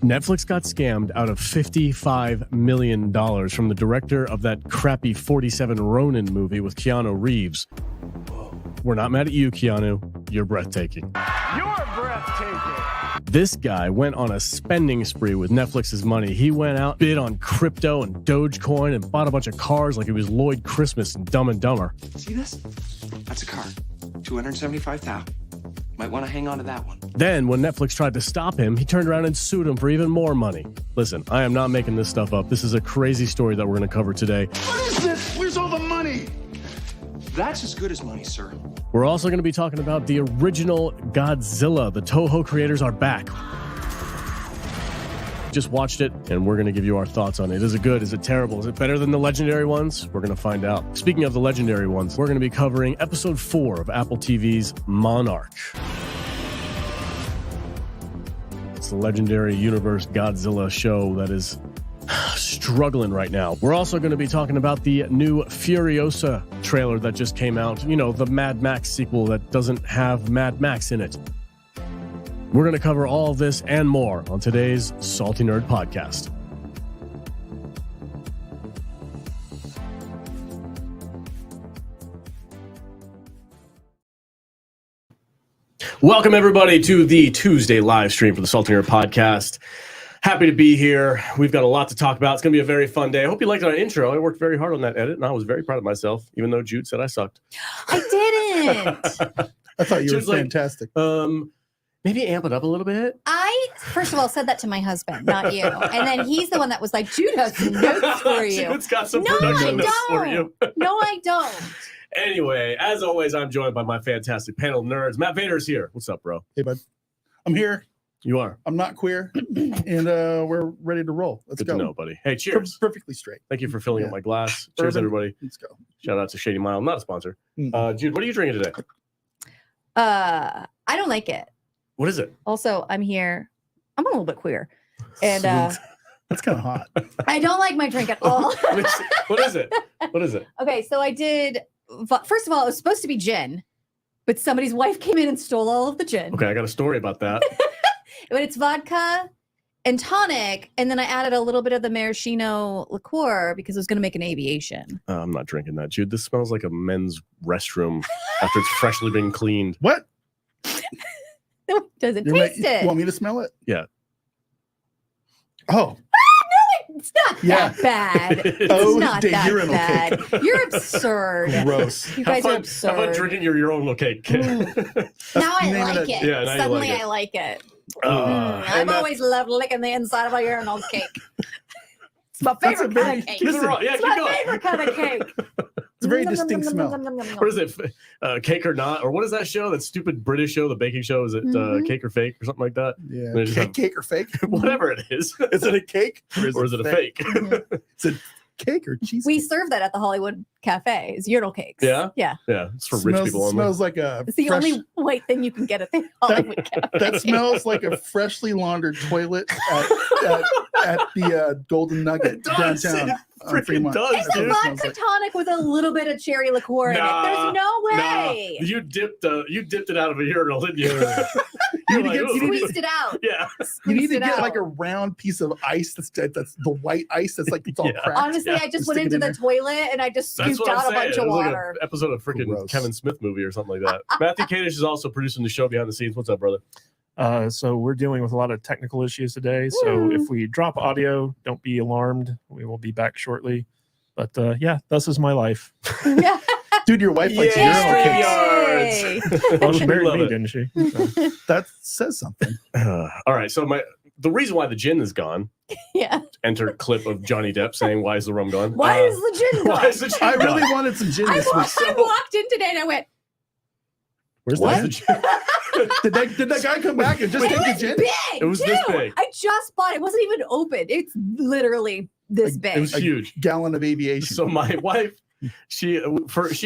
Netflix got scammed out of $55 million from the director of that crappy 47 Ronin movie with Keanu Reeves. We're not mad at you, Keanu. You're breathtaking. You're breathtaking. This guy went on a spending spree with Netflix's money. He went out, bid on crypto and Dogecoin, and bought a bunch of cars like it was Lloyd Christmas and Dumb and Dumber. See this? That's a car. $275,000. Might want to hang on to that one. Then, when Netflix tried to stop him, he turned around and sued him for even more money. Listen, I am not making this stuff up. This is a crazy story that we're going to cover today. What is this? Where's all the money? That's as good as money, sir. We're also going to be talking about the original Godzilla. The Toho creators are back. Just watched it, and we're going to give you our thoughts on it. Is it good? Is it terrible? Is it better than the legendary ones? We're going to find out. Speaking of the legendary ones, we're going to be covering episode 4 of Apple TV's Monarch. It's the legendary universe Godzilla show that is struggling right now. We're also going to be talking about the new Furiosa trailer that just came out. You know, the Mad Max sequel that doesn't have Mad Max in it. We're going to cover all of this and more on today's Salty Nerd Podcast. Welcome, everybody, to the Tuesday live stream for the Salty Nerd Podcast. Happy to be here. We've got a lot to talk about. It's going to be a very fun day. I hope you liked our intro. I worked very hard on that edit, and I was very proud of myself, even though Jude said I sucked. I didn't. I thought you Jude's were like, fantastic. Maybe amp it up a little bit. I, first of all, said that to my husband, not you. And then he's the one that was like, Jude has some notes for you. Jude's got some No, production I notes for don't. you. No, I don't. Anyway, as always, I'm joined by my fantastic panel of nerds. Matt Vader's here. What's up, bro? Hey, bud. I'm here. You are. I'm not queer. And we're ready to roll. Let's Good go. to know, buddy. Hey, cheers. Perfectly straight. Thank you for filling up Yeah. my glass. Cheers, Bourbon. everybody. Let's go. Shout out to Shady Mile. Not a sponsor. Mm. Jude, what are you drinking today? I don't like it. What is it? Also, I'm here. I'm a little bit queer. And That's kind of hot. I don't like my drink at all. What is it? What is it? Okay, so I did, first of all, it was supposed to be gin, but somebody's wife came in and stole all of the gin. Okay, I got a story about that. But it's vodka and tonic, and then I added a little bit of the maraschino liqueur because it was going to make an aviation. I'm not drinking that, Jude. This smells like a men's restroom after it's freshly been cleaned. What? Doesn't You taste it. want me to smell it? Yeah. Oh. It's not Yeah. that bad. It's Oh, not the that urinal bad. You're absurd. Gross. You guys are How about absurd. drinking your urinal cake? Now I Name like it. it. Yeah, now you Suddenly like it. I like it. And I've always loved licking the inside of a urinal cake. It's my That's a favorite very- kind of cake. Keep it raw. Yeah, It's keep my going. favorite kind of cake. It's a very distinct smell. What is it? Cake or not? Or what is that show? That stupid British show, the baking show? Is it Mhm. Cake or Fake or something like that? Yeah. They just have- Cake or fake? Whatever it is. Is it a cake? Or is it a fake? Mhm. Is it cake or cheese? We serve that at the Hollywood Cafe. It's urinal cakes. Yeah? Yeah. Yeah, it's for rich people only. Smells like a It's the fresh, only white thing you can get at the Hollywood Cafe. that smells like a freshly laundered toilet at the Golden Nugget It does. downtown. It on freaking Fremont. does, It's dude. a That's what it vodka smells tonic with a little bit of cherry liqueur in it. Nah, There's no Nah, way. you dipped it out of a urinal, didn't you? Yeah. You're You need to like, get- "Ooh." you need to- Squeezed it out. Yeah. You need Squeezed to it get out. like a round piece of ice that's the white ice that's like it's all Yeah. cracked. Honestly, Yeah, I just stick went it into in the there. toilet and I just That's scooped what I'm out a saying. bunch It of was like water. an episode of freaking Gross. Kevin Smith movie or something like that. Matthew Kadish is also producing the show behind the scenes. What's up, brother? So we're dealing with a lot of technical issues today. So Woo. if we drop audio, don't be alarmed. We will be back shortly. But yeah, this is my life. Yeah. Dude, your wife likes Yay! urinal cakes. Yay. Well, she We married love me, it. didn't she? That says something. All right. So the reason why the gin is gone, Yeah. enter clip of Johnny Depp saying, "Why is the rum gone?" Why is the gin Why gone? is the gin I really gone? wanted some gin I this week. walked in today and I went, Where's Why the is gin? the gin? Did that guy come back and just it take the was gin? big. It was this too. big. I just bought it. It wasn't even open. It's literally this Like, big. It was A huge. gallon of aviation. So my wife, she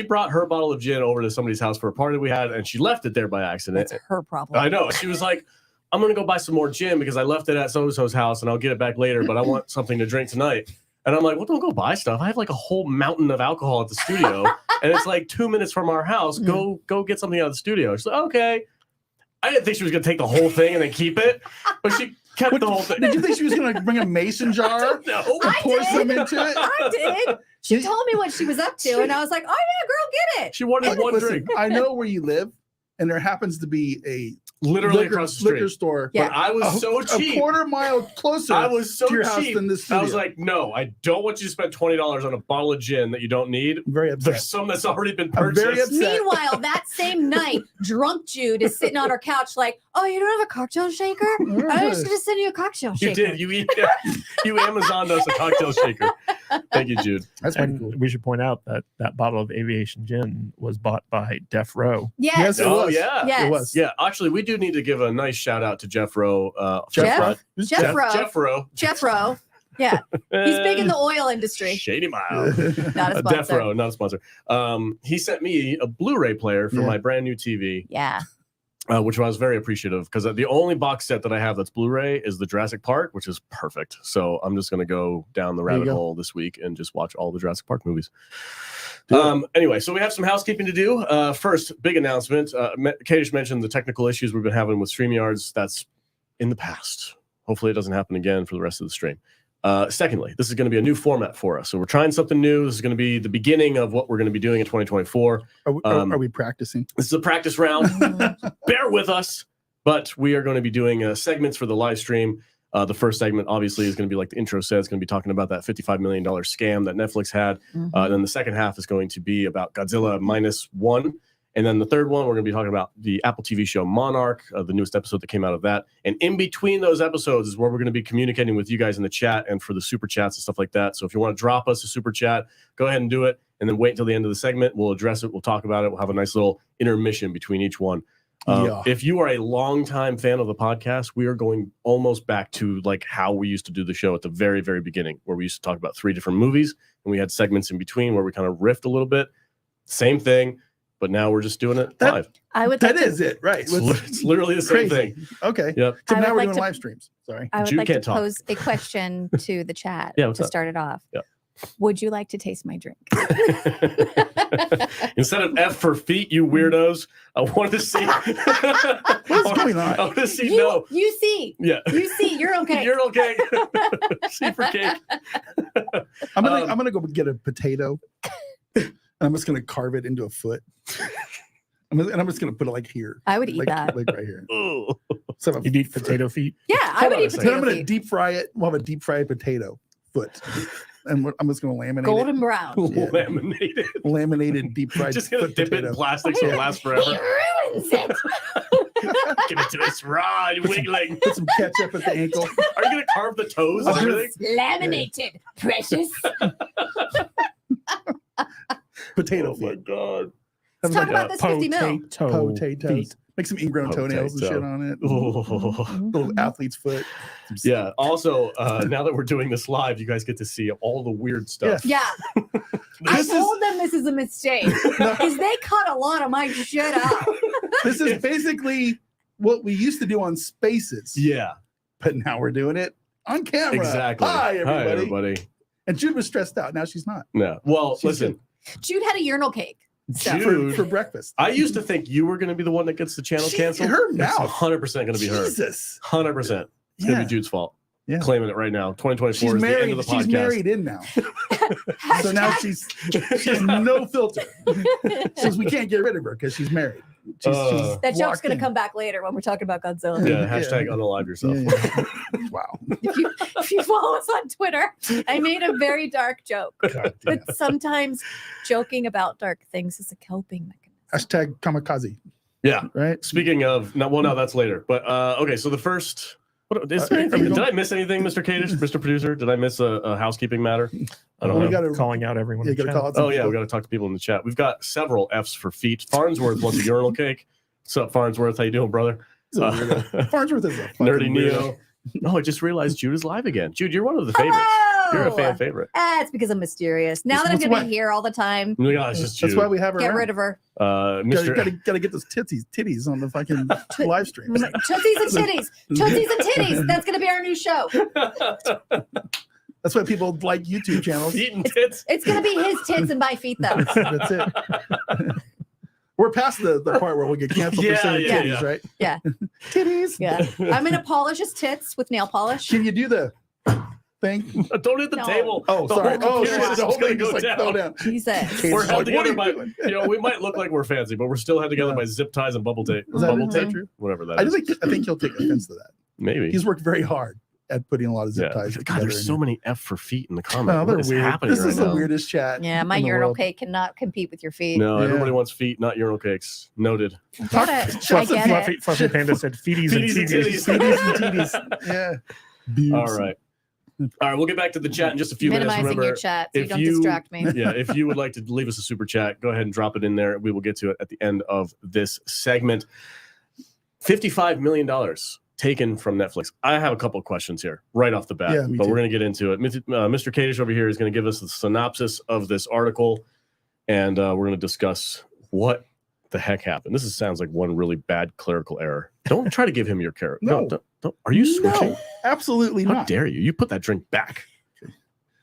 brought her bottle of gin over to somebody's house for a party we had, and she left it there by accident. That's her problem. I know. She was like, "I'm gonna go buy some more gin because I left it at so-and-so's house, and I'll get it back later. But I want something to drink tonight." And I'm like, "Well, don't go buy stuff. I have like a whole mountain of alcohol at the studio, and it's like 2 minutes from our house. Go get something out of the studio." She's like, "Okay." I didn't think she was going to take the whole thing and then keep it, but she kept the whole thing. Did you think she was going to bring a mason jar No. and pour some into it? I did. She told me what she was up to, and I was like, "Oh yeah, girl, get it." She wanted one drink. I know where you live, and there happens to be a Literally across the street. liquor store. Yeah. But I was so cheap. A quarter mile closer I was so to your house cheap. than this I was studio. like, no, I don't want you to spend $20 on a bottle of gin that you don't need. I'm very upset. There's some that's already been I'm very purchased. upset. Meanwhile, that same night, drunk Jude is sitting on her couch like, "Oh, you don't have a cocktail shaker? I was just gonna send you a cocktail You shaker." did. You Amazoned us a cocktail shaker. Thank you, Jude. That's pretty And cool. we should point out that that bottle of aviation gin was bought by Def Row. Yes. It Oh was. yeah. Yes. It was. Yeah, actually, we do need to give a nice shout out to Jeff Rowe. Jeff? Who's Jeff Rowe. Jeff Rowe. Jeff Rowe. Yeah. He's big in the oil industry. Shady Mile. Not a Jeff sponsor. Rowe, not a sponsor. He sent me a Blu-ray player for Yeah. my brand new TV, Yeah. which I was very appreciative because the only box set that I have that's Blu-ray is the Jurassic Park, which is perfect. So I'm just going to go down the There you rabbit go. hole this week and just watch all the Jurassic Park movies. Do Anyway, so we have some housekeeping to do. First, big announcement. Kadish mentioned the technical issues we've been having with StreamYards. That's in the past. Hopefully it doesn't happen again for the rest of the stream. Secondly, this is going to be a new format for us. So we're trying something new. This is going to be the beginning of what we're going to be doing in 2024. Are we practicing? This is a practice round. Bear with us. But we are going to be doing segments for the live stream. The first segment, obviously, is going to be like the intro says, going to be talking about that $55 million scam that Netflix had. Then the second half is going to be about Godzilla Minus One. And then the third one, we're going to be talking about the Apple TV show Monarch, the newest episode that came out of that. And in between those episodes is where we're going to be communicating with you guys in the chat and for the super chats and stuff like that. So if you want to drop us a super chat, go ahead and do it. And then wait until the end of the segment. We'll address it. We'll talk about it. We'll have a nice little intermission between each one. Yeah. If you are a longtime fan of the podcast, we are going almost back to like how we used to do the show at the very, very beginning, where we used to talk about 3 different movies and we had segments in between where we kind of riffed a little bit. Same thing, but now we're just doing it live. I would That like is it, right? It's literally the same Crazy. thing. Okay. Yep. So I now would we're like doing to- live streams. Sorry. I would Jude like to can't talk. pose a question to the chat Yeah, what's to up? start it off. Yeah. Would you like to taste my drink? Instead of F for feet, you weirdos, I want to see. What's going on? I want to see no. You see. Yeah. You see. You're okay. You're okay. C for cake. I'm gonna go get a potato, and I'm just gonna carve it into a foot. I'm just gonna put it like here, I would eat like, that. like right here. Ooh. So I'm You'd eat potato feet. Yeah, I Hold would on a eat second. then I'm potato gonna feet. deep fry it. We'll have a deep fried potato foot, and I'm just gonna laminate Golden it. brown. Yeah. Laminated. Laminated deep fried. Just gonna foot dip it in potato. plastic so it lasts forever. He ruins it. Give it to us raw and wiggling. Put some ketchup at the ankle. Are you gonna carve the toes and everything? Laminated, precious. Potato Oh my feet. god. Let's talk about this 50 mil. Potatoes. feet. Make some ingrown toenails and shit Potato. on it. Oh. Little athlete's foot. Yeah. Also, now that we're doing this live, you guys get to see all the weird stuff. Yeah. I This is- told them this is a mistake because they cut a lot of my shit out. This is basically what we used to do on Spaces, Yeah. but now we're doing it on camera. Exactly. Hi, everybody. everybody. And Jude was stressed out. Now she's not. No. Well, She's listen, Jude had a urinal cake. So. Jude- For breakfast. I used to think you were going to be the one that gets the channel She- canceled. her It's mouth. 100% going to be her. Jesus. 100%. It's going to Yeah. be Jude's fault. Yeah. Claiming it right now. 2024 She's is the end married. of the She's podcast. married in now. So now she has no filter. Says we can't get rid of her because she's married. She's That joke's locked going in. to come back later when we're talking about Godzilla. Yeah. Hashtag unalive yourself. Yeah, yeah. Wow. If you follow us on Twitter, I made a very dark joke. God damn. But sometimes joking about dark things is a coping mechanism. Hashtag kamikaze. Yeah. Right. Speaking of, no, that's later. But okay, so the first. What, is there Are anything, we did going- I miss anything, Mr. Kadish, Mr. Producer? Did I miss a housekeeping matter? I don't Well, know. we gotta- Calling out everyone. You in the gotta chat. call it some Oh yeah, we people. got to talk to people in the chat. We've got several F's for feet. Farnsworth wants a urinal cake. What's up, Farnsworth? How you doing, brother? He's a weirdo. Farnsworth is a fucking Nerdy weirdo. Neo. No, I just realized Jude is live again. Jude, you're one of the favorites. You're a fan favorite. It's because I'm mysterious. Now that I'm That's going to why- be here all the time, Oh my gosh, it's just That's Jude. why we have her. get around. rid of her. Mr. Gotta get those titties on the fucking live stream. Tootsies and titties. Tootsies and titties. That's going to be our new show. That's why people like YouTube channels. Feet and tits. It's going to be his tits and my feet, though. That's it. We're past the part where we get canceled for saying titties, right? Yeah. Titties. Yeah. I'm going to polish his tits with nail polish. Can you do the thing? Don't hit the No. table. Oh, The sorry. whole Oh, computer shit. The whole system's gonna thing just go like down. fell down. Jesus. We're Like, held what together are you by, doing? we might look like we're fancy, but we're still held together Yeah. by zip ties and bubble tape. Is that Bubble tape, true? whatever that I is. think he'll take offense to that. Maybe. He's worked very hard at putting a lot of zip ties. God, together there's in so here. many F for feet in the comments. Oh, they're What is weird. happening This right is now? the weirdest chat. Yeah, my in the urinal world. cake cannot compete with your feet. No, Yeah. everybody wants feet, not urinal cakes. Noted. I get it. I Shots of get it. Fluffy Panda said feeties and Feeties and titties. titties. Titties and titties. Yeah. Boobs. All right. We'll get back to the chat in just a few minutes. Minimizing Remember, your chat so you if don't you- distract me. yeah, if you would like to leave us a super chat, go ahead and drop it in there. We will get to it at the end of this segment. $55 million taken from Netflix. I have a couple of questions here right off the bat, Yeah, me but too. we're going to get into it. Mr. Kadish over here is going to give us the synopsis of this article, and we're going to discuss what the heck happened. This sounds like one really bad clerical error. Don't try to give him your character. No. Don't. Are you switching? No, absolutely How not. dare you? You put that drink back.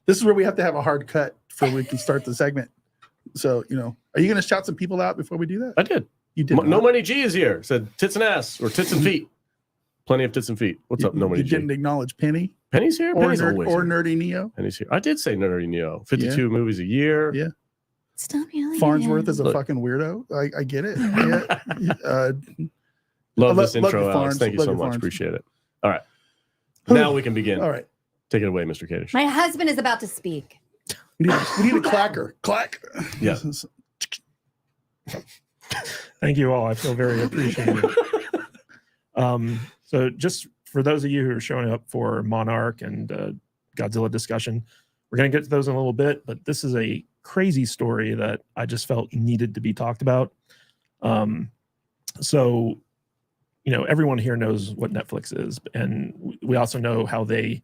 This is where we have to have a hard cut before we can start the segment. So, are you going to shout some people out before we do that? I did. You did. No not. Money G is here. Said tits and ass or tits and feet. Plenty of tits and feet. What's up, No Money You G? didn't acknowledge Penny Penny's here. or, Penny's always here. Nerdy Neo. Penny's here. I did say Nerdy Neo. 52 movies a year. Yeah. Stop yelling. Farnsworth is a Look. fucking weirdo. I get it. Yeah. Love Love this intro, you, Alex. Farns. Thank you Love so you, much. Farns. Appreciate it. All right. Now we can begin. All right. Take it away, Mr. Kadish. My husband is about to speak. We need a clacker. Clack. Yeah. Thank you all. I feel very appreciated. So just for those of you who are showing up for Monarch and Godzilla discussion, we're going to get to those in a little bit, but this is a crazy story that I just felt needed to be talked about. So, everyone here knows what Netflix is, and we also know how they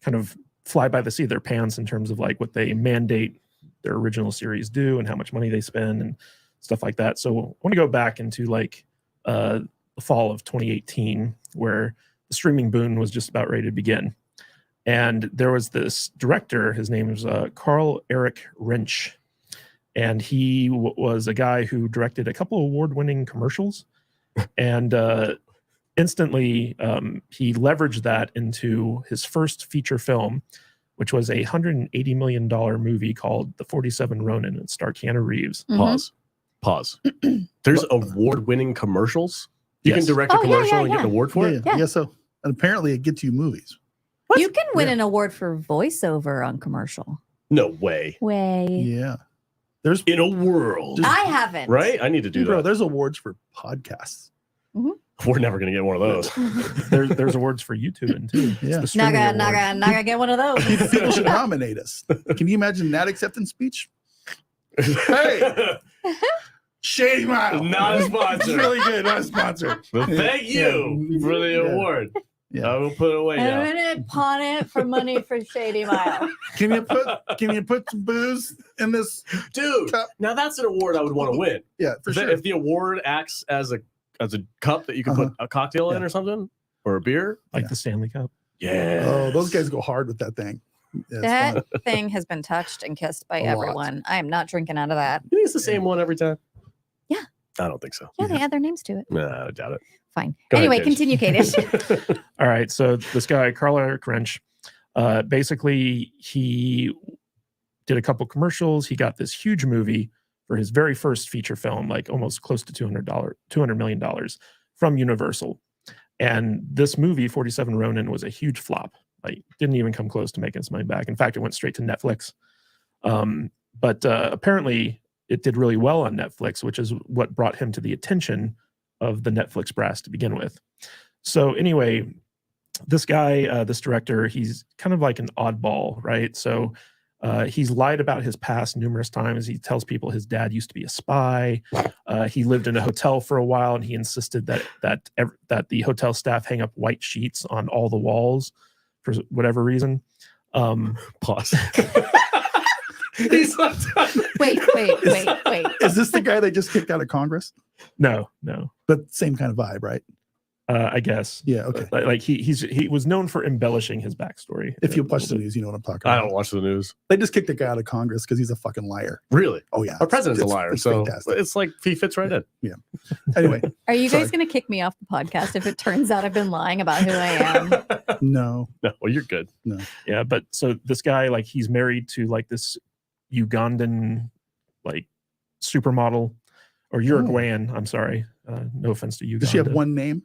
kind of fly by the seat of their pants in terms of like what they mandate their original series do and how much money they spend and stuff like that. So I want to go back into like the fall of 2018, where the streaming boom was just about ready to begin. And there was this director, his name was Carl Eric Wrench. And he was a guy who directed a couple of award-winning commercials. And instantly, he leveraged that into his first feature film, which was a $180 million movie called The 47 Ronin. It starred Keanu Reeves. Mhm. Pause. There's award-winning commercials. You Yes. can direct a Oh, yeah, commercial yeah, and get an yeah. award for it. Yeah. Yeah. So, and apparently it gets you movies. You can win an award for voiceover on commercial. No way. Way. Yeah. There's In a world, Just- I haven't. right? I need to do bro, that. there's awards for podcasts. We're never going to get one of those. There's awards for YouTube and too. It's Yeah. the streaming award. Naga, get one of those. People should nominate us. Can you imagine that acceptance speech? Hey, Shady Mile. Not a It's sponsor. really good. Not a sponsor. Well, thank you Yeah. for the Yeah. award. Yeah. I will put it away now. I'm gonna pawn it for money for Shady Mile. Can you put some booze in this? Dude, Cup. now that's an award I would want to win. Yeah, for If sure. If the award acts as a cup that you can put a cocktail in Yeah. or something, or a beer. Like Yeah. the Stanley Cup. Yeah. Oh, those guys go hard with that thing. Yeah, it's That fun. thing has been touched and kissed by A lot. everyone. I am not drinking out of that. You think it's the same one every time? Yeah. I don't think so. Yeah, they add their names to it. Nah, I doubt it. Fine. Go ahead, Anyway, Kadish. continue, Kadish. All right. So this guy, Carl Eric Wrench, basically he did a couple commercials. He got this huge movie for his very first feature film, like almost close to $200 million from Universal. And this movie, 47 Ronin, was a huge flop. Like, didn't even come close to making its money back. In fact, it went straight to Netflix. But apparently it did really well on Netflix, which is what brought him to the attention of the Netflix brass to begin with. So anyway, this guy, this director, he's kind of like an oddball, right? So he's lied about his past numerous times. He tells people his dad used to be a spy. He lived in a hotel for a while, and he insisted that the hotel staff hang up white sheets on all the walls for whatever reason. Pause. He's not done. Wait. Is this the guy they just kicked out of Congress? No. But same kind of vibe, right? I guess. Yeah, okay. Like he was known for embellishing his backstory. If you watch the news, you know what I'm talking I about. don't watch the news. They just kicked the guy out of Congress because he's a fucking liar. Really? Oh yeah, Our president's a liar, it's so fantastic. it's like he fits right in. Anyway, Are you Sorry. guys going to kick me off the podcast if it turns out I've been lying about who I am? no. No, well, you're good. Yeah, but so this guy, like, he's married to like this Ugandan like supermodel or Uruguayan. I'm sorry, no offense to Uganda. Does she have one name?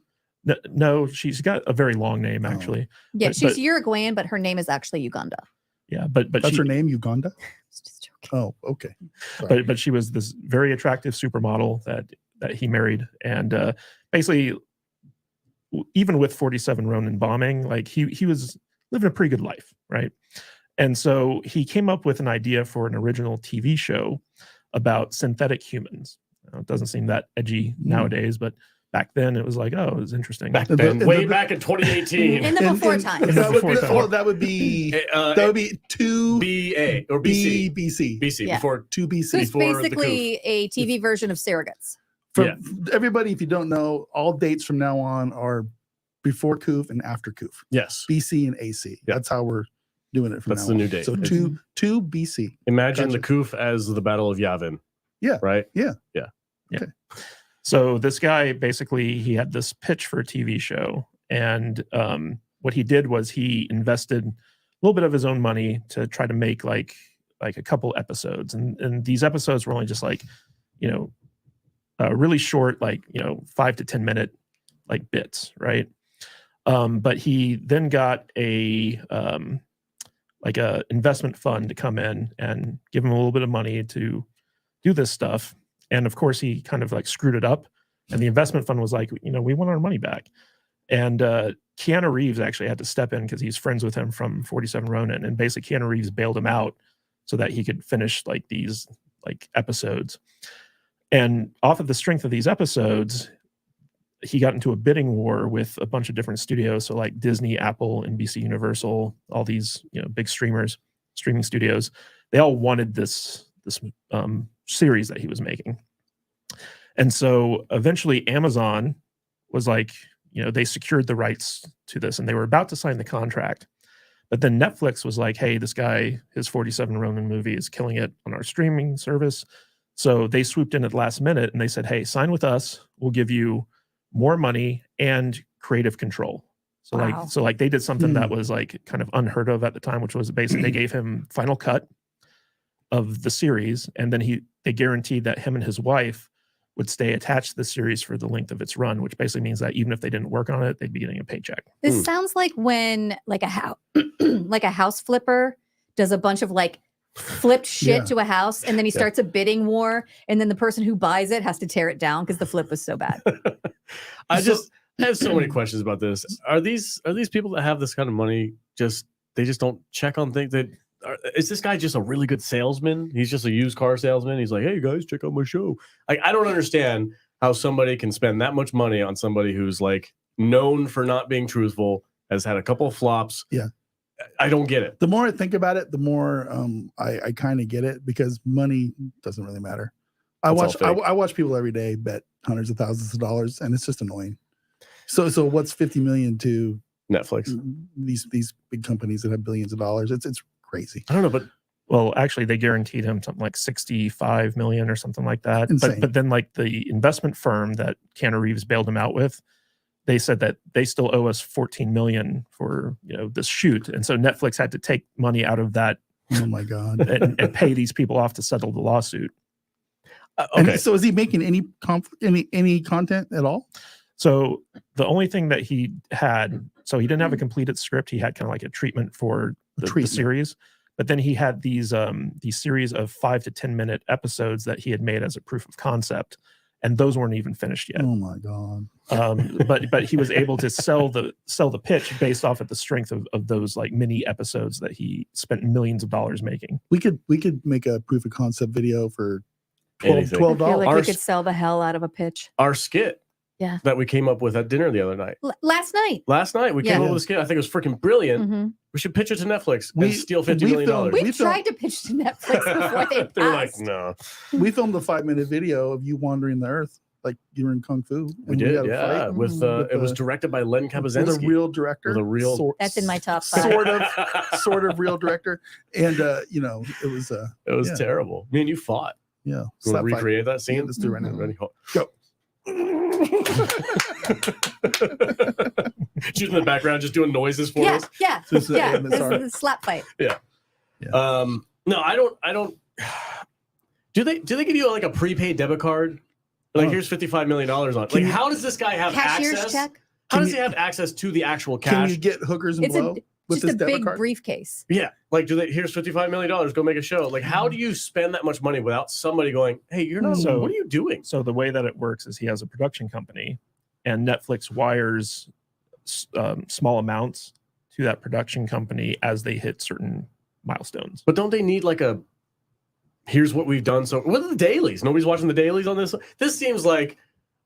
No, she's got a very long name actually. Yeah, But- she's but- Uruguayan, but her name is actually Uganda. Yeah, but That's she, her name, Uganda. It's just joking. Oh, okay. Sorry. but she was this very attractive supermodel that he married, and basically, even with 47 Ronin bombing, like he was living a pretty good life, right? And so he came up with an idea for an original TV show about synthetic humans. It doesn't seem that edgy nowadays, but back then it was like, oh, it was interesting. Back In the- then, in way the- back in 2018. In the before times. That would be, Before time. that would be two BA or BC. BC. BC Yeah. before Two So BC. it's before the basically a TV version of surrogates. For everybody, if you don't know, all dates from now on are before Koof and after Koof. yes. BC and AC. Yeah. That's how we're doing it from That's now the on. new date. So It's- two BC. Imagine Gotcha. the Koof as the Battle of Yavin. Yeah. Right. So this guy basically he had this pitch for a TV show, and what he did was he invested a little bit of his own money to try to make like a couple episodes, and these episodes were only just like, really short, like 5 to 10 minute like bits, right? But he then got a investment fund to come in and give him a little bit of money to do this stuff. And of course, he kind of like screwed it up. And the investment fund was like, we want our money back. And Keanu Reeves actually had to step in because he's friends with him from 47 Ronin. And basically, Keanu Reeves bailed him out so that he could finish like these like episodes. And off of the strength of these episodes, he got into a bidding war with a bunch of different studios. So like Disney, Apple, NBC Universal, all these big streaming studios. They all wanted this series that he was making. And so eventually Amazon was like, they secured the rights to this and they were about to sign the contract. But then Netflix was like, hey, this guy, his 47 Ronin movie is killing it on our streaming service. So they swooped in at the last minute and they said, hey, sign with us. We'll give you more money and creative control. So Wow. like they did something that was like kind of unheard of at the time, which was basically they gave him final cut of the series, and then they guaranteed that him and his wife would stay attached to the series for the length of its run, which basically means that even if they didn't work on it, they'd be getting a paycheck. This sounds like when like a house flipper does a bunch of like flipped shit Yeah. to a house, and then he starts a bidding war, and then the person who buys it has to tear it down because the flip was so bad. I have so many questions about this. Are these people that have this kind of money they just don't check on things? Is this guy just a really good salesman? He's just a used car salesman. He's like, hey guys, check out my show. Like, I don't understand how somebody can spend that much money on somebody who's like known for not being truthful, has had a couple of flops. Yeah. I don't get it. The more I think about it, the more I kind of get it, because money doesn't really matter. I It's all fake. watch people every day bet hundreds of thousands of dollars, and it's just annoying. So what's 50 million to Netflix. these big companies that have billions of dollars? It's crazy. I don't know, but Well, actually, they guaranteed him something like 65 million or something like that. Insane. But then, like the investment firm that Keanu Reeves bailed him out with, they said that they still owe us 14 million for this shoot, and so Netflix had to take money out of that Oh my god. and pay these people off to settle the lawsuit. okay. And so is he making any content at all? So the only thing that he had, so he didn't have a completed script. He had kind of like a treatment for the series, but then he had these series of 5 to 10 minute episodes that he had made as a proof of concept, and those weren't even finished yet. Oh my god. But he was able to sell the pitch based off of the strength of those like mini episodes that he spent millions of dollars making. We could make a proof of concept video for Anything. $12. I feel like Our we could sell the hell out of a pitch. Our skit Yeah. that we came up with at dinner the other night. Last night. Last night, we came Yeah. up with a skit. I think it was freaking brilliant. Mhm. We should pitch it to Netflix We- and steal $50 we million. filmed- We We tried to pitch to Netflix before they They're like, asked. no. We filmed a 5-minute video of you wandering the earth. like you were in Kung Fu. We and did, had a yeah. fight With it was directed by Len with Kabazinski. a real director. With a real, That's in my top 5. sort of real director, and you know, it was it was terrible. Me and you fought. Yeah, You want slap to recreate that scene? Yeah, let's do it right now. Ready? Go. She's in the background just doing noises for Yeah, us. yeah, This is yeah. AMSR. This is the slap fight. No, I don't. Do they give you like a prepaid debit card? Like here's $55 million on. Like how does this guy have Cashier's access? check. How does he have access to the actual cash? Can you get hookers and It's blow with just this a debit big card? briefcase. Yeah, like here's $55 million, go make a show. Like how do you spend that much money without somebody going, hey, you're not, So- what are you doing? So the way that it works is he has a production company, and Netflix wires small amounts to that production company as they hit certain milestones. But don't they need like a, here's what we've done. So what are the dailies? Nobody's watching the dailies on this. This seems like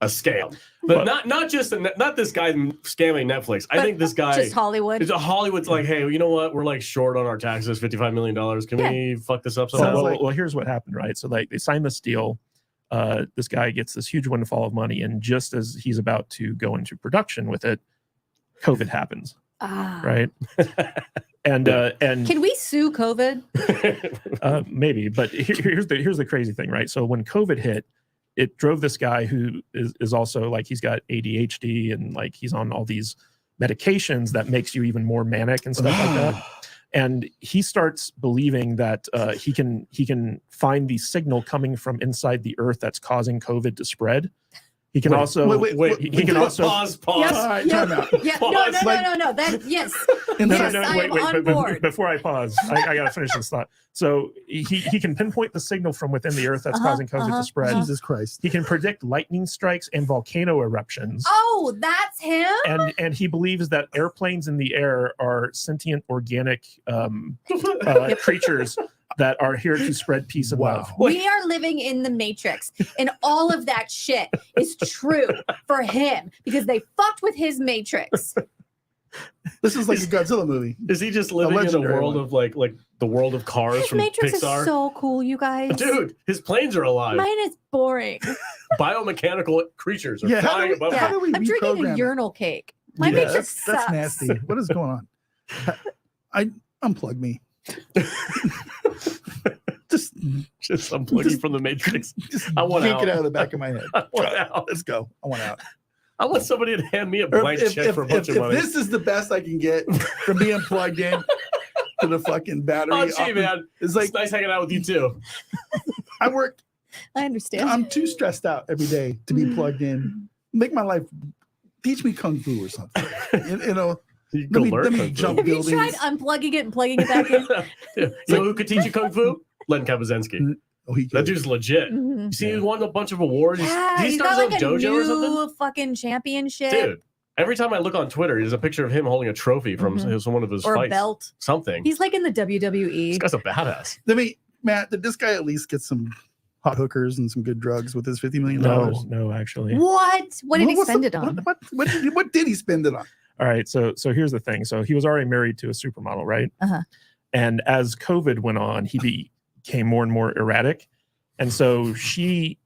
a scam, but not just not this guy scamming Netflix. I think this guy Just Hollywood. it's a Hollywood's like, hey, you know what? We're like short on our taxes, $55 million. Can we fuck this up somehow? Well, here's what happened, right? So like they signed this deal. This guy gets this huge windfall of money, and just as he's about to go into production with it, COVID happens, right? And Can we sue COVID? maybe, but here's the crazy thing, right? So when COVID hit, it drove this guy who is also like, he's got ADHD and like he's on all these medications that makes you even more manic and stuff like that. And he starts believing that he can find the signal coming from inside the earth that's causing COVID to spread. He can wait, he can also pause. Yes, All right, yeah, time out. yeah. Pause. No. That yes. No, Yes, I am on but board. before I pause, I gotta finish this thought. So he can pinpoint the signal from within the earth that's causing COVID to spread. Jesus Christ. He can predict lightning strikes and volcano eruptions. Oh, that's him. And he believes that airplanes in the air are sentient organic creatures that are here to spread peace and love. We are living in the Matrix, and all of that shit is true for him because they fucked with his Matrix. This is like a Godzilla movie. Is he just living in a legendary world one. of like the world of cars His from Matrix Pixar? is so cool, you guys. Dude, his planes are alive. Mine is boring. Biomechanical creatures are Yeah, how flying do we- above how him. do we I'm drinking reprogram a it? urinal cake. My Yeah, Matrix that's sucks. nasty. What is going on? I unplug me. Just unplugging from the Matrix. I want yank out. it out of the back of my head. I want out. Let's go. I want out. I want somebody to hand me a blank check for a bunch of money. If this is the best I can get from being plugged in to the fucking battery, Oh, gee, man. it's like It's nice hanging out with you too. I work. I understand. I'm too stressed out every day to be plugged in. Make my life. Teach me kung fu or something. You know. You can go Let me learn jump Have you buildings. tried unplugging it and plugging it back in? Yeah. You know who could teach you kung fu? Len Kabazinski. Oh, he That could. dude's legit. Mhm. You see, he won a bunch of awards. Yeah, Did he he's start got his like own a dojo or something? new fucking championship Dude, every time I look on Twitter, there's a picture of him holding a trophy from one of his or a fights. belt. Something. He's like in the This WWE. guy's a badass. Matt, did this guy at least get some hot hookers and some good drugs with his $50 million? No, actually. What? What did he What's spend the- it on? What did he spend it on? All right, so here's the thing. So he was already married to a supermodel, right? Uh-huh. And as COVID went on, he became more and more erratic, and so she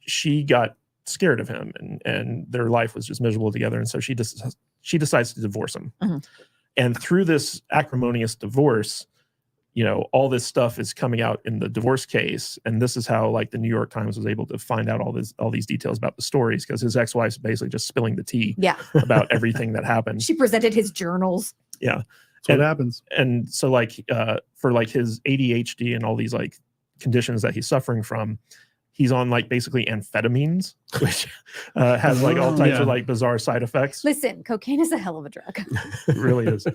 got scared of him, and their life was just miserable together. And so she decides to divorce him. Uh-huh. And through this acrimonious divorce, you know, all this stuff is coming out in the divorce case, and this is how like the New York Times was able to find out all these details about the stories, because his ex-wife's basically just spilling the tea Yeah. about everything that happened. She presented his journals. Yeah. That's what happens. And so like for like his ADHD and all these like conditions that he's suffering from, he's on like basically amphetamines, which has like all types of like bizarre side effects. Listen, cocaine is a hell of a drug. It really is.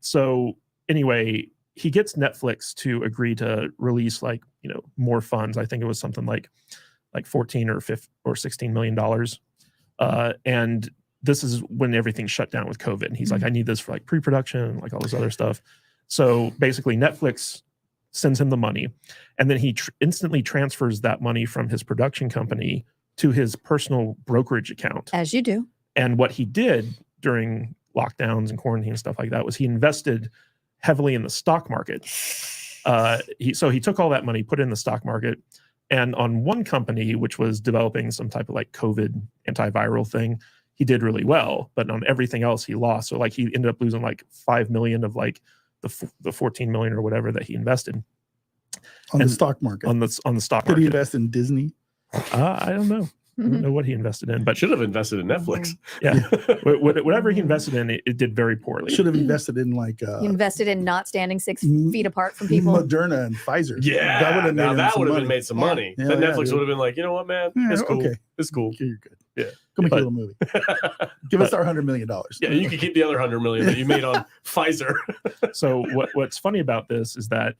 So anyway, he gets Netflix to agree to release like, you know, more funds. I think it was something like 14 or 16 million dollars. And this is when everything shut down with COVID. And he's like, I need this for like pre-production and like all this other stuff. So basically Netflix sends him the money, and then he instantly transfers that money from his production company to his personal brokerage account. As you do. And what he did during lockdowns and quarantine and stuff like that was he invested heavily in the stock market. He took all that money, put it in the stock market, And on one company, which was developing some type of like COVID antiviral thing, he did really well. But on everything else, he lost. So like he ended up losing like 5 million of like the 14 million or whatever that he invested on the stock market. On the stock Did market. he invest in Disney? I don't know. I don't know what he invested in, but Should have invested in Netflix. yeah, whatever he invested in, it did very poorly. Should have invested in like He invested in not standing 6 feet apart from people. Moderna and Pfizer. Yeah, that would have now made, that would have made some money. Yeah, Then yeah, Netflix dude. would have been like, you know what, man, Yeah, it's cool. okay. It's cool. You're good. Yeah, Go make a But- little movie. Give us our $100 million. yeah. You could keep the other 100 million that you made on Pfizer. So what's funny about this is that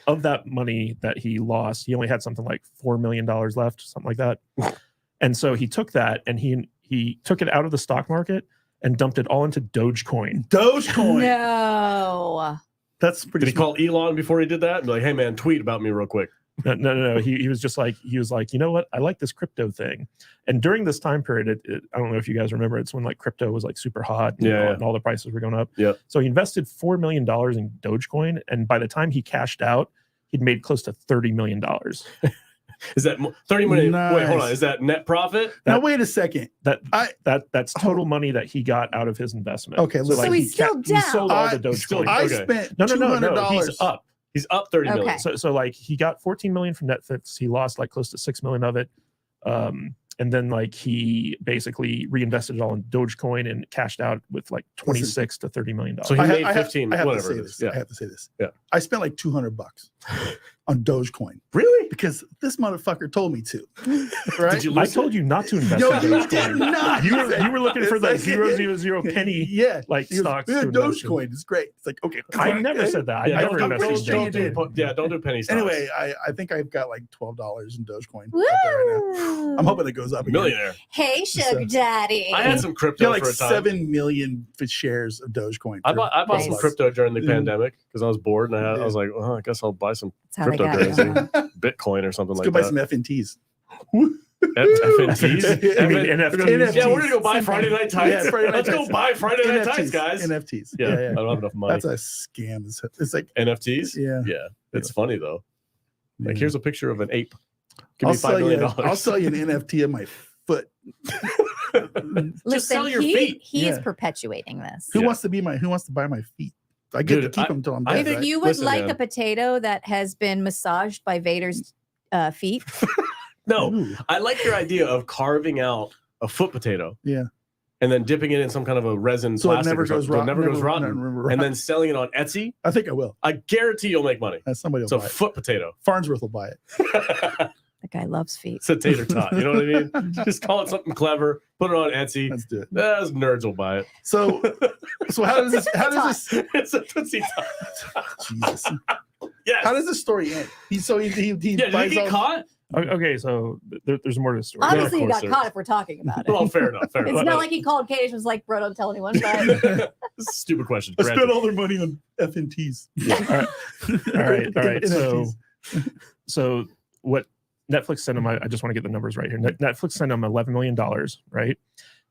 of that money that he lost, he only had something like $4 million left, something like that. And so he took that and he took it out of the stock market and dumped it all into Dogecoin. Dogecoin. No. That's pretty. Did he call Elon before he did that? And be like, hey man, tweet about me real quick. No. He was just like, you know what? I like this crypto thing. And during this time period, I don't know if you guys remember, it's when like crypto was like super hot and all the prices were going up. Yeah. So he invested $4 million in Dogecoin. And by the time he cashed out, he'd made close to $30 million. Is that 30 million? Nice. Wait, hold on. Is that net profit? Now wait a second. That's total money that he got out of his investment. Okay, so, look, So he's still he sold all the I- Dogecoin. I Okay. spent No. $200. He's up. He's up 30 million. Okay. So like he got 14 million from Netflix. He lost like close to 6 million of it. And then like he basically reinvested it all in Dogecoin and cashed out with like 26 to 30 million dollars. So he I made have- 15, I have to whatever say it this. is. Yeah. I have to say this. Yeah. I spent like $200 on Dogecoin Really? because this motherfucker told me to. Right? Did you I lose told you not to invest Yo, in you Dogecoin. did not. You were looking for It's the like- 0.00 penny Yeah. like He goes, stocks. "Yeah, to invest in." Dogecoin is great. It's like, okay. I never said that. I Yeah, never don't, invested in don't, Dogecoin. don't do penny stocks. Anyway, I think I've got like $12 in Dogecoin. out there right now. Woo. I'm hoping it goes up again. Millionaire. Hey, sugar daddy. I had some I crypto got like for a time. 7 million shares of Dogecoin. I bought some Nice. crypto during the Mhm. pandemic because I was bored and I Yeah. was like, well, I guess I'll buy some That's how they got cryptocurrency, you. Bitcoin or something Let's like go buy that. some FNTs. FNTs? You mean NFTs? Yeah, we're gonna go buy Friday Night Tights. Yeah, Friday Night Let's go Tights. buy Friday Night Tights, guys. NFTs. Yeah, I don't have enough money. That's a scam. It's like, NFTs? yeah. Yeah. It's funny though. Like Yeah. here's a picture of an ape. Give I'll me $5 sell million. you. I'll sell you an NFT of my foot. Just sell your feet. He is Yeah. perpetuating this. Who Yeah. wants to be my? Who wants to buy my feet? I get Dude, to keep them until I'm I- dead. Either right? you would Listen, like man. a potato that has been massaged by Vader's feet. No, Ooh, I like your idea of carving out a foot potato. Yeah. And then dipping it in some kind of a resin So it plastic never or something, goes so it rotten. never goes rotten. never And then selling it on Etsy. I think I will. I guarantee you'll make money. Somebody will It's a buy it. foot potato. Farnsworth will buy it. That guy loves feet. It's a tater tot. You know what I mean? Just call it something clever. Put it on Etsy. Let's do it. Those nerds will buy it. So how does this? How does this? It's a Tootsie Tot. Jesus. Yes. How does this story end? He yeah, did he buys get all. caught? Okay, so there's more to the story. Obviously, he course got there caught is. if we're talking about it. Well, fair enough. Fair It's enough. not like he called Kate and was like, bro, don't tell anyone. But This is a stupid question. I Granted. spent all their money on FNTs. All right. NFTs. So what Netflix sent him, I just want to get the numbers right here. Netflix sent him $11 million, right?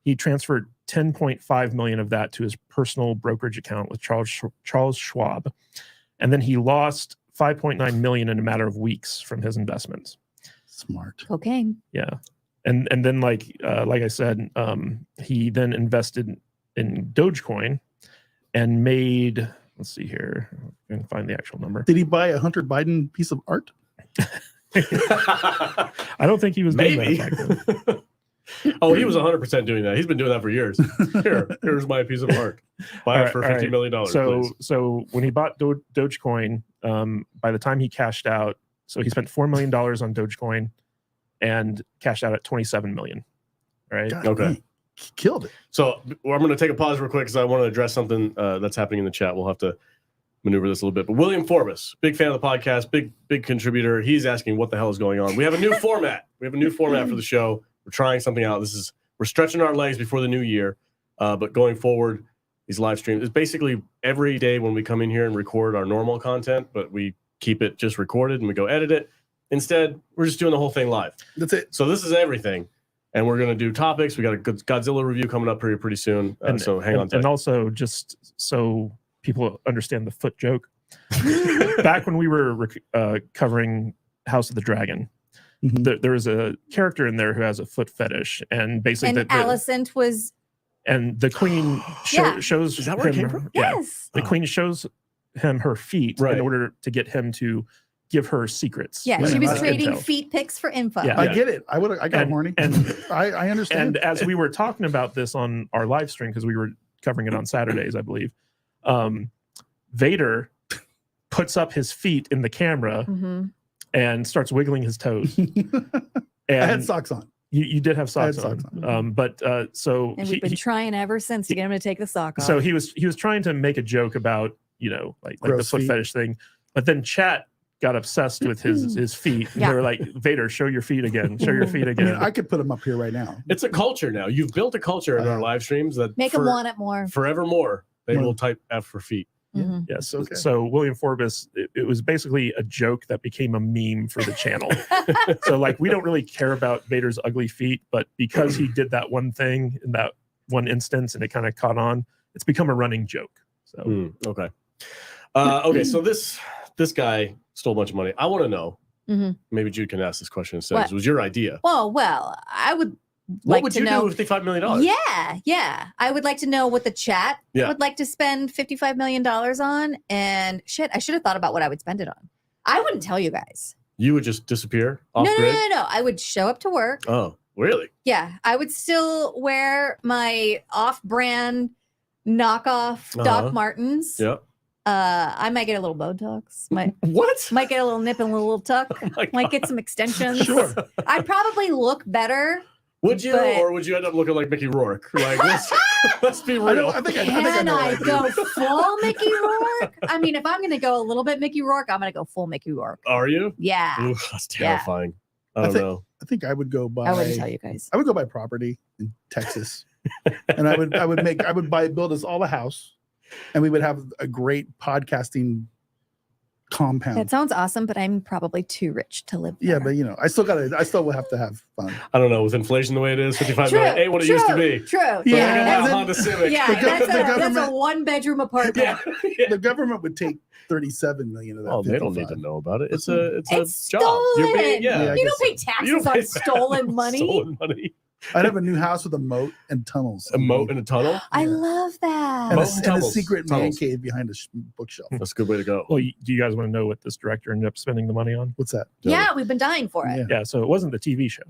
He transferred 10.5 million of that to his personal brokerage account with Charles Schwab. And then he lost 5.9 million in a matter of weeks from his investments. Smart. cocaine. Yeah. And then like I said, he then invested in Dogecoin and made, let's see here, I can find the actual number. Did he buy a Hunter Biden piece of art? I don't think he was doing Maybe. that back then. Oh, he was 100% doing that. He's been doing that for years. Here's my piece of art. Buy it for $50 million. So when he bought Dogecoin, by the time he cashed out, so he spent $4 million on Dogecoin and cashed out at 27 million. Right. God, Okay. he killed it. So I'm going to take a pause real quick because I want to address something that's happening in the chat. We'll have to maneuver this a little bit. But William Forbes, big fan of the podcast, big contributor. He's asking what the hell is going on. We have a new format. We have a new format for the show. We're trying something out. We're stretching our legs before the new year. But going forward, these live streams is basically every day when we come in here and record our normal content, but we keep it just recorded and we go edit it. Instead, we're just doing the whole thing live. That's it. So this is everything. And we're going to do topics. We got a good Godzilla review coming up pretty soon. So hang on tight. And also, just so people understand the foot joke, back when we were covering House of the Dragon. Mhm. There is a character in there who has a foot fetish, and basically And Alicent was and the queen Yeah. shows Is that where it him, came from? Yeah, yes. the queen shows him her feet Right. in order to get him to give her secrets. Yeah, Wait a she was minute. trading Intel. feet pics for info. Yeah. I get it. I got And- horny. and- I understand. And as we were talking about this on our live stream, because we were covering it on Saturdays, I believe, Vader puts up his feet in the camera hmm and starts wiggling his toes. I had And socks on. you did have socks I had socks on. So And we've been trying ever since to get him to take the sock off. so he was trying to make a joke about, like the Gross foot feet. fetish thing, but then chat got obsessed with his feet. And Yeah. they were like, Vader, show your feet again. Show your feet I again. mean, I could put them up here right now. It's a culture now. You've built a culture in our live streams that Make him want it more. forevermore. They Yeah. will type F for feet. Mhm. Yes. Okay. So William Forbes, it was basically a joke that became a meme for the channel. So like, we don't really care about Vader's ugly feet, but because he did that one thing in that one instance and it kind of caught on, it's become a running joke. So Okay. Okay. So this guy stole a bunch of money. I want to know. Mhm. Maybe Jude can ask this question instead. What? It was your idea. Well, I would What like would to you know. do with $55 million? Yeah. I would like to know what the chat Yeah. would like to spend $55 million on. And shit, I should have thought about what I would spend it on. I wouldn't tell you guys. You would just disappear off No, grid? no. I would show up to work. Oh, really? Yeah. I would still wear my off-brand knockoff Doc Martens. Yeah. I might get a little Botox. Might What? get a little nip and a little tuck. Oh my Might get God. some extensions. Sure. I'd probably look better. Would you, But- or would you end up looking like Mickey Rourke? Like, let's be real. I think I Can know what I do. go full Mickey Rourke? I mean, if I'm going to go a little bit Mickey Rourke, I'm going to go full Mickey Rourke. Are you? Yeah. Ooh, that's terrifying. I I don't think- know. I think I would go by. I wouldn't tell you guys. I would go buy property in Texas, and I would build us all a house, and we would have a great podcasting compound. That sounds awesome, but I'm probably too rich to live there. Yeah, but I still will have to have fun. I don't know. With inflation the way it is, 55 True, million ain't what it used to be. True. Yeah, Yeah, and I got then- a Honda Civic. Yeah, The that's a government- one-bedroom apartment. Yeah. Yeah. The government would take 37 million of that. Oh, they don't need 55. to know about it. It's a It's job. stolen. Yeah, I You guess don't pay You taxes don't on pay stolen money. Stolen money. I'd have a new house with a moat and tunnels. A moat in a tunnel. I Yeah. love that. and Moat a, and and a tunnels. secret man Tunnels. cave behind a bookshelf. That's a good way to go. well, do you guys want to know what this director ended up spending the money on? What's that? Yeah, we've been dying for it. Yeah. Yeah, so it wasn't the TV show.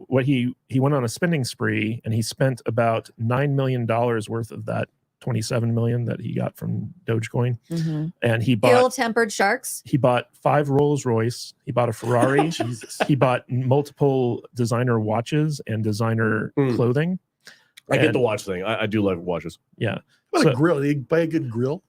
What he went on a spending spree and he spent about $9 million worth of that 27 million that he got from Dogecoin, Mhm. and he bought Ill-tempered sharks. 5 Rolls Royce, he bought a Ferrari, Jesus. he bought multiple designer watches and designer Mm. clothing. I get And- the watch thing. I do like watches. Yeah, What So- a grill. Did he buy a good grill?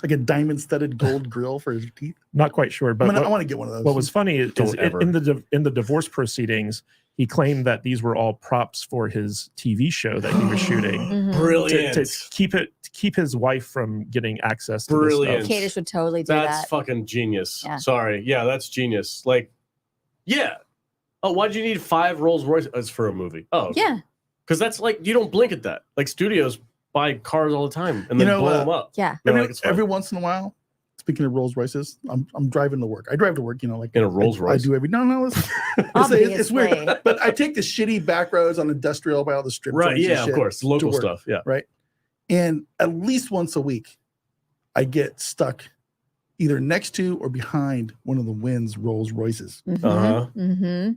Like a diamond studded gold grill for his teeth? not quite sure, but I what, want to get one of those. what was funny is Don't ever. in the divorce proceedings, he claimed that these were all props for his TV show that he was shooting. Mhm. Brilliant. To keep his wife from getting access to Brilliant. this stuff. Kadish would totally do That's that. fucking genius. Yeah. Sorry. Yeah, that's genius. Like, yeah. Oh, why'd you need 5 Rolls Royce? It's for a movie. Oh, Yeah. because that's like you don't blink at that. Like studios buy cars all the time and then blow them up. Yeah. They're every, like, it's fine. every once in a while, speaking of Rolls Royces, I'm driving to work. I drive to work, like In a Rolls Royce? I do every no. It's weird, Obviously. but I take the shitty back roads on industrial by all the strip Right. joints and Yeah. Of shit course. to Local work, stuff. Yeah. right? And at least once a week, I get stuck either next to or behind one of the Wynn's Rolls Royces. Uh-huh. Mm-hmm.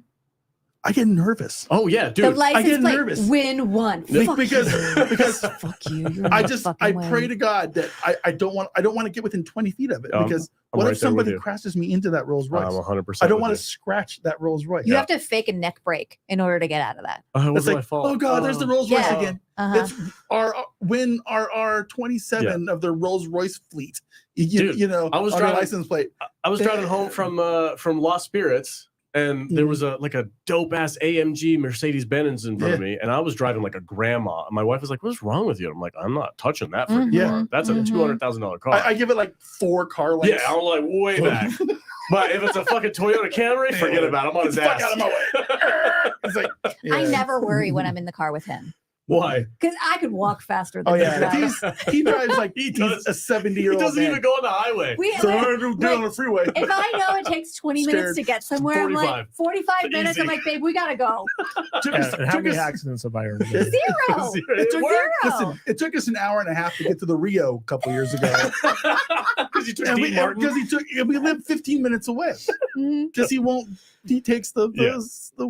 I get nervous. Oh yeah, The dude. license get plate nervous. win one. Be- Fuck because- you. because fuck you. You're I not just fucking I win. pray to God that I don't want to get within 20 feet of it because I'm what right if there with somebody you. crashes me into that Rolls Royce? I'm 100%. I don't with want you. to scratch that Rolls Royce. You have to fake a neck break in order to get out of that. Oh, It's what's my like, fault? oh God, there's the Rolls Royce Yeah. again. Uh-huh. It's our Win RR 27 of the Rolls Royce fleet. You, Dude, I was on your driving- license plate. I was driving home from Lost Spirits, and there was a dope ass AMG Mercedes Benz in front of me, and I was driving like a grandma. And my wife was like, "What's wrong with you?" I'm like, "I'm not touching that freaking Yeah. car. That's a Mhm. $200,000 car." I give it like 4 car lengths. yeah, I'm like way back. But if it's a fucking Toyota Camry, forget about it. I'm on Get his the fuck ass. out of my way. It's like, I yeah. never worry when I'm in the car with him. Why? Because I could walk faster than Oh he yeah, drives. he drives like He he's does. a 70-year-old. He doesn't even go on the highway. So I don't get on the freeway. If I know it takes 20 minutes Scared. to get somewhere, I'm like 45 minutes. Easy. I'm like, babe, we gotta go. And how many accidents have I already made? Zero. It took, Zero. listen, it took us an hour and a half to get to the Rio a couple years ago. Because you took And Dean Martin. we live 15 minutes away. Mhm. Because he takes the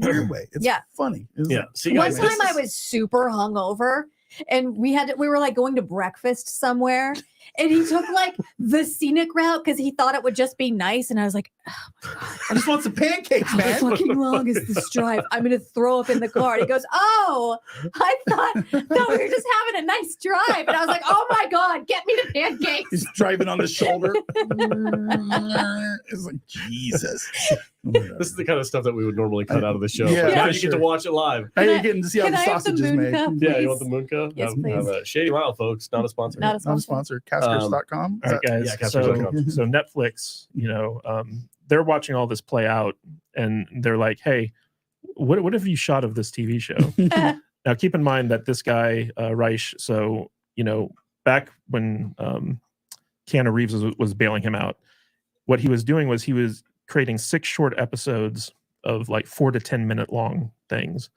weird way. It's Yeah. funny. It's Yeah. like, See, One guys, time this I is- was super hungover and we were like going to breakfast somewhere and he took like the scenic route because he thought it would just be nice. And I was like, oh my God, I just want some pancakes, how man. fucking long is this drive? I'm going to throw up in the car. And he goes, oh, I thought we were just having a nice drive. And I was like, oh my God, get me the pancakes. He's driving on the shoulder. It's like, Jesus. This is the kind of stuff that we would normally cut out of the show. Yeah, but now for you get to sure. watch it live. Now Can you're I- getting to see how can the I have the sausage is moon made. cup? Yeah, Please. you want the moon cup? Yes, Have please. a Shady Mile, folks. Not a sponsor. Not a Not a sponsor. sponsor. Caskers.com. All right, guys. Yeah, so Caspers.com. Netflix, they're watching all this play out, and they're like, "Hey, what have you shot of this TV show?" Now, keep in mind that this guy Reich. So back when Keanu Reeves was bailing him out, what he was doing was he was creating 6 short episodes of like 4 to 10 minute long things,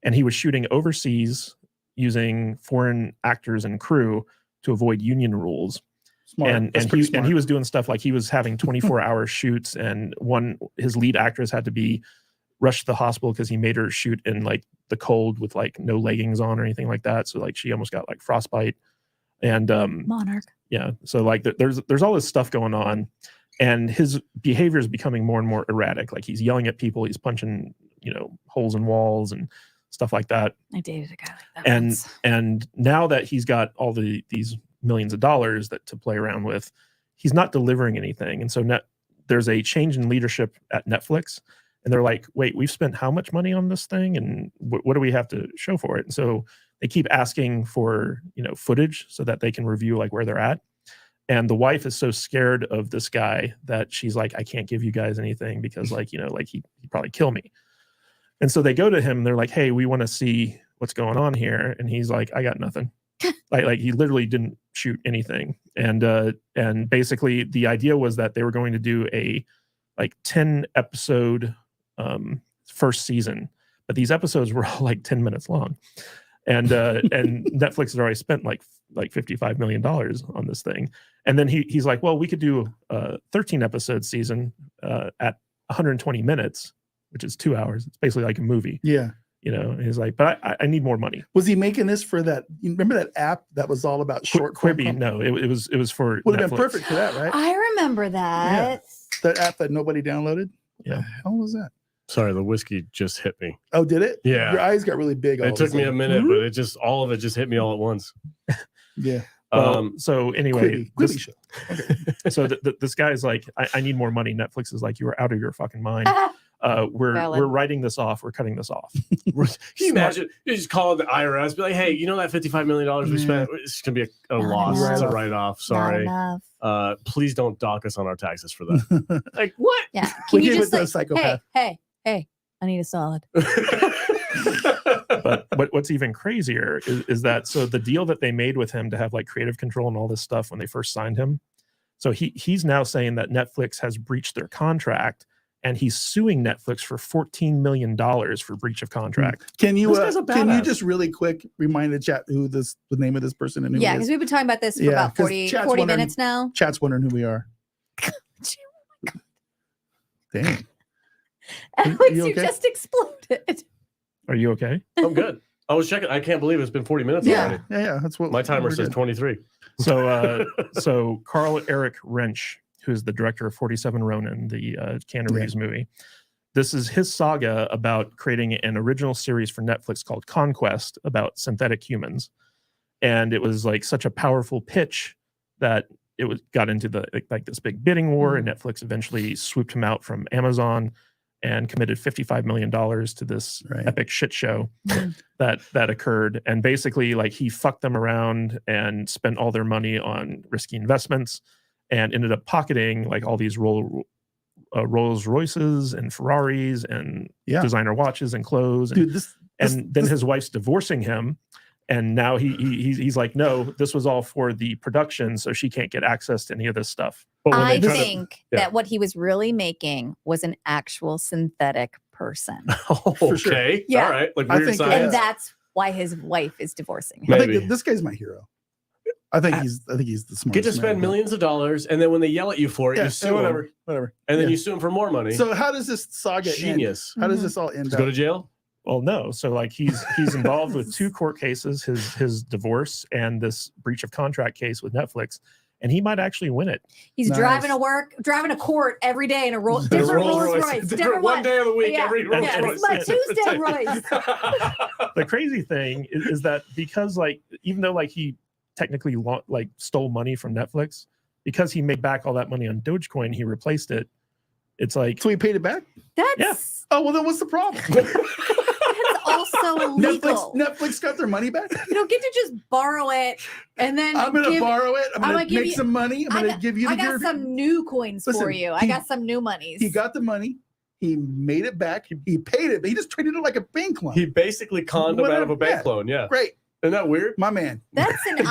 and he was shooting overseas using foreign actors and crew to avoid union rules. Smart. And That's pretty smart. he was doing stuff like he was having 24-hour shoots, and his lead actress had to be rushed to the hospital because he made her shoot in like the cold with like no leggings on or anything like that. So like she almost got like frostbite. And Monarch. yeah, so like there's all this stuff going on, and his behavior is becoming more and more erratic. Like he's yelling at people, he's punching holes in walls and stuff like that. I dated a guy like that once. And now that he's got all these millions of dollars to play around with, he's not delivering anything. And so there's a change in leadership at Netflix, and they're like, wait, we've spent how much money on this thing, and what do we have to show for it? And so they keep asking for footage so that they can review like where they're at. And the wife is so scared of this guy that she's like, I can't give you guys anything because like he'd probably kill me. And so they go to him and they're like, hey, we want to see what's going on here. And he's like, I got nothing. like he literally didn't shoot anything. And basically the idea was that they were going to do a like 10 episode first season, but these episodes were all like 10 minutes long. And Netflix has already spent like $55 million on this thing. And then he's like, well, we could do a 13 episode season at 120 minutes, which is 2 hours. It's basically like a movie. Yeah. And he's like, but I need more money. Was he making this for that? You remember that app that was all about short form Quibi? No, it was for Would have been Netflix. perfect for that, right? I remember that. That app that nobody downloaded. Yeah. The hell was that? Sorry, the whiskey just hit me. Oh, did it? Yeah. Your eyes got really big. It took me a minute, but all of it just hit me all at once. Yeah. Well, so anyway, Quibi show. Okay. so this guy's like, I need more money. Netflix is like, you are out of your fucking mind. We're Valid. writing this off. We're cutting this off. Can you imagine? You just call the IRS, be like, hey, that $55 million we spent, it's going to be a Not loss. enough. It's a write-off. Sorry. Not enough. Please don't dock us on our taxes for that. Like, what? Yeah. We Can you gave just it to a like, psychopath. hey, I need a solid. But what's even crazier is that so the deal that they made with him to have like creative control and all this stuff when they first signed him. So he's now saying that Netflix has breached their contract, and he's suing Netflix for $14 million for breach of contract. Can you This guy's a badass. just really quick remind the chat who the name of this person and who Yeah, it because is? we've been talking about this for Yeah, about 'cause 40 chat's wondering- minutes now. Chat's wondering who we are. Dang. Alex, you you okay? just exploded. Are you okay? I'm good. I was checking. I can't believe it's been 40 minutes Yeah, already. yeah. That's what My timer we're says doing. 23. So Carl Eric Wrench, who is the director of 47 Ronin, the Keanu Reeves movie. This is his saga about creating an original series for Netflix called Conquest about synthetic humans. And it was like such a powerful pitch that got into like this big bidding war, and Netflix eventually swooped him out from Amazon and committed $55 million to this epic shit show that occurred. And basically, like, he fucked them around and spent all their money on risky investments and ended up pocketing like all these Rolls Royces and Ferraris and designer watches and clothes. Dude, Then his wife's divorcing him. And now he's like, no, this was all for the production, so she can't get access to any of this stuff. But when I they try to- think that what he was really making was an actual synthetic person. Oh, For sure. okay. Yeah. All right. Like I weird think, science. And that's why his wife is divorcing him. Man. I think Maybe. that this guy's my hero. I think he's the smartest. Get to man. spend millions of dollars, and then when they yell at you for it, Yeah, you sue whatever, them, whatever. and then Yeah. you sue them for more money. So how does this saga Genius. end? How does this all end? Just go to up? jail. Well, no. So like he's involved with 2 court cases, his divorce and this breach of contract case with Netflix, and he might actually win it. He's Nice. driving to court every day in a different Rolls Royce. Different one day of the week, Yeah. every Rolls Yeah, Royce. it's my Tuesday Royce. The crazy thing is that because like even though like he technically like stole money from Netflix, because he made back all that money on Dogecoin, he replaced it. It's like So he paid it back? That's Oh well, then what's the problem? also illegal. Netflix got their money back. You don't get to just borrow it and then I'm gonna borrow it. I'm I'm gonna gonna give make you- some money. I'm gonna give you I the got some new coins for Listen, you. I he- got some new monies. He got the money. He made it back. He paid it, but he just treated it like a bank loan. He basically conned him out of a bank Yeah. loan. Yeah. Great, Isn't that weird? my man. That's an Good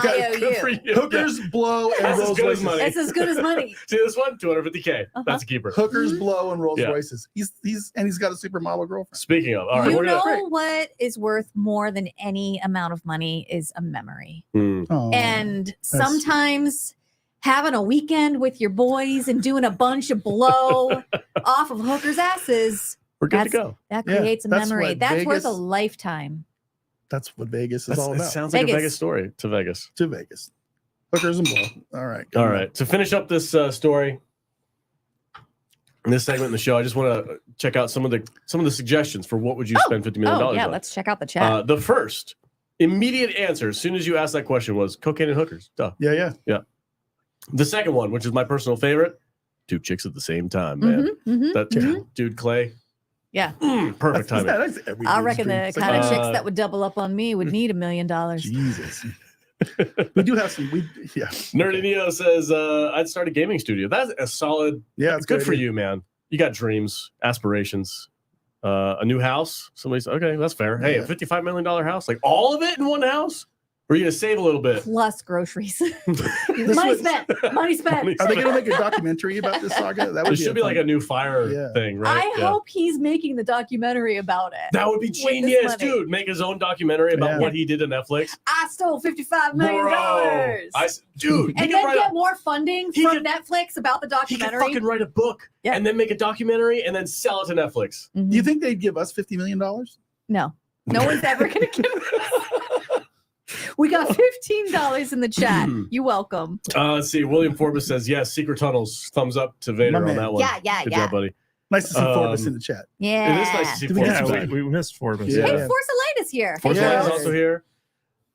for IOU. you. Hookers blow and That's as Rolls good as Royces. money. It's as good as money. See this one? 250K. Uh-huh. That's a keeper. Hookers blow and Rolls Yeah. Royces. He's got a supermodel girlfriend. Speaking of, all right, You we're know gonna. what is worth more than any amount of money is a memory. Hmm. Oh, And sometimes having a weekend with your boys and doing a bunch of blow off of hookers' asses, We're good to that's- go. that Yeah, creates a that's memory. what That's worth a Vegas- lifetime. that's what Vegas is That's, all it about. sounds like a Vegas. Vegas story to Vegas. To Vegas, hookers and blow. All right. All right. To finish up this story, in this segment in the show, I just want to check out some of the suggestions for what would you spend $50 million Oh, yeah. on. Let's check out the chat. The first immediate answer, as soon as you asked that question, was cocaine and hookers. Duh. Yeah. The second one, which is my personal favorite, 2 chicks at the same time, man. Mhm. That dude Clay. Yeah. Perfect timing. That's every I dude's reckon dream. the It's like, kind of uh, chicks that would double up on me would need $1 million. Jesus. We do have some. Yeah. Nerdy Neo says, I'd start a gaming studio. That's a solid. Yeah, It's good for you, man. You got dreams, aspirations, a new house. Somebody's okay. That's fair. Hey, Yeah. a $55 million house, like all of it in one house? Or are you going to save a little bit? Plus groceries. This Money was- spent. Money spent. Money Are they going to make a documentary about this saga? That There would should be like a new fire Yeah. thing, right? I hope he's making the documentary about it. That would be this genius, money. dude. Make his own documentary about Yeah. what he did to Netflix. I stole $55 million. Dude, he And could then write get a, more funding he from could- Netflix about the he could documentary. fucking write a book Yeah. and then make a documentary and then sell it to Netflix. Mhm. Do you think they'd give us $50 million? No. No one's ever going to give us. We got $15 in the chat. You welcome. Let's see. William Forbes says, yes, secret tunnels. Thumbs up to Vader My on man. that one. Yeah. Good job, buddy. Nice to see Forbes in the chat. Yeah. It is nice to see Do we Forbes get Yeah, back. we missed Forbes. Yeah. Hey, Force of Light is here. Force Hey, Light is Force. also here.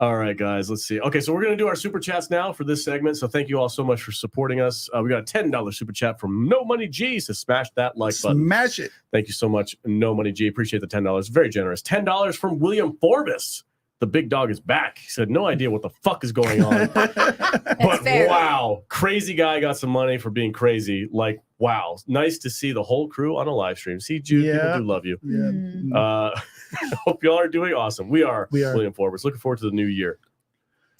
All right, guys, let's see. Okay, so we're going to do our super chats now for this segment. So thank you all so much for supporting us. We got a $10 super chat from No Money G. So smash that like button. Smash it. Thank you so much, No Money G. Appreciate the $10. Very generous. $10 from William Forbes. The big dog is back. He said, no idea what the fuck is going on. But fair. wow, crazy guy got some money for being crazy. Like, wow, nice to see the whole crew on a live stream. See, Jude, Yeah. people do love you. Yeah. Mm. Hope y'all are doing awesome. We are. William Forbes. Looking forward to the new year.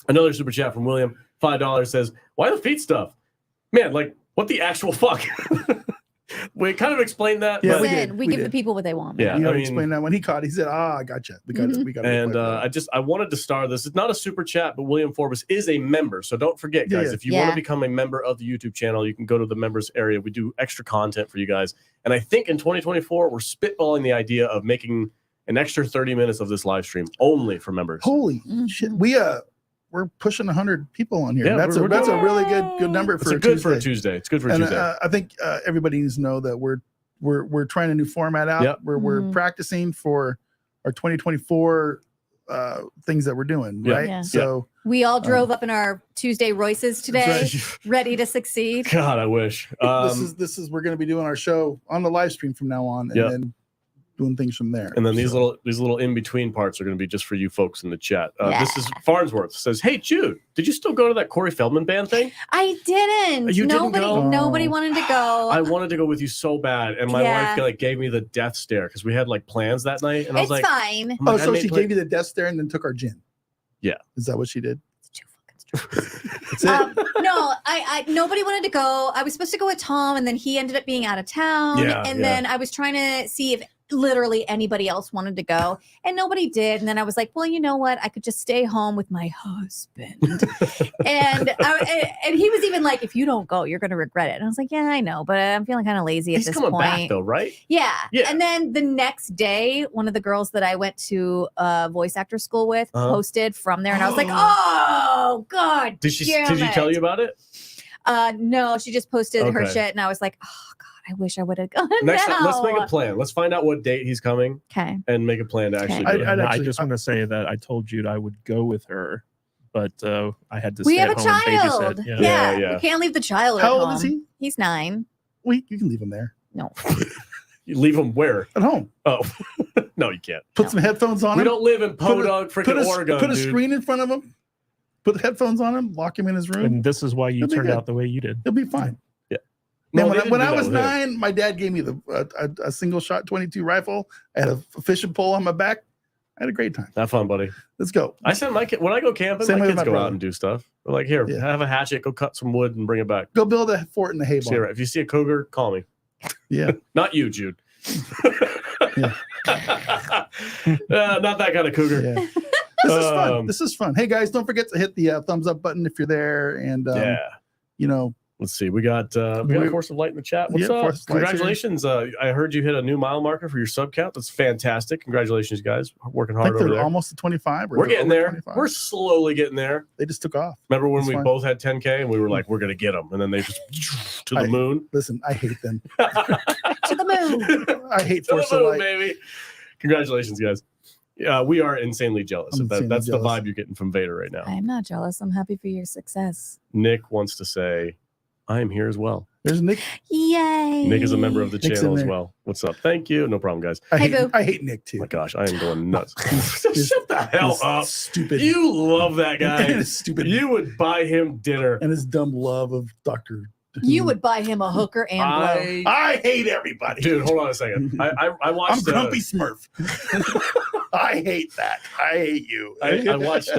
Another super chat from William, $5 says, why the feet stuff? Man, like, what the actual fuck? We kind of explained that. Yeah, but- we Listen, did. we We give the did. people what they want. Yeah, You know, I mean- explain that when he caught. He said, "I gotcha. We got it. We got it." And I wanted to star this. It's not a super chat, but William Forbes is a member. So don't forget, guys, Yeah. if you want Yeah. to become a member of the YouTube channel, you can go to the members area. We do extra content for you guys. And I think in 2024, we're spitballing the idea of making an extra 30 minutes of this live stream only for members. Holy Mhm. shit! We're pushing 100 people on here. Yeah, that's we're a that's a doing- really good number It's for a good for a Tuesday. It's good for a And Tuesday. I think everybody needs to know that we're trying a new format out. Yep. We're Mhm. practicing for our 2024 things that we're doing, Yeah. right? Yeah. So We all drove up in our Tuesday Royces today, ready to succeed. God, I wish. this is we're going to be doing our show on the live stream from now on, and Yep. then doing things from there. And then these So- little in between parts are going to be just for you folks in the chat. Yeah. This is Farnsworth says, "Hey Jude, did you still go to that Corey Feldman band thing? I didn't. You didn't nobody, go? nobody Oh. wanted to go. I wanted to go with you so bad, and my Yeah. wife like gave me the death stare because we had like plans that night, and I was it's like, fine. I'm like, Oh, I so made she plan- gave you the death stare and then took our gin. Yeah. Is that what she did? It's too fucking stressful. That's it. No, I nobody wanted to go. I was supposed to go with Tom, and then he ended up being out of town. Yeah, and yeah. then I was trying to see if literally anybody else wanted to go, and nobody did. And then I was like, well, you know what? I could just stay home with my husband. and he was even like, if you don't go, you're going to regret it. And I was like, yeah, I know, but I'm feeling kind of lazy He's at this coming point. back though, right? Yeah. Yeah. And then the next day, one of the girls that I went to voice actor school with posted from there, and I was like, oh God. Did she damn tell it. you about it? No, she just posted her Okay. shit, and I was like, oh God, I wish I would have gone. Next now. time, let's make a plan. Let's find out what date he's coming Okay. and make a plan to actually Okay. do it. I'd I actually- just want to say that I told Jude I would go with her, but I had to We stay have at a home and child. babysit. Yeah. Yeah. We can't leave the child. How at old is home. he? He's 9. You can leave him there No. You leave him where? at home. Oh, no, you can't. Put some headphones on We him. don't live in Put a- Podunk, Put freaking a, Oregon, put a dude. screen in front of him. Put headphones on him. Lock him in his room. And this is why you He'll be turned good. out the way you did. He'll be fine. No, Man, they didn't when do I that was with him. 9, my dad gave me a single shot 22 rifle. I had a fishing pole on my back. I had a great time. Have fun, buddy. Let's go. I send my kid when I go camping. Same My way with kids my go out brother. and do stuff. They're like, here, Yeah. have a hatchet, go cut some wood and bring it back. Go build a fort in the hay See you barn. right. If you see a cougar, call me. Yeah. Not you, Jude. Yeah. Not that kind of cougar. Yeah. This is fun. Um, This is fun. Hey guys, don't forget to hit the thumbs up button if you're there. And Yeah. you know, Let's see. We got Force of Light in the chat. What's Yeah, up? Force of Light's here. Congratulations. I heard you hit a new mile marker for your sub count. That's fantastic. Congratulations, guys. Working I hard think over they're there. almost to 25. Or We're they're getting over there. 25. We're slowly getting there. They just took off. Remember when That's we fine. both had 10K and we were like, we're going to get them. And then they just to the moon. Listen, I hate them. To the moon. I hate To Force the of moon, Light. baby. Congratulations, guys. We are insanely jealous. I'm insanely That's the jealous. vibe you're getting from Vader right now. I'm not jealous. I'm happy for your success. Nick wants to say, I am here as well. There's Nick. Yay. Nick is a member of the Nick's channel in as there. well. What's up? Thank you. No problem, guys. I Hey, hate, boo. I hate Nick Oh too. my gosh, I am going nuts. He's- Shut the hell He's up. Stupid. You love that guy. and his stupid. You would buy him dinner. and his dumb love of Doctor. You would buy him a hooker and blow. I hate everybody. Dude, hold on a second. I I'm watched. Grumpy Smurf. I hate that. I hate you. I watched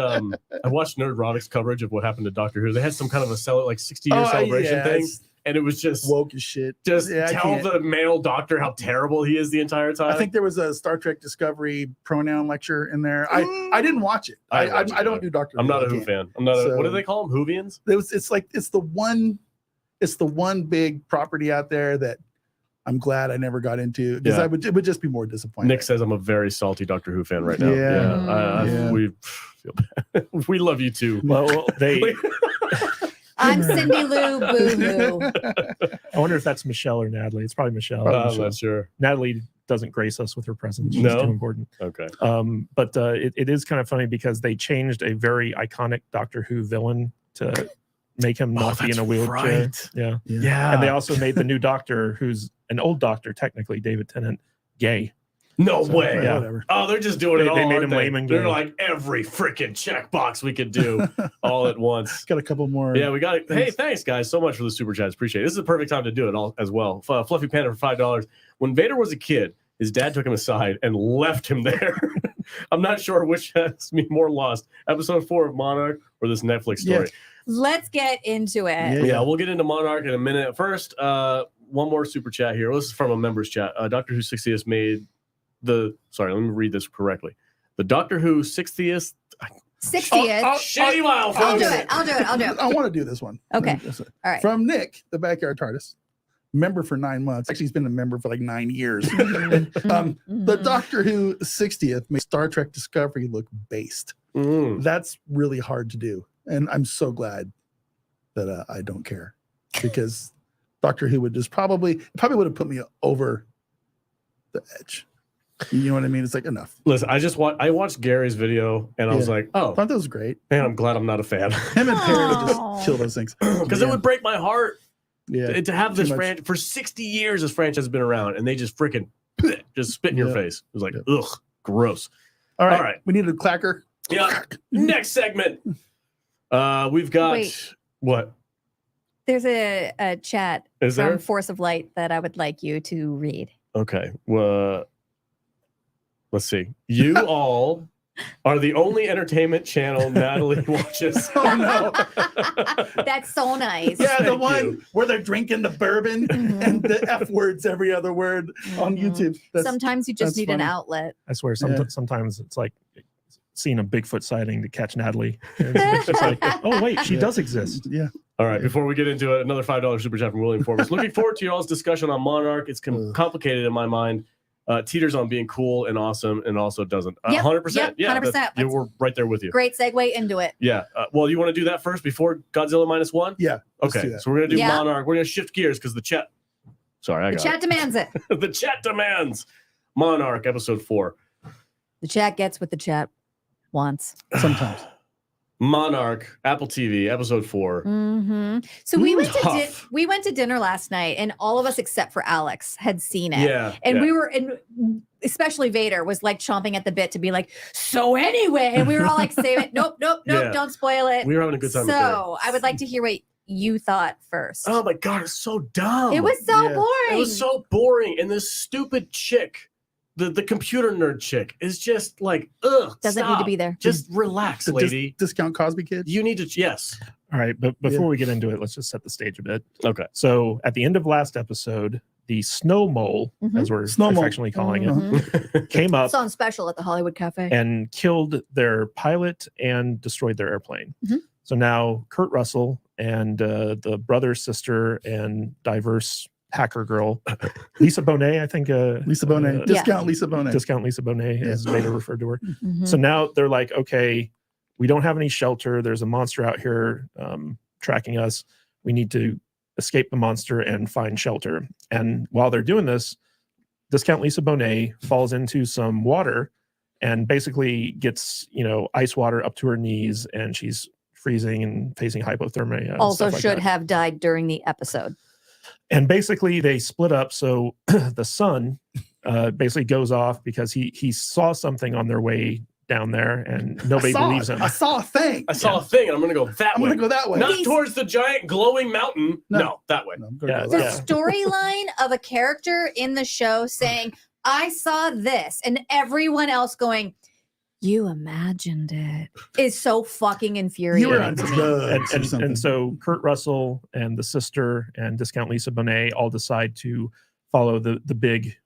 Nerdrotics coverage of what happened to Doctor Who. They had some kind of a 60-year Oh, celebration yeah, thing, it's and it was just woke as shit. just Yeah, I tell can't. the male doctor how terrible he is the entire time. I think there was a Star Trek Discovery pronoun lecture in there. I didn't watch it. I I, didn't watch it I don't either. do Doctor. I'm not a I Who can't. fan. I'm not. So- what do they call them? Whovians? It's the one big property out there that I'm glad I never got into because Yeah. it would just be more disappointing. Nick says I'm a very salty Doctor Who fan right now. Yeah. Yeah. We feel bad. We love you too. Well, they. I'm Cindy Lou Boo Hoo. I wonder if that's Michelle or Natalie. It's probably Michelle. I'm not sure. Natalie doesn't grace us with her presence. She's No? too important. Okay. But it is kind of funny because they changed a very iconic Doctor Who villain to make him not be in a wheelchair. Right. Yeah. Yeah. And they also made the new Doctor, who's an old Doctor, technically, David Tennant, gay. No So, way. yeah. Whatever. Oh, they're just doing it They all. made aren't him they? lame and They're gay. like every freaking checkbox we could do all at once. Got a couple more. Yeah, we got it. Hey, thanks guys so much for the super chats. Appreciate it. This is the perfect time to do it all as well. Fluffy Panda for $5. When Vader was a kid, his dad took him aside and left him there. I'm not sure which has me more lost, episode 4 of Monarch or this Netflix story. Let's get into it. Yeah, we'll get into Monarch in a minute. First, one more super chat here. This is from a members chat. Doctor Who 60th made sorry, let me read this correctly. The Doctor Who 60th 60th. shitty mile. I'll folks. do it. I'll do it. I'll do it. I want to do this one. Okay. This one. All right. From Nick, the backyard TARDIS, member for 9 months. Actually, he's been a member for like 9 years. The Doctor Who 60th made Star Trek Discovery look based. Mm. That's really hard to do, and I'm so glad that I don't care because Doctor Who would just probably would have put me over the edge. You know what I mean? It's like enough. Listen, I watched Gary's video and I was like, I oh, thought that was great. man, I'm glad I'm not a fan. Him and Perry would Aw. just kill those things Because it would break my heart Yeah, to have too this much. franchise for 60 years. This franchise has been around, and they just freaking just spit in your Yeah. face. It was like, Yeah. ugh, gross. All right, all right. we need a clacker. Yeah. Next segment, we've got Wait. what There's a chat is from there? Force of Light that I would like you to read. Okay, well, let's see. You all are the only entertainment channel Natalie watches. Oh no. That's so nice. Yeah, the Thank one you. where they're drinking the bourbon and the F words every other word on YouTube. Sometimes you just that's need an funny. outlet. I swear, Yeah. sometimes it's like seeing a Bigfoot sighting to catch Natalie. It's just like, oh wait, she does exist. Yeah. All right, before we get into it, another $5 super chat from William Forbes. Looking forward to y'all's discussion on Monarch. It's complicated in my mind. Teeters on being cool and awesome, and also doesn't. 100%. Yep, Yeah, 100%. we're right there with you. Great segue into it. Yeah. Well, you want to do that first before Godzilla Minus One? Yeah. let's Okay. do that. So we're gonna do Yeah. Monarch. We're gonna shift gears because the chat. Sorry, I The got chat demands it. it. The chat demands Monarch episode 4. The chat gets what the chat wants. Sometimes. Monarch, Apple TV, episode 4. So we went Tough. we went to dinner last night, and all of us except for Alex had seen it. Yeah. And yeah. we were, and especially Vader was like chomping at the bit to be like, so anyway, and we were all like, save it. Nope, Yeah. don't spoil it. We were having a good time. with dinner. So I would like to hear what you thought first. Oh my god, it's so dumb. It was so Yeah. boring. It was so boring, and this stupid chick, the computer nerd chick, is just like, ugh. Doesn't need to stop. be there. Just relax, The lady. discount Cosby kid. You need to. Yes. All right, but before we get into it, let's just set the stage a bit. Okay. So at the end of last episode, the snow mole, as we're Snow mole. affectionately calling it, Mhm. came up It's on special at the Hollywood Cafe. and killed their pilot and destroyed their airplane. Mhm. So now Kurt Russell and the brother, sister, and diverse hacker girl, Lisa Bonet, I think. Lisa Bonet. Discount Lisa Bonet. Discount Lisa Bonet, Yeah. as Vader referred to her. Mhm. So now they're like, okay, we don't have any shelter. There's a monster out here tracking us. We need to escape the monster and find shelter. And while they're doing this, Discount Lisa Bonet falls into some water and basically gets, ice water up to her knees, and she's freezing and facing hypothermia. And Also stuff like should that. have died during the episode. And basically they split up. So the son basically goes off because he saw something on their way down there, and nobody believes him. I saw a thing. I saw a thing, and I'm gonna go that I'm way. gonna go that way. Not towards the giant glowing mountain. No, that way. No, I'm gonna Yeah, go The that way. storyline of a character in the show saying, I saw this, and everyone else going, you imagined it, is so fucking You infuriating. were on to me. drugs or something. And so Kurt Russell and the sister and Discount Lisa Bonet all decide to follow the big,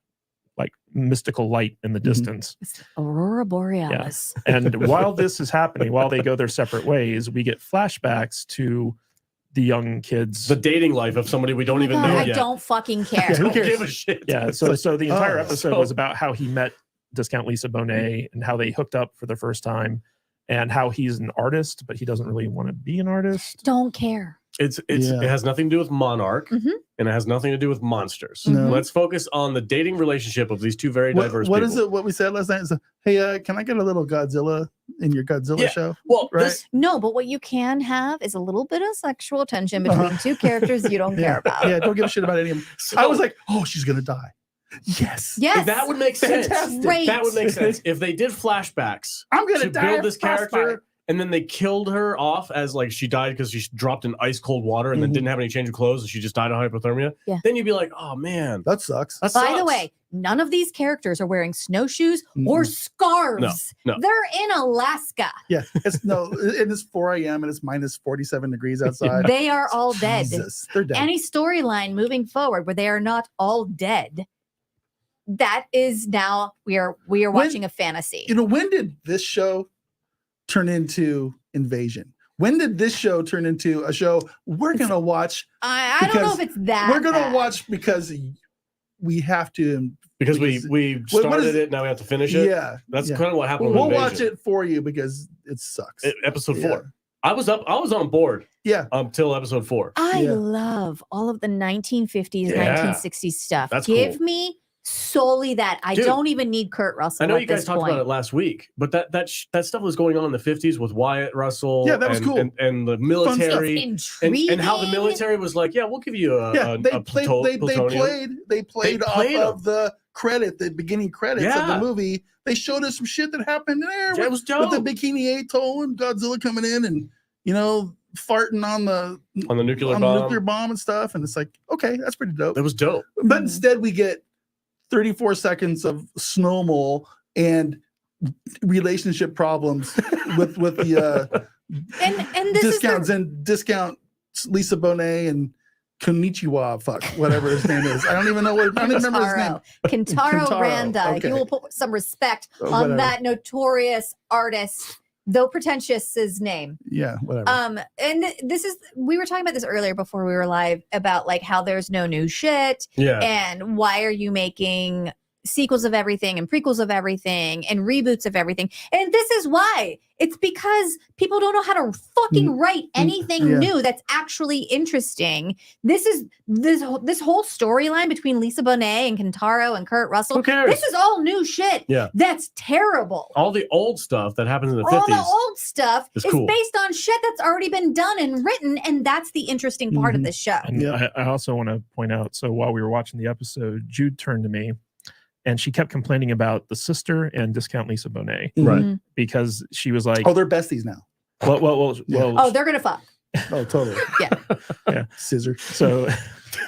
like, mystical light in the distance. It's Aurora Borealis. And while this is happening, while they go their separate ways, we get flashbacks to the young kids. The dating life of somebody we don't Oh my even God, know I yet. don't fucking care. Yeah, who Don't cares? give a shit. Yeah, so the entire oh, episode was about how he met Discount Lisa Bonet and how they hooked up for the first time, and how he's an artist, but he doesn't really want to be an artist. Don't care. It Yeah. has nothing to do with Monarch, Mhm. and it has nothing to do with monsters. No. Let's focus on the dating relationship of these two very diverse What people. is it? What we said last night is, hey, can I get a little Godzilla in your Godzilla Yeah. show? Well, Right. this No, but what you can have is a little bit of sexual tension between two characters you don't care about. Yeah, don't give a shit about any of them. so, I was like, oh, she's gonna die. Yes. Yes. that would make sense. Fantastic. Great. That would make sense if they did flashbacks I'm gonna to die. build of this frostbite. character, and then they killed her off as like she died because she dropped in ice cold water and then Mhm. didn't have any change of clothes, and she just died of hypothermia. Yeah. Then you'd be like, oh man, That sucks. that By the sucks. way, none of these characters are wearing snowshoes or scarves. No. They're in Alaska. Yeah, it's no. It is 4 a.m. and it's minus 47 degrees outside. They are all dead. Jesus, they're dead. Any storyline moving forward where they are not all dead, that is now we are watching a fantasy. When did this show turn into Invasion? When did this show turn into a show we're gonna watch? I don't know because if it's that. We're gonna bad. watch because we have to. Because because- we what started is- it, now we have to finish it. Yeah, That's yeah. kind of what happened. We'll with watch Invasion. it for you because it sucks. Episode Yeah. 4. I was on board Yeah, until episode 4. I Yeah. love all of the 1950s, Yeah. 1960s stuff. That's Give cool. me solely that. I Dude, don't even need Kurt Russell. I know at you guys this talked point. about it last week, but that stuff was going on in the 50s with Wyatt Russell. Yeah, that was and, cool. and the stuff. military. Intriguing. And how the military was like, yeah, we'll give you yeah. They played. plutonium. They played off played 'em. of the beginning credits of Yeah. the movie. They showed us some shit that happened there. Yeah, it was dope. With the Bikini Atoll and Godzilla coming in and farting on the on the nuclear on bomb. the nuclear bomb and stuff. And it's like, okay, that's pretty dope. That was dope. But instead, we get 34 seconds of Snow Mole and relationship problems with the and this discounts and discount Lisa Bonet and Konnichiwa, whatever his name is. I don't even remember his name. Kentaro Kentaro, Randa. okay. You will put some respect on Whatever. that notorious artist, though pretentious, his name. Yeah, whatever. And we were talking about this earlier before we were live about like how there's no new shit. Yeah. And why are you making sequels of everything and prequels of everything and reboots of everything? And this is why. It's because people don't know how to fucking write anything new that's actually interesting. This whole storyline between Lisa Bonet and Kentaro and Kurt Russell. Who cares? This is all new shit. Yeah. That's terrible. All the old stuff that happens in the All 50s. the old stuff is is cool. based on shit that's already been done and written, and that's the interesting part of the show. And I also want to point out, so while we were watching the episode, Jude turned to me and she kept complaining about the sister and Discount Lisa Bonet Right. because she was like, Oh, they're besties now. well, Oh, they're gonna fuck. Oh, totally. Yeah. Scissor. so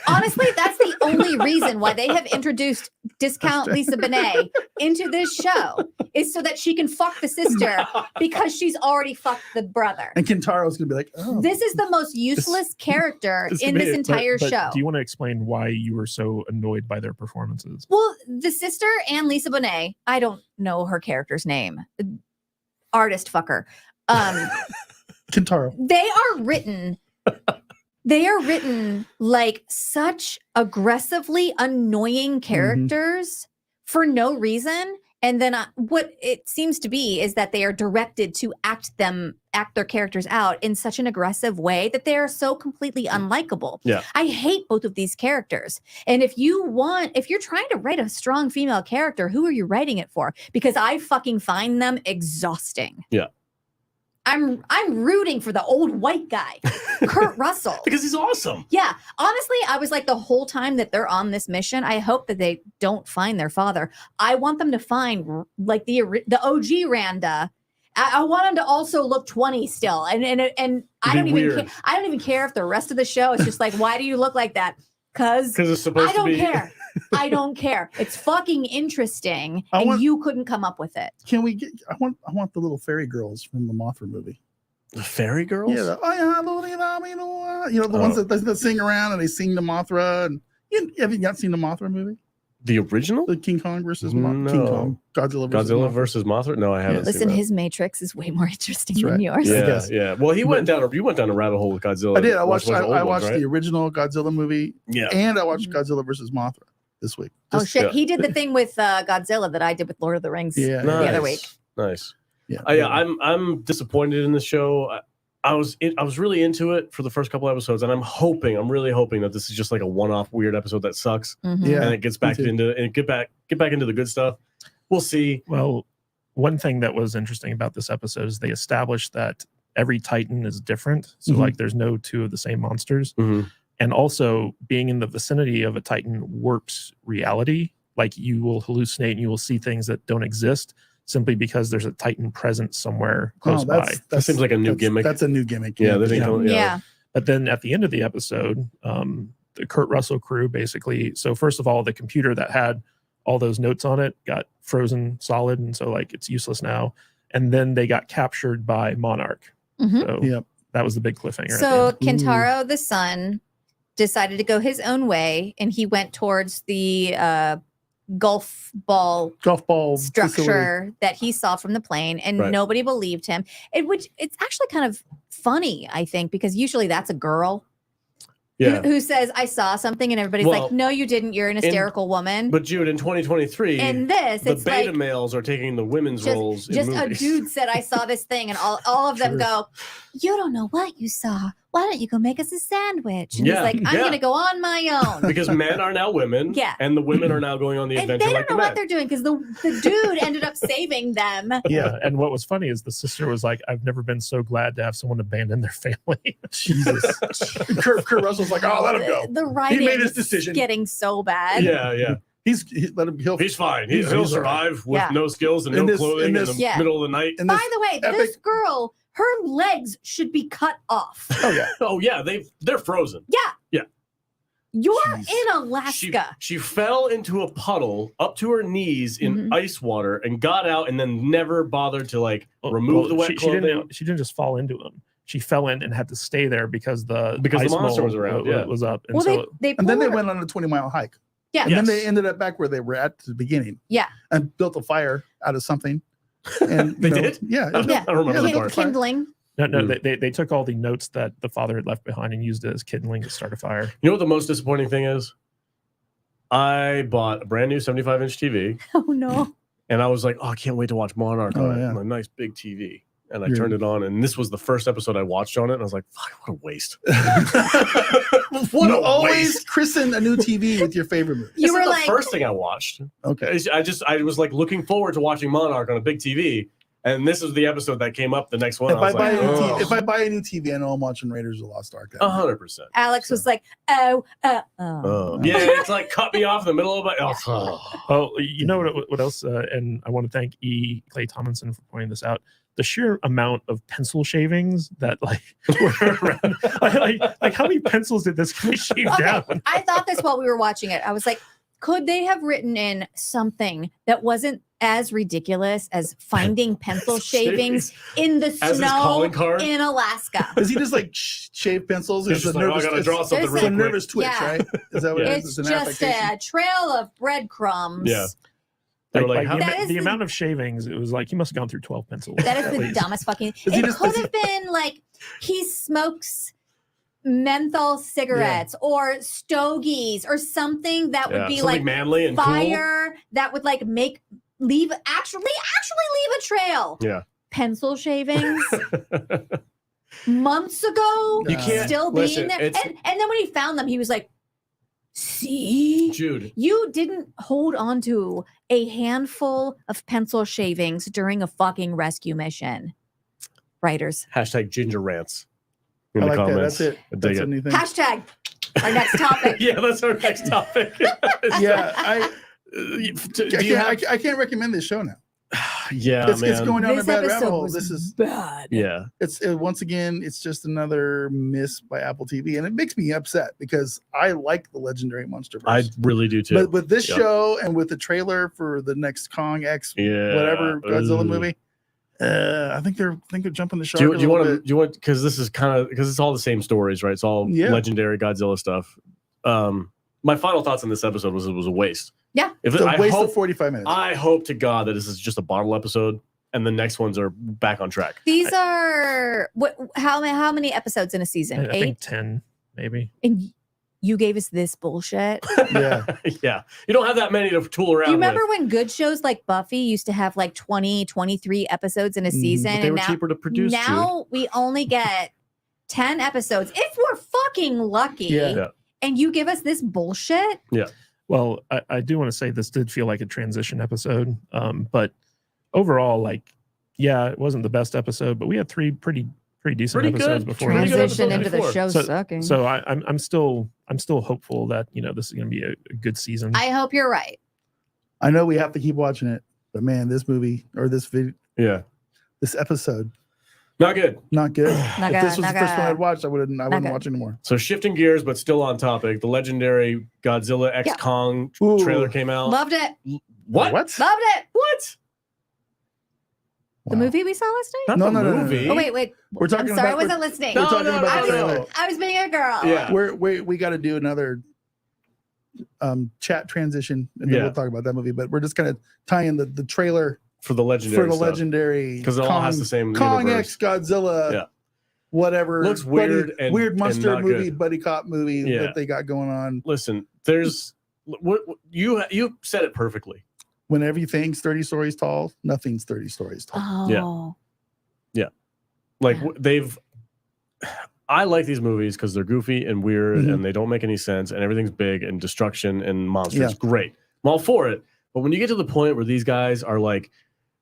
Honestly, that's the only reason why they have introduced Discount Lisa Bonet into this show is so that she can fuck the sister because she's already fucked the brother. And Kentaro's gonna be like, oh, This is the most useless character in this entire show. Do you want to explain why you were so annoyed by their performances? Well, the sister and Lisa Bonet, I don't know her character's name. Artist fucker. Kentaro. They are written like such aggressively annoying characters for no reason. And then what it seems to be is that they are directed to act their characters out in such an aggressive way that they are so completely unlikable. Yeah. I hate both of these characters. And if you're trying to write a strong female character, who are you writing it for? Because I fucking find them exhausting. Yeah. I'm rooting for the old white guy, Kurt Russell. Because he's awesome. Yeah. Honestly, I was like the whole time that they're on this mission, I hope that they don't find their father. I want them to find like the OG Randa. I want him to also look 20 still. And I don't even care if the rest of the show is just like, why do you look like that? Because it's supposed I don't to be. care. I don't care. It's fucking interesting, you couldn't come up with it. Can we get? I want the little fairy girls from the Mothra movie. The fairy girls? Yeah, the ones that sing around and they sing the Mothra. And have you not seen the Mothra movie? The original? The King Kong versus No. King Kong, Godzilla versus Mothra? No, I haven't. Listen, seen that. his Matrix is way more interesting That's than right. yours. I Yeah, guess. yeah. Well, you went down a rabbit hole with Godzilla. I did. I watched ones, right? the original Godzilla movie, Yeah. and I watched Godzilla versus Mothra this week. Oh shit! yeah. He did the thing with Godzilla that I did with Lord of the Rings Yeah. the other week. Nice. Yeah, I'm disappointed in the show. I was really into it for the first couple episodes, and I'm really hoping that this is just like a one-off weird episode that sucks, Yeah, and it gets back me too. get back into the good stuff. We'll see. Well, one thing that was interesting about this episode is they established that every Titan is different. So like there's no two of the same monsters. And also being in the vicinity of a Titan warps reality. Like you will hallucinate and you will see things that don't exist simply because there's a Titan present somewhere close by. That seems like a new gimmick. That's a new gimmick. Yeah, they think Yeah. But then at the end of the episode, the Kurt Russell crew basically, so first of all, the computer that had all those notes on it got frozen solid. And so like it's useless now. And then they got captured by Monarch. So that was the big cliffhanger. So Kentaro, the son, decided to go his own way, and he went towards the golf ball structure facility. that he saw from the plane, and Right. nobody believed him. It's actually kind of funny, I think, because usually that's a girl who says, I saw something, and everybody's Well, like, no, you didn't. You're an hysterical woman. But Jude, in 2023, And this, the it's beta like males are taking the women's roles in just a movies. dude said, I saw this thing, and all of them go, you don't know what you saw. Why don't you go make us a sandwich? And he's like, I'm going to go on my own. Because men are now women, and the women are now going on the And adventure they like don't the know men. what they're doing because the dude ended up saving them. Yeah. And what was funny is the sister was like, I've never been so glad to have someone abandon their family. Jesus. Kurt Russell's like, oh, let him go. The writing He made his is decision. getting so bad. Yeah. He's fine. He'll all right. survive with Yeah. no skills and In no this- clothing in the Yeah. middle of the night. And By this the way, epic- this girl, her legs should be cut off. Oh yeah. Oh yeah, they're frozen. Yeah. You're Jeez. in Alaska. She fell into a puddle up to her knees in Mhm. ice water and got out and then never bothered to like remove the wet she clothing. she didn't just fall into him. She fell in and had to stay there because the Because the ice monster was mold around, yeah. was up. And Well, so they And then they pulled her- went on a 20-mile hike. Yeah. And then Yes. they ended up back where they were at the beginning. Yeah. And built a fire out of something. And They you know, did? Yeah. I don't Yeah. remember that Yeah. part. kindling. no, they took all the notes that the father had left behind and used it as kindling to start a fire. You know what the most disappointing thing is? I bought a brand new 75-inch TV Oh no. and I was like, oh, I can't wait to watch Monarch Oh, on yeah. a nice big TV. And I Yeah. turned it on, and this was the first episode I watched on it. And I was like, fuck, what a waste. What You a always waste. christen a new TV with your favorite movie. You This were is the like, first thing I watched. Okay. I was like looking forward to watching Monarch on a big TV. And this is the episode that came up, the next one. If I, was buy like, a new oh, TV, if I buy a new TV, I know I'm watching Raiders of the Lost Ark. 100%. Alex was like, oh. Yeah, it's like cut me off in the middle of it. Oh. Oh, you know what else? And I want to thank E. Clay Tomlinson for pointing this out. The sheer amount of pencil shavings that like were around. like how many pencils did this guy shave Okay, down? I thought this while we were watching it. I was like, could they have written in something that wasn't as ridiculous as finding pencil shavings in the As his snow calling card? in Alaska? Does he just like shave pencils? He's It's just a like, oh, I nervous, gotta draw something There's real it's a quick. nervous twitch, Yeah. right? Is that what it is? It's an just affectation? a trail of breadcrumbs. Yeah. They were like, how- That is the the- amount of shavings, it was like he must have gone through 12 pencils. That is at the least. dumbest fucking. Is he It just- could is he- have been like he smokes menthol cigarettes or stogies or something that would yeah, be something like manly and fire that would like actually leave a trail. Yeah. Pencil shavings months ago. You can't- still listen, being there. it's- And then when he found them, he was like, see, cool. Jude. you didn't hold on to a handful of pencil shavings during a fucking rescue mission. Writers. Hashtag ginger rants. In I the like that. comments. That's it. I dig That's it. anything. Hashtag our next topic. Yeah, that's our next topic. Yeah, I Do you have? I can't recommend this show now. Yeah, It's man. going down a This bad rabbit episode hole. was This is bad. Yeah. once again, it's just another miss by Apple TV, and it makes me upset because I like the legendary MonsterVerse. I really do too. But with this Yep. show and with the trailer for the next Kong X Yeah. whatever Godzilla Ugh. movie, I think they're jumping the shark. Do a you little want to? bit. Do you want? Because this is kind of because it's all the same stories, right? It's all Yeah. legendary Godzilla stuff. My final thoughts on this episode was it was a waste. Yeah. If It's a I waste hope, of 45 minutes. I hope to God that this is just a bottle episode, and the next ones are back on track. These are how many episodes in a season? I think 8? 10, maybe. And you gave us this bullshit. Yeah. Yeah. You don't have that many to tool around. You remember with. when good shows like Buffy used to have like 20, 23 episodes in a season? But they and were now, cheaper to produce. Jude. now we only get 10 episodes if we're fucking lucky. Yeah. And you give us this bullshit? Well, I do want to say this did feel like a transition episode. But overall, like, yeah, it wasn't the best episode, but we had three pretty decent Pretty episodes good. before. Pretty good Transition episode into the before. show So- sucking. So I'm still hopeful that this is going to be a good season. I hope you're right. I know we have to keep watching it, but man, this movie or this video, Yeah. this episode, Not good. not good. Not If this good, was the not first one good. I'd watched, I wouldn't good. watch anymore. So shifting gears, but still on topic. The legendary Godzilla X Yeah. Kong Ooh. trailer came out. Loved it. What? What? Loved it. What? The Wow. movie we saw last night? Not No, the no, no, no, movie. no. Oh, wait. We're talking I'm sorry, I about- wasn't listening. We're talking about I the trailer. was being a girl. Yeah. We got to do another chat transition, and then Yeah. we'll talk about that movie. But we're just gonna tie in the trailer For the legendary. for the legendary because it all has the same Kong universe. X Godzilla. Yeah. Whatever. Looks weird and- weird and monster not movie, good. buddy cop movie Yeah. that they got going on. Listen, there's you said it perfectly. When everything's 30 stories tall, nothing's 30 stories tall. Oh. Like Yeah. they've. I like these movies because they're goofy and weird Mhm. and they don't make any sense and everything's big and destruction and monsters. Yeah. Great. I'm all for it. But when you get to the point where these guys are like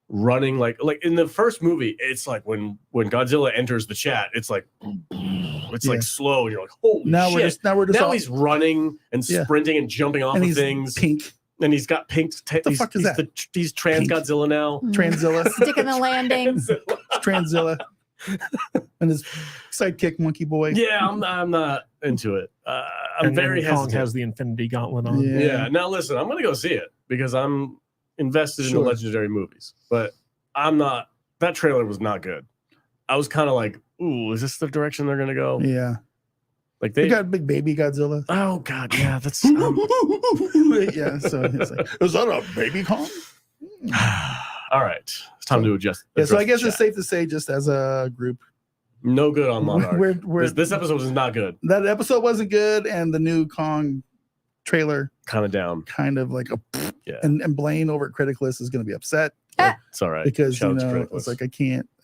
running like in the first movie, it's like when Godzilla enters the chat, it's like it's Yeah. like slow and you're like, holy Now shit. we're just now all, he's running and Yeah. sprinting and jumping off and of he's things. pink. And he's got pink. the fuck is that? He's trans Pink. Godzilla now. Tranzilla. Sticking the landing. Tranzilla. And his sidekick monkey boy. Yeah, I'm not into it. and very then Kong hesitant. has the Infinity Gauntlet on. Yeah. Now listen, I'm gonna go see it because I'm invested in the Sure. legendary movies, but I'm not. That trailer was not good. I was kind of like, ooh, is this the direction they're gonna go? Yeah. Like They they got big baby Godzilla. Oh God, yeah, that's. Yeah. So it's like, is that a baby Kong? All right, it's time to adjust. Yeah. So I address guess the it's chat. safe to say, just as a group, No good on Monarch. we're This episode is not good. that episode wasn't good, and the new Kong trailer Kind of down. kind of like a Yeah, and Blaine over at Criticlist is going to be upset it's all right. because Shout out to it's Criticlist. like I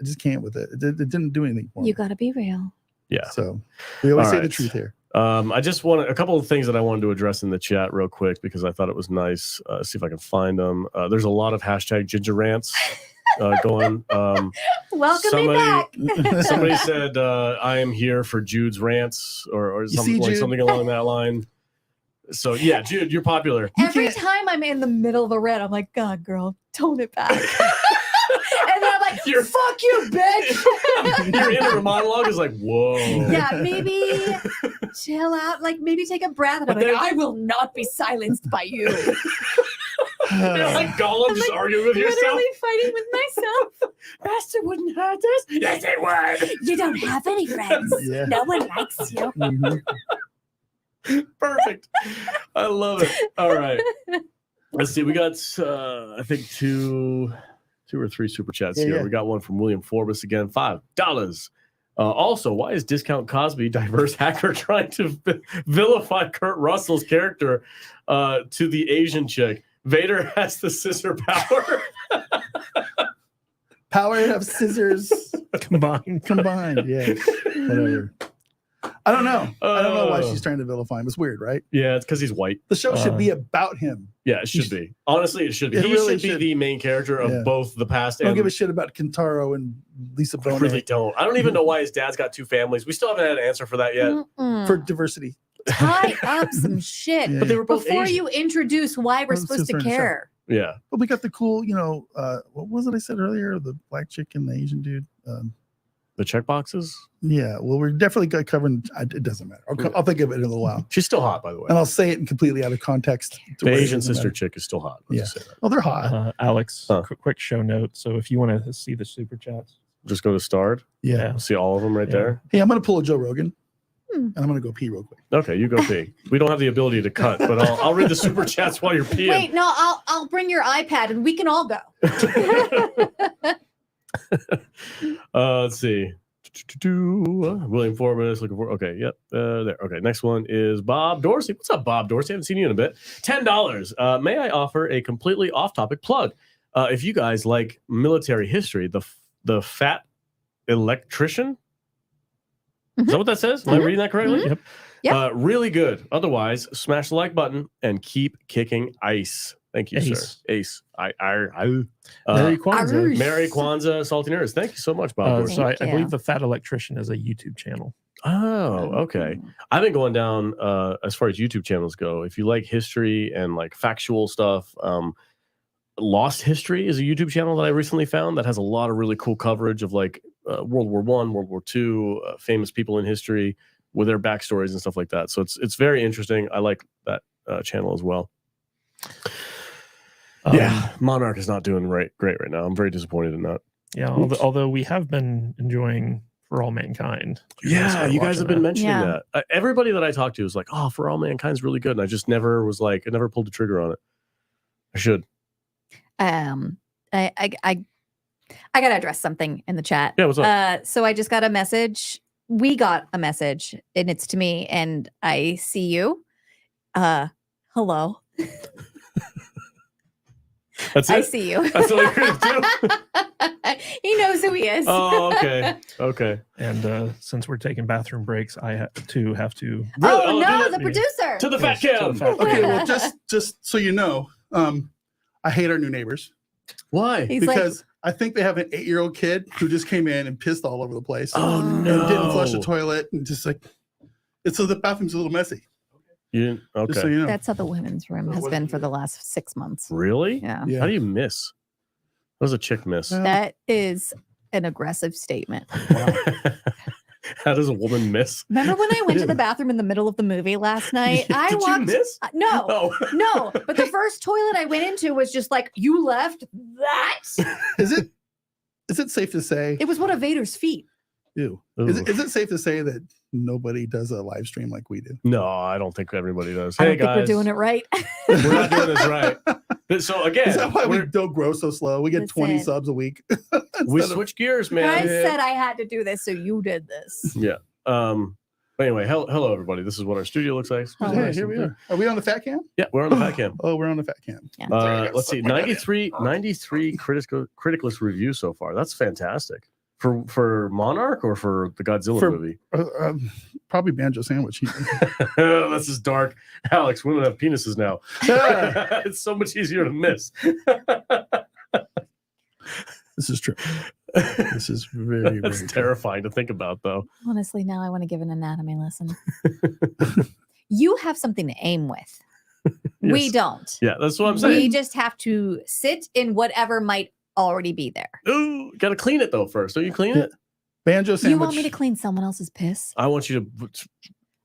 just can't with it. It didn't do anything for me. You got to be real. Yeah. So we always All say the right. truth here. I just want a couple of things that I wanted to address in the chat real quick because I thought it was nice. See if I can find them. There's a lot of hashtag ginger rants going. Welcome me back. Somebody said, I am here for Jude's rants or see, something, like Jude? something along that line. So yeah, Jude, you're popular. Every time I'm in the middle of a rant, I'm like, God, girl, tone it back. And then I'm like, fuck you, bitch. Your inner monologue is like, whoa. Yeah, maybe chill out. Like, maybe take a breath. And I'm like, I will not be silenced by you. You're like Gollum just arguing with yourself. Literally fighting with myself. Bastard wouldn't hurt us. Yes, it would. You don't have any friends. Yeah. No one likes you. Mhm. Perfect. I love it. All right. Let's see. We got, I think, two or three super chats here. Yeah. We got one from William Forbes again, $5. Also, why is Discount Cosby, diverse hacker, trying to vilify Kurt Russell's character to the Asian chick? Vader has the scissor power. Power of scissors Combined. combined. Yeah. Whatever. I don't know. I don't know why she's trying to vilify him. It's weird, right? Yeah, it's because he's white. The show should be about him. Yeah, it should be. Honestly, it should be. It He really should be should. the main character of Yeah. both the past I don't and give a shit about Kentaro and Lisa I Bonet really don't. I don't even know why his dad's got two families. We still haven't had an answer for that yet. Mm-mm. for diversity. Tie up some shit Yeah. But they were both before Asian. you introduce why we're I was supposed just to trying to say. care. Yeah. But we got the cool, what was it I said earlier? The black chick and the Asian dude. The check boxes. Yeah, well, we're definitely covering. It doesn't matter. I'll think of it in a little while, She's still hot, by the way. and I'll say it completely out of context. The where it Asian doesn't sister matter. chick is still hot. Yeah. Let's just say that. Oh, they're hot. Alex, Huh. quick show note. So if you want to see the super chats, Just go to Starred. Yeah. See all of them right Yeah. there. Hey, I'm gonna pull a Joe Rogan, Hmm. and I'm gonna go pee real quick. Okay, you go pee. We don't have the ability to cut, but I'll read the super chats while you're peeing. Wait, no, I'll bring your iPad and we can all go. Let's see. William Forbes looking for. Okay, yep. There. Okay, next one is Bob Dorsey. What's up, Bob Dorsey? I haven't seen you in a bit. $10. May I offer a completely off-topic plug? If you guys like military history, the Fat Electrician. Is that what that says? Am I reading that correctly? Mhm. Yep. Yep. Really good. Otherwise, smash the like button and keep kicking ice. Thank you, sir. Ace. Ace. Merry Kwanzaa. Arr. Merry Kwanzaa, Salty Nerds. Thank you so much, Bob. Dorsey. So I Thank you. believe the Fat Electrician is a YouTube channel. Oh, okay. I've been going down as far as YouTube channels go. If you like history and like factual stuff, Lost History is a YouTube channel that I recently found that has a lot of really cool coverage of like World War I, World War II, famous people in history with their backstories and stuff like that. So it's very interesting. I like that channel as well. Yeah, Monarch is not doing great right now. I'm very disappointed in that. Yeah. Although we have been enjoying For All Mankind. Yeah, you guys have been mentioning Yeah. that. Everybody that I talked to is like, "Oh, For All Mankind's really good," and I just never was like, I never pulled the trigger on it. I should. I gotta address something in the chat. Yeah, what's up? So I just got a message. We got a message, and it's to me, and I see you. Hello. That's I it. see you. That's all you're gonna do. He knows who he is. Oh, okay, okay. And since we're taking bathroom breaks, I have to Really? Oh, do no, that? the producer. To the fat Yes, to cam. the fat Okay, well, just so you know, I hate our new neighbors Why? He's because I think they have an 8-year-old kid who just came in and pissed all over the place. Oh And no! didn't flush the toilet and just like, it's so the bathroom's a little messy. You didn't? Okay. Just so you know. That's how the women's room has been for the last 6 months. Really? Yeah. Yeah. How do you miss? That was a chick miss. Yeah. That is an aggressive statement. How does a woman miss? Remember when I went to the bathroom in the middle of the movie last night? I Did walked. you miss? No, Oh. no. But the first toilet I went into was just like, you left that. Is it safe to say? It was one of Vader's feet. Ew. Ooh. Is it safe to say that nobody does a live stream like we do? No, I don't think everybody does. I Hey don't think guys, we're doing it right. We're not doing this right. So again, Is that why we we're- don't grow so slow? We get 20 Listen. subs a week. we Instead of- switch gears, I man. said I had to do this, so you did this. Yeah. But anyway, hello everybody. This is what our studio looks like. Oh, Yeah, here we are. Are we on the fat cam? Yeah, we're on the back cam. Oh, we're on the fat cam. Let's see, 93 criticless reviews so far. That's fantastic. For Monarch or for the Godzilla For- movie? Probably Banjo Sandwich. This is dark. Alex, women have penises now. It's so much easier to miss. This is true. This is very, That's very true. terrifying to think about, though. Honestly, now I want to give an anatomy lesson. You have something to aim with. We Yes. don't. Yeah, that's what I'm We saying. just have to sit in whatever might already be there. Ooh, gotta clean it though first. Don't you clean it? Banjo Sandwich. You want me to clean someone else's piss? I want you to,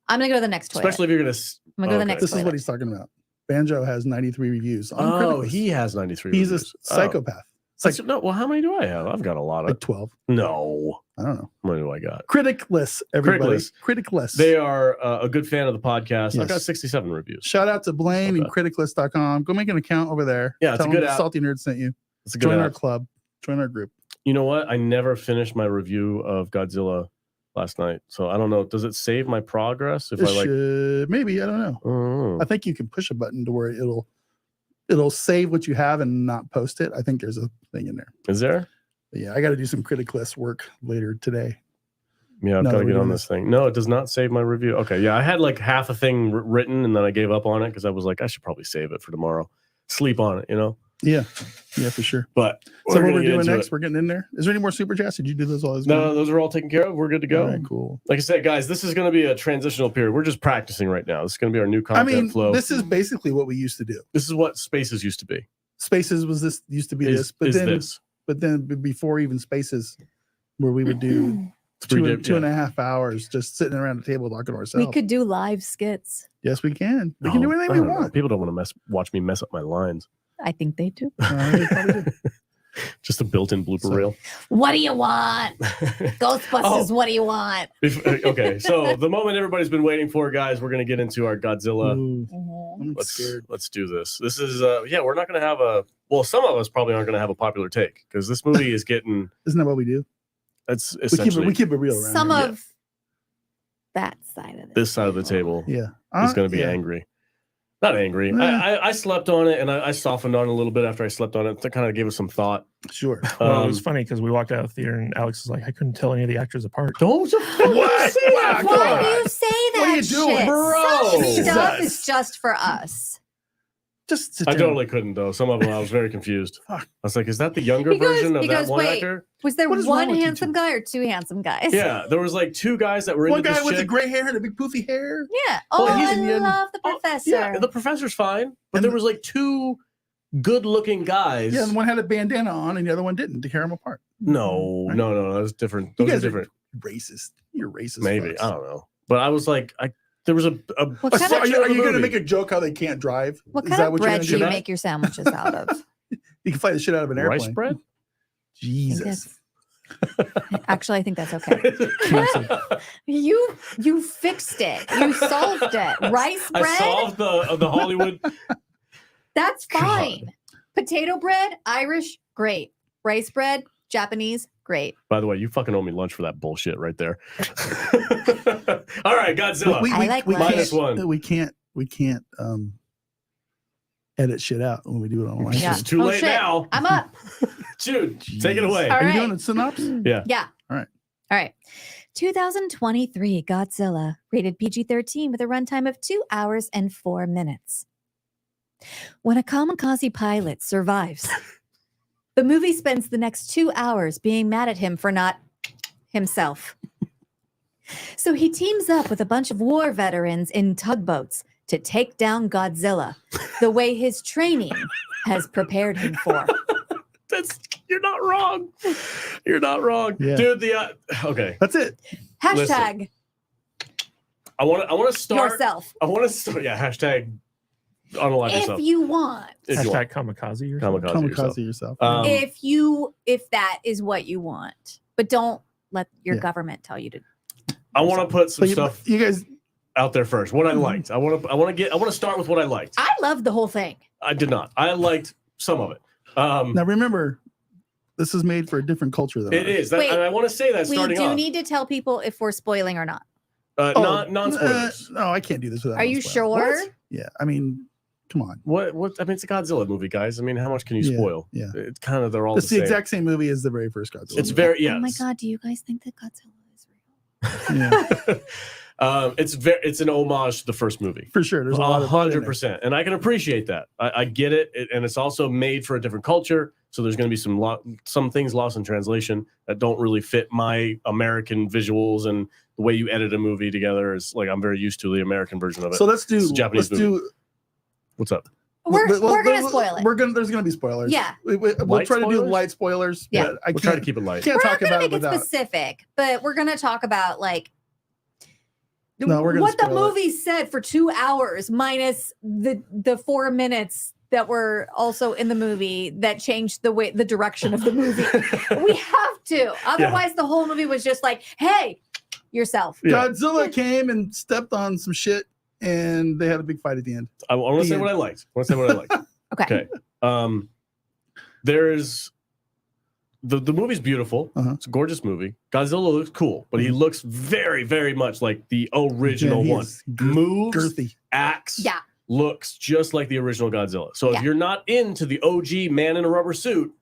I'm gonna go to the next toilet. especially if you're gonna. I'm gonna go to the next This is toilet. what he's talking about. Banjo has 93 reviews. On Oh, Criticus. he has 93. He's a reviews. psychopath. Oh. No, well, how many do I have? I've got a lot of. Like 12. No, I don't know. how many do I got? Criticless, everybody. Criticless. Criticless. They are a good fan of the podcast. I've got Yes. 67 reviews. Shout out to Blaine and Okay. criticless.com. Go make an account over there. Yeah, it's Tell a good them app. Salty Nerd sent you. It's a good Join our app. club. Join our group. You know what? I never finished my review of Godzilla last night, so I don't know. Does it save my progress if It I like? should, maybe. I don't know. Oh. I think you can push a button to where it'll save what you have and not post it. I think there's a thing in there. Is there? But yeah, I got to do some criticless work later today. Yeah, I've No, got to we're get on doing this thing. No, it does not save my review. Okay, yeah, I had like half a thing written and then I gave up on it because I was like, I should probably save it for tomorrow. Sleep on it, you know. Yeah, for sure. But So what gonna we're get doing into next, it. we're getting in there. Is there any more super chats? Did you do those all? No, those are all taken care of. We're good to go. All right, cool. Like I said, guys, this is going to be a transitional period. We're just practicing right now. This is going to be our new I content mean, flow. this is basically what we used to do. This is what Spaces used to be. Spaces used to be this, but then before even Spaces, where we would do two and a half hours just sitting around the table talking to ourselves. We could do live skits. Yes, we can. We can do anything we want. People don't want to watch me mess up my lines. I think they do. They probably do. Just a built-in blooper So- reel. What do you want? Ghostbusters, what do you want? Okay, so the moment everybody's been waiting for, guys, we're going to get into our Godzilla. Ooh, Mhm. I'm scared. Let's do this. This is we're not going to have some of us probably aren't going to have a popular take because this movie is getting Isn't that what we do? that's We essentially keep it real around Some here. of that side of it. this side of the table Yeah. is going to be angry. Not angry. I slept on it and I softened on it a little bit after I slept on it to kind of give it some thought. Sure. Well, it was funny because we walked out of the theater and Alex was like, I couldn't tell any of the actors apart. Don't What? say that. Why do you say that? What are you doing, shit? bro? Some Jesus. stuff is just for us. Just sit I down. totally couldn't though. Some of them I was very confused. I Fuck. was like, is that the younger He goes- version of he that goes, one "Wait." actor? Was there What is wrong one with you handsome two? guy or two handsome guys? Yeah, there was like two guys that were One into guy this with the chick. gray hair and the big poofy hair. Yeah. Well, Oh, he's I Indian. love the Oh, professor. Yeah, the professor's fine, but And there the- was like two good-looking guys. Yeah, and one had a bandana on and the other one didn't to tear them apart. No, Right? no, that was different. You Those are guys are different. Racist. You're racist. Maybe fucks. I don't know, but I was like, there was a What Oh, kind so of are you going to movie. make a joke how they can't drive? What Is kind that of what you're bread gonna do you do? make your sandwiches out of? You can fly the shit out of an airplane. rice bread. Jesus. Actually, I think that's okay. You fixed it. You solved it. Rice I bread, solved the Hollywood. that's fine. Potato bread, Irish, great. Rice bread, Japanese, great. By the way, you fucking owe me lunch for that bullshit right there. All right, Godzilla. I like lunch. Minus one. We can't edit shit out when we do it online. Yeah. It's too Oh, late shit. now. I'm up. Jude, take it away. All Are you right. doing a synopsis? Yeah. Yeah. All right. All right. 2023 Godzilla, rated PG-13 with a runtime of 2 hours and 4 minutes. When a kamikaze pilot survives, the movie spends the next 2 hours being mad at him for not himself. So he teams up with a bunch of war veterans in tugboats to take down Godzilla the way his training has prepared him for. You're not wrong. You're not wrong. Yeah. Dude, okay. That's it. Hashtag I want to start. yourself. I want to start. Yeah. Hashtag unalive yourself. If you want. If you want. Hashtag kamikaze yourself. Kamikaze yourself. If that is what you want. But don't let your government tell you to. I want to put some But stuff you guys out there first. What I liked. I want to start with what I liked. I loved the whole thing. I did not. I liked some of it. now remember, this is made for a different culture, though. It is. And I want to say that We starting do off. need to tell people if we're spoiling or not. Non-spoilers. No, I can't do this without. Are you non-spoilers. sure? Yeah, I mean, come on. What? I mean, it's a Godzilla movie, guys. I mean, how much can you spoil? Yeah. It's kind of they're all It's the the same. exact same movie as the very first Godzilla. It's movie. very yes. Oh my god, do you guys think that Godzilla is real? Yeah, it's an homage to the first movie. for sure. There's a lot of 100%, and I can appreciate that. I get it, and it's also made for a different culture. So there's going to be some things lost in translation that don't really fit my American visuals, and the way you edit a movie together is like I'm very used to the American version of it. So let's do. It's a Japanese let's movie. do. What's up? We're gonna spoil it. There's gonna be spoilers. Yeah. We'll Light try to do spoilers? light spoilers. Yeah. But I We'll try to can't. keep it light. Can't We're talk not gonna about it make it without. specific, but we're gonna talk about like No, we're gonna what the spoil it. movie said for 2 hours minus the 4 minutes that were also in the movie that changed the direction of the movie. We have to. Otherwise, the whole movie was just like, hey, yourself. Yeah. Godzilla came and stepped on some shit, and they had a big fight at the end. I want to say what I liked. Okay. Okay. There's the movie's beautiful. Uh-huh. It's a gorgeous movie. Godzilla looks cool, but he looks very, very much like the original Yeah, he one. is Moves, girthy. acts, Yeah. looks just like the original Godzilla. So Yeah. if you're not into the OG man in a rubber suit,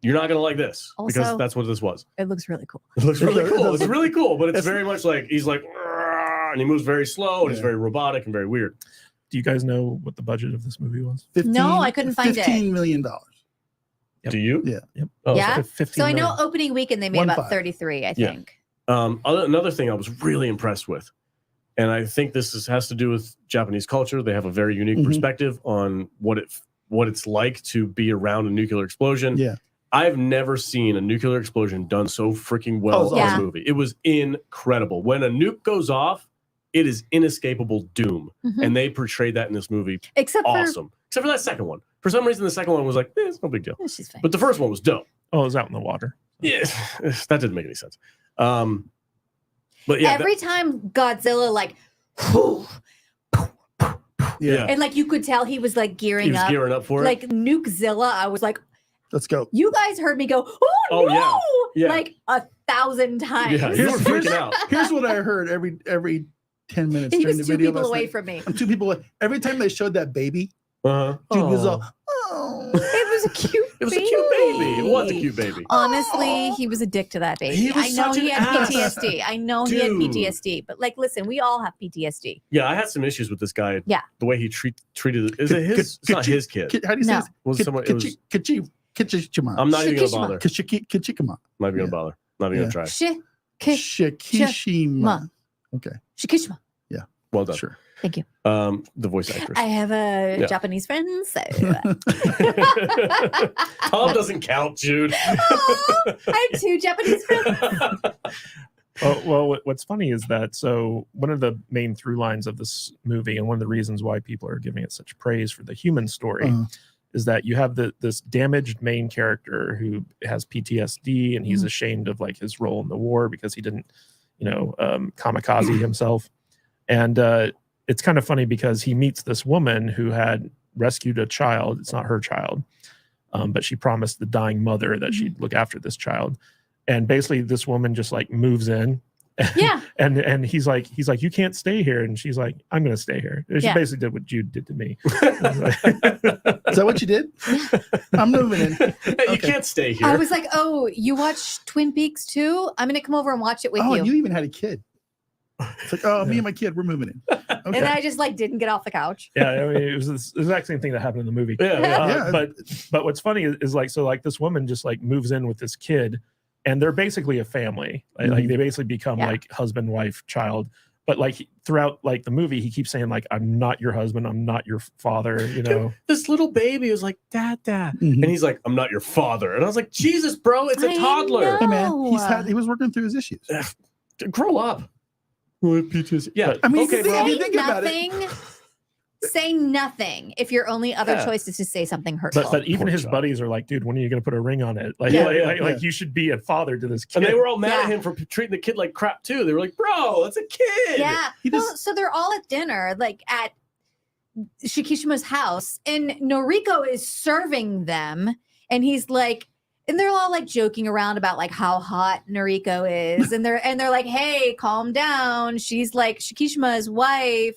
you're not gonna like this because Also- that's what this was. It looks really cool. It looks really It cool. does. It's really cool, but it's It's- very much like he's like, "Rrrr," and he moves very slow and he's Yeah. very robotic and very weird. Do you guys know what the budget of this movie was? No, I couldn't find it. $15 million. Yep. Do you? Yeah. Yep. Oh, Yeah? sorry. 15 So I know million. opening weekend they made 1.5. about 33, I Yeah. think. Another thing I was really impressed with, and I think has to do with Japanese culture. They have a very unique Mhm. perspective on what it's like to be around a nuclear explosion. Yeah. I've never seen a nuclear explosion done so freaking well Oh, in yeah. a movie. It was incredible. When a nuke goes off, it is inescapable doom, Mhm. and they portrayed that in this movie. Except Awesome, except for that second one. For some reason, the second one was like, it's no big deal. for she's fine. But the first one was dope. Oh, it was out in the water. Yeah, that didn't make any sense. But yeah, Every time Godzilla like yeah, and like you could tell he was like gearing he was up. gearing up for it. Like Nukezilla, I was like, Let's go. you guys heard me go, oh, Oh, no, yeah. Yeah. like 1,000 times. Yeah, you were freaking out. Here's what I heard every 10 minutes He during was the 2 video. people last away night. from me. I'm 2 people away. Every time they showed that baby, Uh-huh. dude was Oh. all, oh. It was a cute It was a cute baby. It was a cute baby. Honestly, he was a dick to that baby. He was I know such he an had ass. PTSD. I know he had Dude. PTSD. But like, listen, we all have PTSD. Yeah, I had some issues with this guy. Yeah. The way he treated it. Is it his? It's not his kid. How do you say No. this? Was someone? It was. Kichikima. I'm not even gonna Shikishima. bother. Kichikima. Not even gonna Yeah. bother. Not even gonna Yeah. try. Shikishima. Okay. Shikishima. Well done. Sure. Thank you. The voice actress. I have a Yeah. Japanese friend, so Tom doesn't count, Jude. I have 2 Japanese friends. Well, what's funny is that so one of the main through lines of this movie, and one of the reasons why people are giving it such praise for the human story, Uh-huh. is that you have this damaged main character who has PTSD, and he's Mhm. ashamed of like his role in the war because he didn't, kamikaze himself, and it's kind of funny because he meets this woman who had rescued a child. It's not her child, but she promised the dying mother that she'd look after this child. And basically this woman just like moves in. Yeah. And he's like, you can't stay here. And she's like, I'm going to stay here. She Yeah. basically did what Jude did to me. Is that what you did? I'm moving in. Hey, you Okay. can't stay here. I was like, oh, you watch Twin Peaks too? I'm going to come over and watch it with Oh, you. and you even had a kid. It's like, oh, me and my kid, we're moving in. Okay. And I just like didn't get off the couch. Yeah, I mean, it was the exact same thing that happened in the movie. yeah, yeah. Yeah. But what's funny is like, so like this woman just like moves in with this kid, and they're basically a family. Like they basically become Yeah. like husband, wife, child. But like throughout like the movie, he keeps saying like, I'm not your husband, I'm not your father. This little baby was like, Dad. Mhm. And he's like, I'm not your father. And I was like, Jesus, bro, it's a I toddler. know. Hey man, he was working through his issues. Grow up. PTSD. Yeah. I mean, okay, if bro. you think about nothing. Say nothing if your only other choice is to say something hurtful. But even poor his child. buddies are like, dude, when are you going to put a ring on it? Like, Yeah, like you should be a father to this kid. And they were all mad Yeah. at him for treating the kid like crap too. They were like, bro, that's a kid. Yeah. He Well, just- so they're all at dinner, like at Shikishima's house, and Noriko is serving them, and he's like, and they're all like joking around about like how hot Noriko is, and they're like, hey, calm down. She's like Shikishima's wife,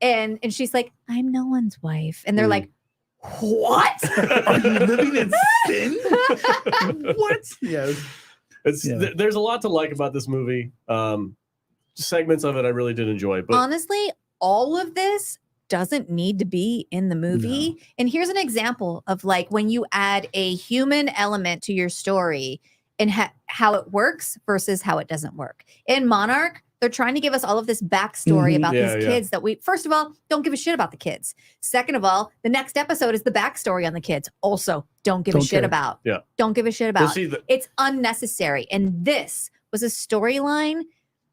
and she's like, I'm no one's wife, and they're like, what? Are you living in sin? What? Yeah. There's a lot to like about this movie. Segments of it I really did enjoy, but Honestly, all of this doesn't need to be in the movie. And here's an example of like when you add a human element to your story and how it works versus how it doesn't work. In Monarch, they're trying to give us all of this backstory about Yeah, these yeah. kids that we, first of all, don't give a shit about the kids. Second of all, the next episode is the backstory on the kids. Also, don't give a Don't shit care. about. Yeah. Don't give a shit we'll about. see the, It's unnecessary. And this was a storyline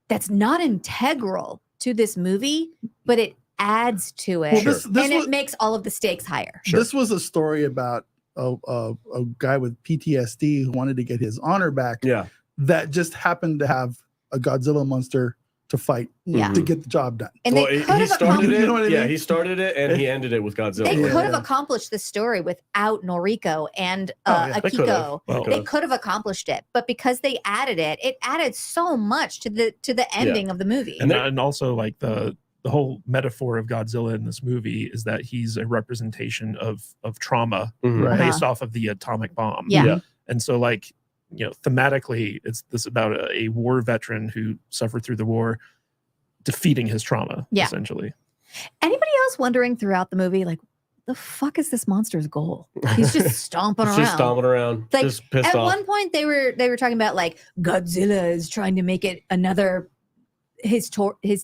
that's not integral to this movie, but it adds to it. Well, this and was- it makes all of the stakes higher. This was a story about a guy with PTSD who wanted to get his honor back. yeah. That just happened to have a Godzilla monster to fight Yeah. to get the job done. And Well, they he could have started accomplished, it. You know what I Yeah, mean? he started it and he ended it with Godzilla. they Yeah. could have accomplished this story without Noriko and They could've. Akiko. Well, They could have accomplished it, but because they added it, it added so much to the ending of the movie. and also like the whole metaphor of Godzilla in this movie is that he's a representation of trauma Mhm. Right. based off of the atomic bomb. Yeah. Yeah. And so like, thematically, it's this about a war veteran who suffered through the war, defeating his trauma, Yeah. essentially. Anybody else wondering throughout the movie, like, the fuck is this monster's goal? He's just stomping It's around. just stomping around. Like, just pissed At off. one point, they were talking about like Godzilla is trying to make it another his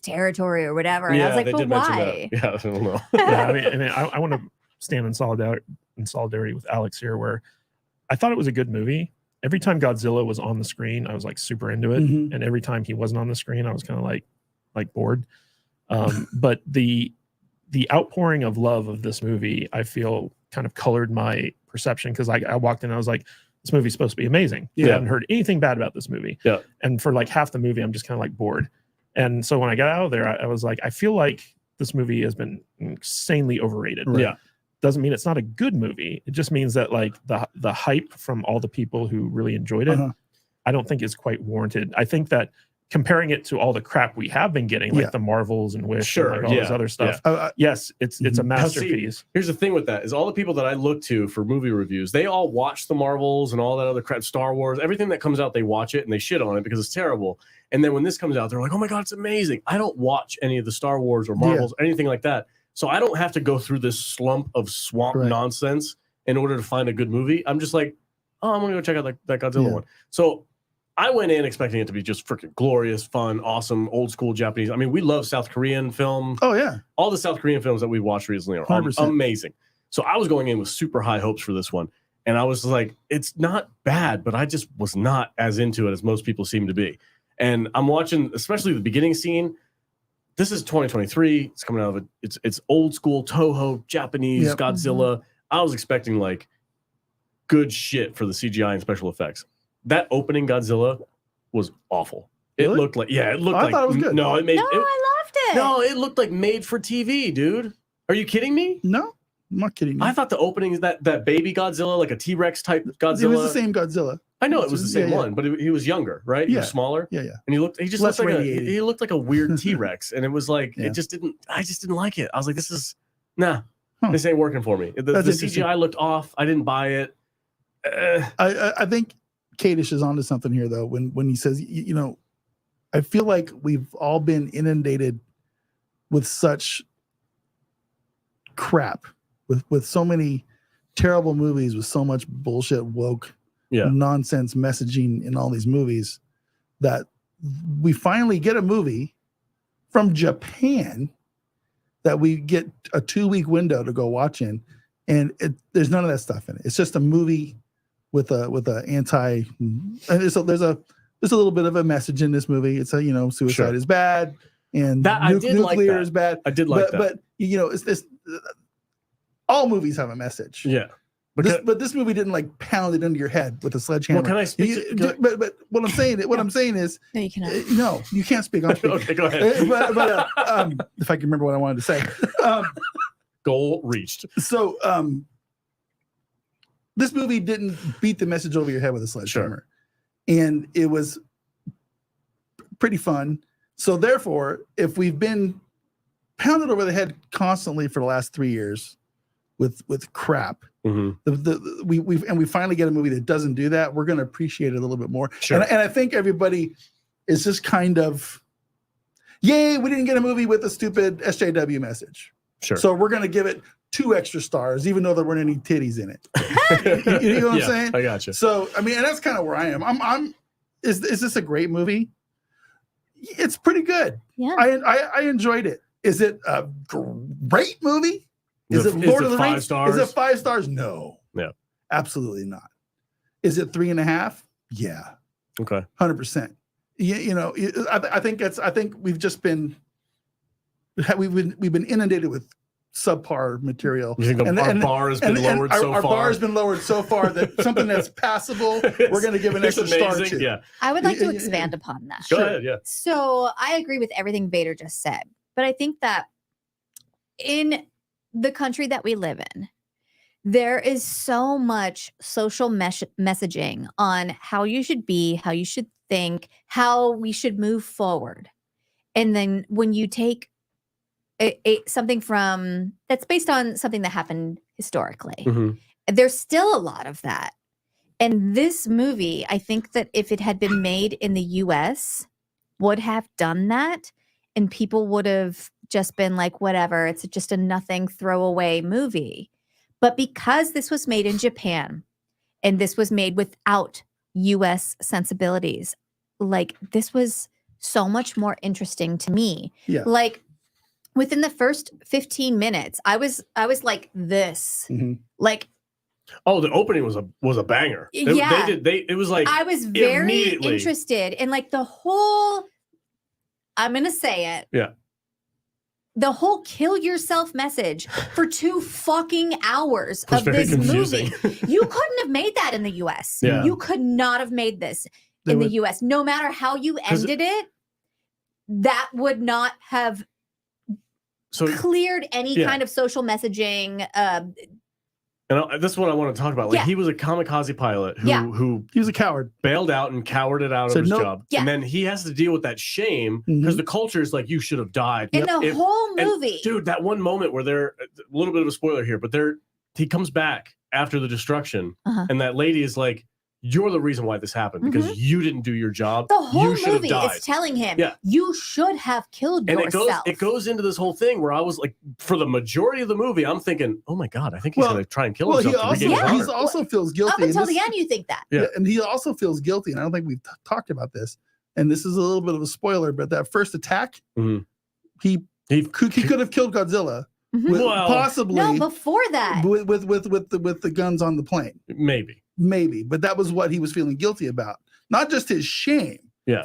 territory or whatever, and I was like, they but did mention why? that. Yeah, I don't know. Yeah, I want to stand in solidarity with Alex here, where I thought it was a good movie. Every time Godzilla was on the screen, I was like super into it, Mhm. and every time he wasn't on the screen, I was kind of like bored. But the outpouring of love of this movie, I feel, kind of colored my perception, because I walked in and I was like, this movie's supposed to be amazing. I Yeah. haven't heard anything bad about this movie. Yeah. And for like half the movie, I'm just kind of like bored. And so when I got out of there, I was like, I feel like this movie has been insanely overrated. Right. Yeah. Doesn't mean it's not a good movie. It just means that like the hype from all the people who really enjoyed it, Uh-huh. I don't think is quite warranted. I think that comparing it to all the crap we have been getting, like Yeah. the Marvels and Wish, Sure, and like all this yeah, other stuff. I- Yes, it's a Mhm. Now, see, masterpiece. Here's the thing with that is all the people that I look to for movie reviews, they all watch the Marvels and all that other crap, Star Wars, everything that comes out, they watch it and they shit on it because it's terrible. And then when this comes out, they're like, oh my God, it's amazing. I don't watch any of the Star Wars or Marvels, or anything like that. So I don't have to go through this slump of swamp Right. nonsense in order to find a good movie. I'm just like, oh, I'm going to go check out that Godzilla Yeah. one. So I went in expecting it to be just freaking glorious, fun, awesome, old school Japanese. I mean, we love South Korean film. Oh yeah. All the South Korean films that we've watched recently are 100%. amazing. So I was going in with super high hopes for this one. And I was like, it's not bad, but I just was not as into it as most people seem to be. And I'm watching, especially the beginning scene. This is 2023. It's coming out of it's old school Toho, Japanese Yep. Godzilla. I was expecting like good shit for the CGI and special effects. That opening Godzilla was awful. It Really? looked like, it looked I like, thought it was good. no, it made, No, it, I loved it. no, it looked like made for TV, dude. Are you kidding me? No, I'm not kidding you. I thought the opening is that baby Godzilla, like a T-Rex type Godzilla. It was the same Godzilla. I know it was the same Yeah, yeah. one, but he was younger, right? He Yeah. was smaller, Yeah, yeah. and he just Less looked like radiated. he looked like a weird T-Rex, and it was like Yeah. I just didn't like it. I was like, this is nah, Huh. this ain't working for me. The That's interesting. CGI looked off. I didn't buy it. I think Kadish is onto something here though when he says you know, I feel like we've all been inundated with such crap, with so many terrible movies, with so much bullshit woke Yeah. nonsense messaging in all these movies, that we finally get a movie from Japan that we get a 2-week window to go watch in, and there's none of that stuff in it. It's just a movie with a anti, and there's there's a little bit of a message in this movie. It's suicide Sure. is bad and That I did like nuclear that. is bad. I did like that. But it's this. All movies have a message. Yeah. But this movie didn't like pound it into your head with a sledgehammer. Well, can I speak? But what I'm saying is, No, you cannot. no, you can't speak. I'm speaking. Okay, go ahead. But if I can remember what I wanted to say. Goal reached. So this movie didn't beat the message over your head with a sledgehammer, and it was pretty fun. So therefore, if we've been pounded over the head constantly for the last 3 years with crap, we finally get a movie that doesn't do that, we're going to appreciate it a little bit more. Sure. And I think everybody is just kind of, yay, we didn't get a movie with a stupid SJW message. Sure. So we're going to give it 2 extra stars, even though there weren't any titties in it. You know what I'm saying? I got you. So, I mean, and that's kind of where I am. Is this a great movie? It's pretty good. Yeah. I enjoyed it. Is it a great movie? Is it Lord of the 5 Rings? stars? Is it 5 stars? No. Yeah. Absolutely not. Is it 3.5? Yeah. Okay. 100%. I think we've just been we've been inundated with subpar material. You think our bar has been lowered so far? Our bar has been lowered so far that something that's passable, we're going to give an extra star to. Yeah. I would like to expand upon that. Go ahead. Yeah. So I agree with everything Vader just said, but I think that in the country that we live in, there is so much social messaging on how you should be, how you should think, how we should move forward. And then when you take something from that's based on something that happened historically, there's still a lot of that. And this movie, I think that if it had been made in the US, would have done that, and people would have just been like, whatever, it's just a nothing throwaway movie. But because this was made in Japan and this was made without US sensibilities, like this was so much more interesting to me. Yeah. Like within the first 15 minutes, I was like this. Like, oh, the opening was a banger. Yeah. It was like I was very immediately interested in like the whole, I'm going to say it. Yeah. The whole kill yourself message for 2 fucking hours was of very this confusing. movie. You couldn't have made that in the US. Yeah. You could not have made this in the US. No matter how you ended it, that would not have cleared any kind of social messaging. And this is what I want to talk about. Like he was a kamikaze pilot who he was a coward, bailed out and cowarded out of his job. Yeah. And then he has to deal with that shame because the culture is like, you should have died. In the whole movie. Dude, that one moment where a little bit of a spoiler here, but he comes back after the destruction and that lady is like, you're the reason why this happened because you didn't do your job. The whole you should movie have died. is telling him, you should have killed yourself. It goes into this whole thing where I was like, for the majority of the movie, I'm thinking, oh my God, I think he's going to try and kill himself. He also feels guilty. Up until the end, you think that. Yeah. And he also feels guilty. And I don't think we've talked about this. And this is a little bit of a spoiler, but that first attack, he could have killed Godzilla. Possibly. No, before that. With the guns on the plane. Maybe, but that was what he was feeling guilty about. Not just his shame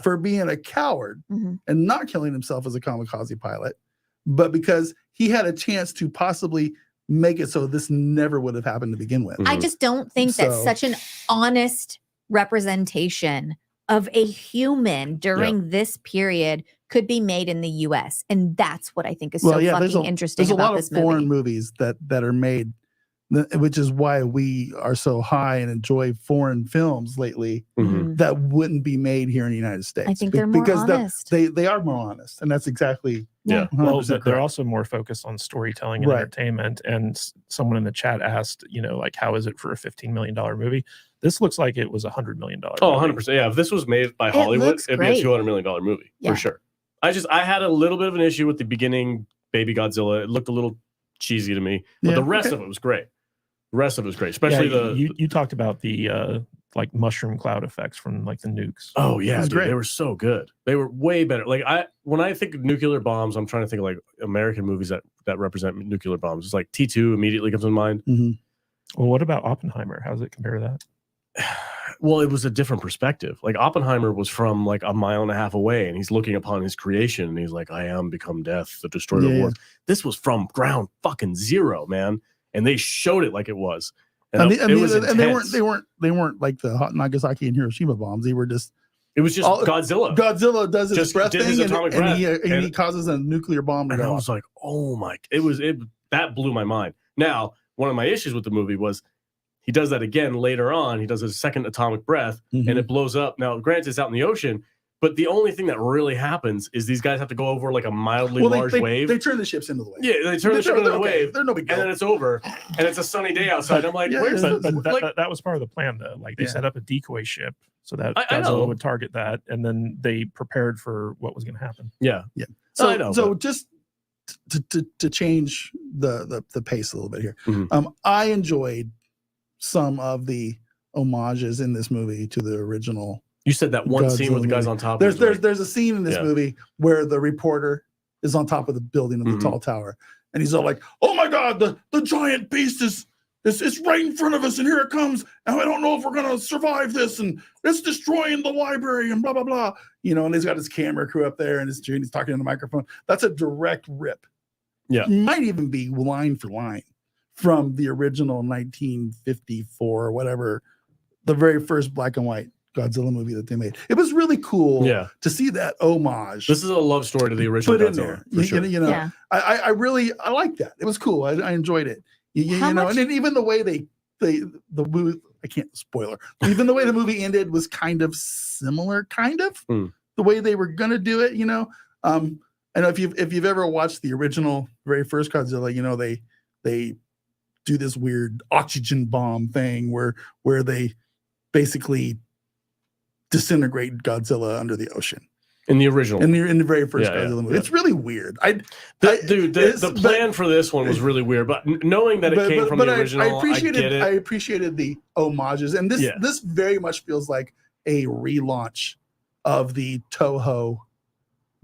for being a coward and not killing himself as a kamikaze pilot, but because he had a chance to possibly make it so this never would have happened to begin with. I just don't think that such an honest representation of a human during this period could be made in the US. And that's what I think is so fucking interesting about this movie. There's a lot of foreign movies that are made, which is why we are so high and enjoy foreign films lately that wouldn't be made here in the United States. I think they're more honest. They are more honest, and that's exactly Well, they're also more focused on storytelling and entertainment. And someone in the chat asked, like, how is it for a $15 million movie? This looks like it was a $100 million. Oh, 100%. Yeah, if this was made by Hollywood, it'd be a $200 million movie for sure. I had a little bit of an issue with the beginning, Baby Godzilla. It looked a little cheesy to me, but the rest of it was great. The rest of it was great, especially you talked about the like mushroom cloud effects from like the nukes. Oh yeah, dude, they were so good. They were way better. Like when I think of nuclear bombs, I'm trying to think of like American movies that represent nuclear bombs. It's like T2 immediately comes to mind. Well, what about Oppenheimer? How does it compare to that? Well, it was a different perspective. Like Oppenheimer was from like a mile and a half away, and he's looking upon his creation, and he's like, "I am become death, the destroyer of worlds." This was from ground fucking zero, man, and they showed it like it was. And they weren't like the Nagasaki and Hiroshima bombs. It was just Godzilla. Godzilla does his breath thing, and he causes a nuclear bomb. And I was like, "Oh my!" That blew my mind. Now, one of my issues with the movie was he does that again later on. He does a second atomic breath, and it blows up. Now, granted, it's out in the ocean, but the only thing that really happens is these guys have to go over like a mildly large wave. They turn the ships into the wave. Yeah, they turn the ship into the wave. They're no big deal. And then it's over, and it's a sunny day outside. I'm like, where's that was part of the plan, though. Like they set up a decoy ship so that Godzilla would target that, and then they prepared for what was going to happen. Yeah. So just to change the pace a little bit here, I enjoyed some of the homages in this movie to the original. You said that one scene with the guys on top. There's a scene in this movie where the reporter is on top of the building of the tall tower, and he's all like, "Oh my God, the giant beast is right in front of us, and here it comes, and I don't know if we're gonna survive this, and it's destroying the library, and blah blah blah." You know, and he's got his camera crew up there, and he's talking in the microphone. That's a direct rip. Yeah, it might even be line for line from the original 1954 or whatever, the very first black and white Godzilla movie that they made. It was really cool to see that homage. This is a love story to the original Godzilla. There. I really like that. It was cool. I enjoyed it. You know, and then even the way the movie, I can't spoiler. Even the way the movie ended was kind of similar, the way they were gonna do it. You know, I know if you've ever watched the original, very first Godzilla, you know they do this weird oxygen bomb thing where they basically disintegrate Godzilla under the ocean. In the original, in the very first Godzilla movie, it's really weird. The plan for this one was really weird, but knowing that it came from the original, I appreciated the homages, and this very much feels like a relaunch of the Toho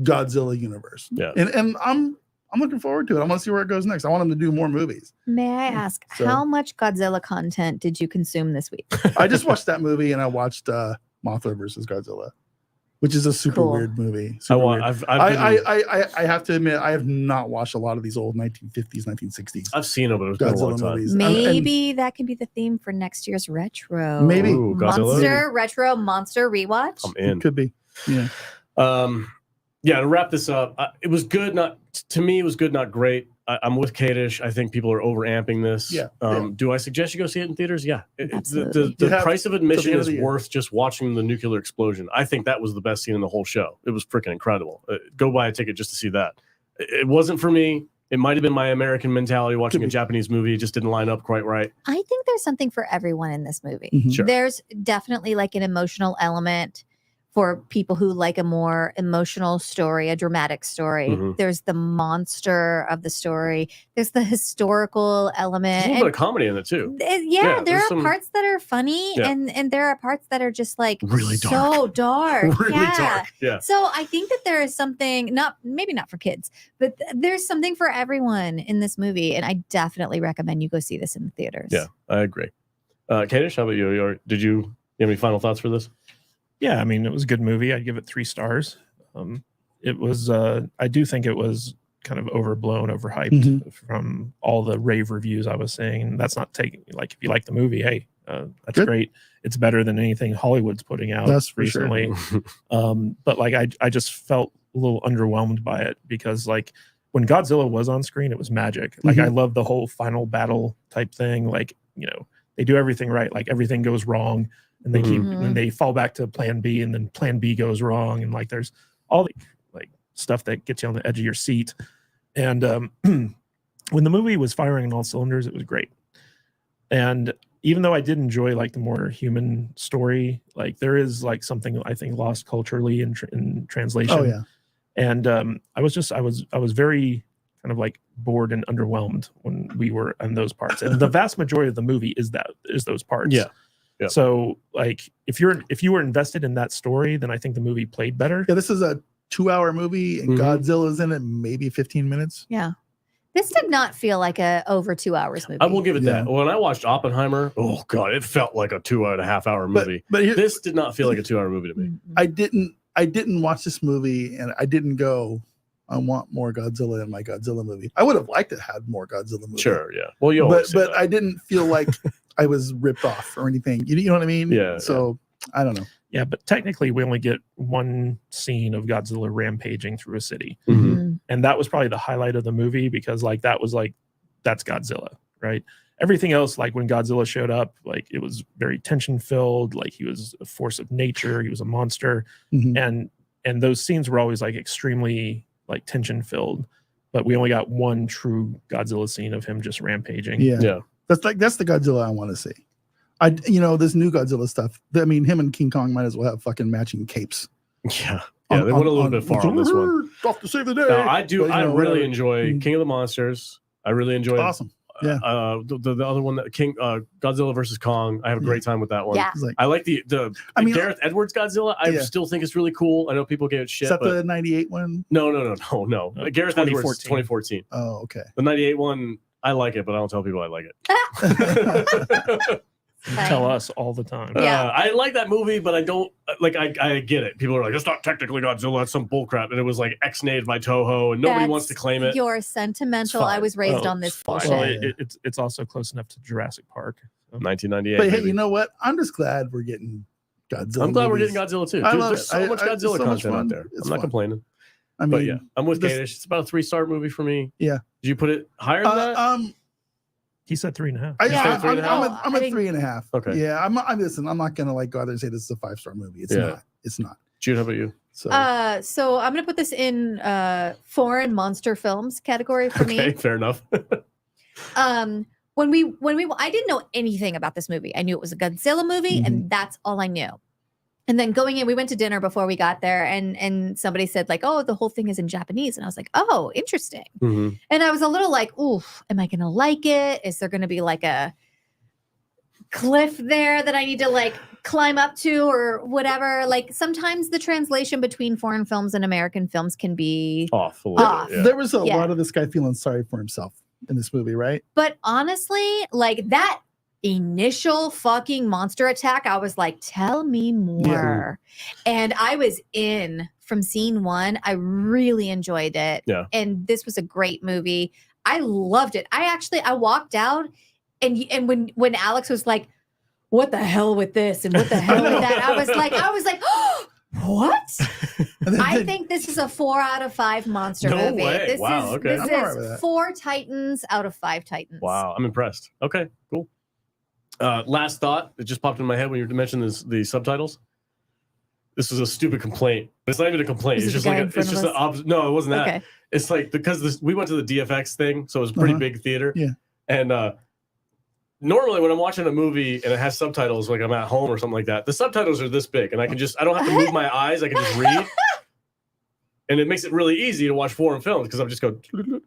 Godzilla universe. Yeah, and I'm looking forward to it. I want to see where it goes next. I want them to do more movies. May I ask, how much Godzilla content did you consume this week? I just watched that movie, and I watched Mothra versus Godzilla, which is a super weird movie. I have to admit, I have not watched a lot of these old 1950s, 1960s. I've seen them, but it's been a long time. Movies. Maybe that can be the theme for next year's retro. Maybe retro monster rewatch. I'm in. It could be. Yeah. Yeah. To wrap this up, it was good. To me, it was good, not great. I'm with Kadish. I think people are overamping this. Yeah. Do I suggest you go see it in theaters? Yeah. The price of admission is worth just watching the nuclear explosion. I think that was the best scene in the whole show. It was freaking incredible. Go buy a ticket just to see that. It wasn't for me. It might have been my American mentality watching a Japanese movie. It just didn't line up quite right. I think there's something for everyone in this movie. Mm-hmm. Sure. There's definitely like an emotional element for people who like a more emotional story, a dramatic story. Mm-hmm. There's the monster of the story. There's the historical element. There's a little bit of comedy in it too. There are parts that are funny and there are parts that are just like really dark. So dark. Really dark. Yeah. So I think that there is something, maybe not for kids, but there's something for everyone in this movie. And I definitely recommend you go see this in the theaters. Yeah, I agree. Kadish, how about you? Did you have any final thoughts for this? Yeah, I mean, it was a good movie. I'd give it 3 stars. It was, I do think it was kind of overblown, overhyped from all the rave reviews I was seeing. That's not taking, like, if you like the movie, hey, that's great. It's better than anything Hollywood's putting out recently. Sure. But like, I just felt a little underwhelmed by it because like when Godzilla was on screen, it was magic. Like I love the whole final battle type thing. Like, you know, they do everything right. Like everything goes wrong. And they keep, and they fall back to plan B, and then plan B goes wrong. And like, there's all the like stuff that gets you on the edge of your seat. And when the movie was firing on all cylinders, it was great. And even though I did enjoy like the more human story, like there is like something I think lost culturally in translation. Oh yeah. And I was very kind of like bored and underwhelmed when we were on those parts. And the vast majority of the movie is those parts. Yeah. Yep. So like if you were invested in that story, then I think the movie played better. Yeah, this is a 2-hour movie and Godzilla's in it maybe 15 minutes. Yeah. This did not feel like a over 2 hours movie. I will give it Yeah. that. When I watched Oppenheimer, oh god, it felt like a 2.5 hour movie. But here, This did not feel like a 2 hour movie to me. I didn't watch this movie, and I didn't go, I want more Godzilla in my Godzilla movie. I would have liked to have more Godzilla movie. Sure, yeah. Well, you always say but that. I didn't feel like I was ripped off or anything. You know what I mean? Yeah, So I don't know. Yeah, but technically we only get one scene of Godzilla rampaging through a city. Mhm. And that was probably the highlight of the movie because like that was like that's Godzilla, right? Everything else, like when Godzilla showed up, like it was very tension filled, like he was a force of nature, he was a monster. Mhm. And those scenes were always like extremely like tension filled. But we only got one true Godzilla scene of him just rampaging. Yeah. Yeah. That's the Godzilla I want to see. This new Godzilla stuff. I mean, him and King Kong might as well have fucking matching capes. Yeah. Yeah, they went a little bit far on this one. Off to save the day. Now, I do. But, I really whatever. enjoy King of the Monsters. I really enjoy Awesome. Yeah. the other one that Godzilla versus Kong. I have a great time with that one. Yeah. It's like, I like the I mean, Gareth Edwards Godzilla. I Yeah. still think it's really cool. I know people gave it shit, is that but the 98 one? no. Gareth Edwards 2014. 2014. Oh, okay. The 98 one, I like it, but I don't tell people I like it. You tell us all the time. Yeah. I like that movie, but I don't like. I get it. People are like, it's not technically Godzilla. It's some bullcrap. And it was like X-nayed by Toho, and nobody wants to claim it. You're sentimental. It's fine. I was raised Oh, on this it's fine. bullshit. Well, it's also close enough to Jurassic Park. So. 1998. But hey, baby. you know what? I'm just glad we're getting Godzilla. I'm glad we're movies. getting Godzilla too. I Dude, love there's it. so much it's Godzilla so much content out fun. there. It's I'm not fun. complaining. I mean, But yeah, I'm with this- Kadish. It's about a 3-star movie for me. Yeah. Did you put it higher than that? He said 3.5. I'm Yeah, at I think- 3.5. Okay. Yeah, I'm not gonna like go out there and say this is a 5-star movie. It's Yeah. not. It's not. Jude, how about you? So So I'm gonna put this in foreign monster films category for Okay, me. fair enough. When we I didn't know anything about this movie. I knew it was a Godzilla movie, and that's all I knew. And then going in, we went to dinner before we got there, and somebody said like, "Oh, the whole thing is in Japanese," and I was like, "Oh, interesting." Mhm. And I was a little like, "Oof, am I gonna like it? Is there gonna be like a cliff there that I need to like climb up to or whatever?" Like sometimes the translation between foreign films and American films can be Off a little Off. bit. Yeah. there was a Yeah. lot of this guy feeling sorry for himself in this movie, right? But honestly, like that initial fucking monster attack, I was like, tell me more. And I was in from scene one. I really enjoyed it. Yeah. And this was a great movie. I loved it. I walked out and when Alex was like, what the hell with this and what the hell with that? I was like, oh, what? I think this is a 4 out of 5 monster No movie. way. This Wow, is, okay. this I'm all right with is that. 4 Titans out of 5 Titans. Wow, I'm impressed. Okay, cool. Last thought that just popped in my head when you mentioned the subtitles. This is a stupid complaint. It's not even a complaint. Is It's it just the guy like in front it's of just us? no, it wasn't that. Okay. It's like because we went to the DFX thing, so it was a pretty Uh-huh. big theater. Yeah. And normally when I'm watching a movie and it has subtitles, like I'm at home or something like that, the subtitles are this big, and I don't have to move my eyes. I can just read. And it makes it really easy to watch foreign films because I'm just go,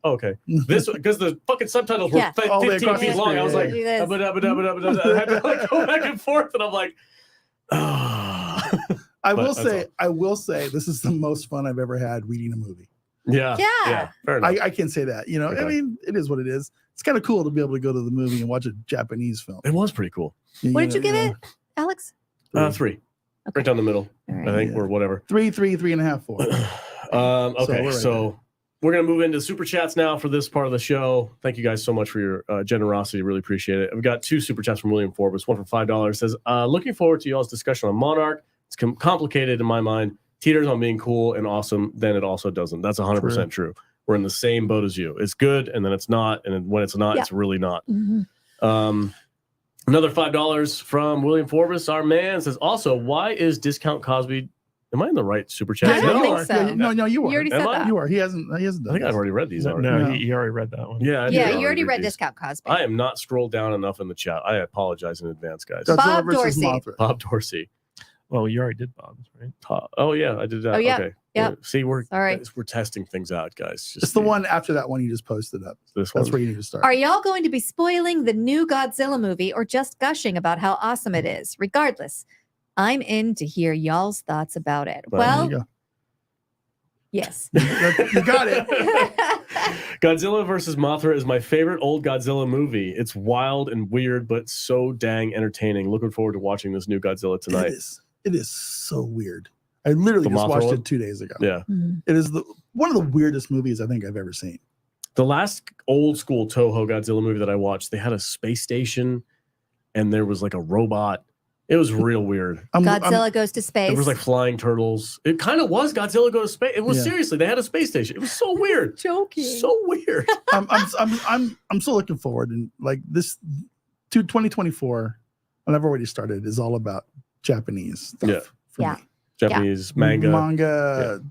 oh, okay. This because the fucking subtitles were Yeah. All the way 15 across feet the long. I was like, screen, yeah. I had to like go back and forth, and I'm like, ah. I But will that's say, this is the most fun I've ever had reading a movie. Yeah. Yeah. Fair enough. I can say that. You know, Okay. I mean, it is what it is. It's kind of cool to be able to go to the movie and watch a Japanese film. It was pretty cool. What did you give it, Alex? 3. Okay. Right down the middle, All right. I think, Yeah. or whatever. 3, 3.5, 4. Okay, we're right so we're going to move into super chats now for this part of the show. Thank you guys so much for your generosity. Really appreciate it. We've got 2 super chats from William Forbes. One for $5 says, looking forward to y'all's discussion on Monarch. It's complicated in my mind. Teeters on being cool and awesome, then it also doesn't. That's 100% true. We're in the same boat as you. It's good, and then it's not, and then when it's not, Yeah. it's really not. Mhm. Another $5 from William Forbes, our man, says, also, why is Discount Cosby? Am I in the right super chat? I don't you think are. so. Yeah, no, you are. You already Am said I? that. You are. He hasn't I done think I've already read these. already. No, No. he already read that one. Yeah, I Yeah, did you already read these. Discount Cosby. I am not scrolled down enough in the chat. I apologize in advance, guys. Godzilla Bob versus Dorsey. Mothra. Bob Dorsey. Well, you already did Bob's, right? Oh yeah, I did that. Oh, yeah. Okay. Yep. See, we're Sorry. we're testing things out, guys. It's the one after that one you just posted up. This That's one. where you need to start. Are y'all going to be spoiling the new Godzilla movie or just gushing about how awesome it is? Regardless, I'm in to hear y'all's thoughts about it. Well, There you Well, go. yes. You got it. Godzilla versus Mothra is my favorite old Godzilla movie. It's wild and weird, but so dang entertaining. Looking forward to watching this new Godzilla tonight. It is so weird. I literally The just Mothra watched one? it 2 days ago. Yeah. It is one of the weirdest movies I think I've ever seen. The last old school Toho Godzilla movie that I watched, they had a space station and there was like a robot. It was real weird. Godzilla goes to space. There was like flying turtles. It kind of was Godzilla Go to Space. It was seriously, they had a space station. It was so weird. Joking. So weird. I'm still looking forward, and like this to 2024, and I've already started, is all about Japanese stuff for me. Japanese manga.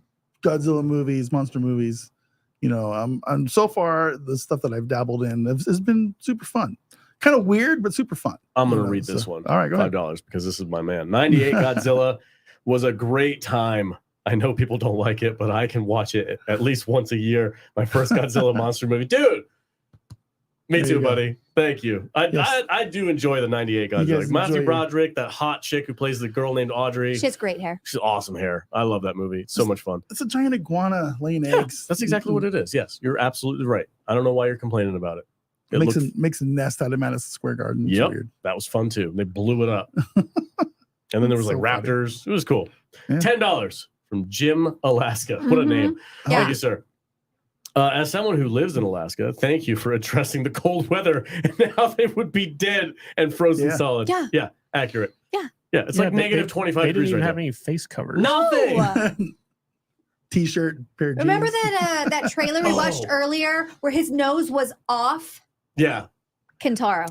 Godzilla movies, monster movies. You know, I'm so far the stuff that I've dabbled in has been super fun. Kind of weird, but super fun. I'm going to read this one. All right, go ahead. $5 because this is my man. 98 Godzilla was a great time. I know people don't like it, but I can watch it at least once a year. My first Godzilla monster movie. Dude, me too, buddy. Thank you. I do enjoy the 98 Godzilla. Like Matthew Broderick, that hot chick who plays the girl named Audrey. She has great hair. She's awesome hair. I love that movie. It's so much fun. It's a giant iguana laying eggs. That's exactly what it is. Yes, you're absolutely right. I don't know why you're complaining about it. It makes a nest out of Madison Square Garden. It's yep, weird. that was fun too. They blew it up. And then there was like raptors. Funny. It was cool. Yeah. $10 from Jim, Alaska. What a name. Yeah. Thank you, sir. As someone who lives in Alaska, thank you for addressing the cold weather and how they would be dead and frozen solid. Yeah. Accurate. Yeah. Yeah, it's like negative 25 they degrees didn't even right have now. any face covers. Nothing. T-shirt, pair of Remember jeans. that trailer we watched earlier where his nose was off? Yeah. Kentaro.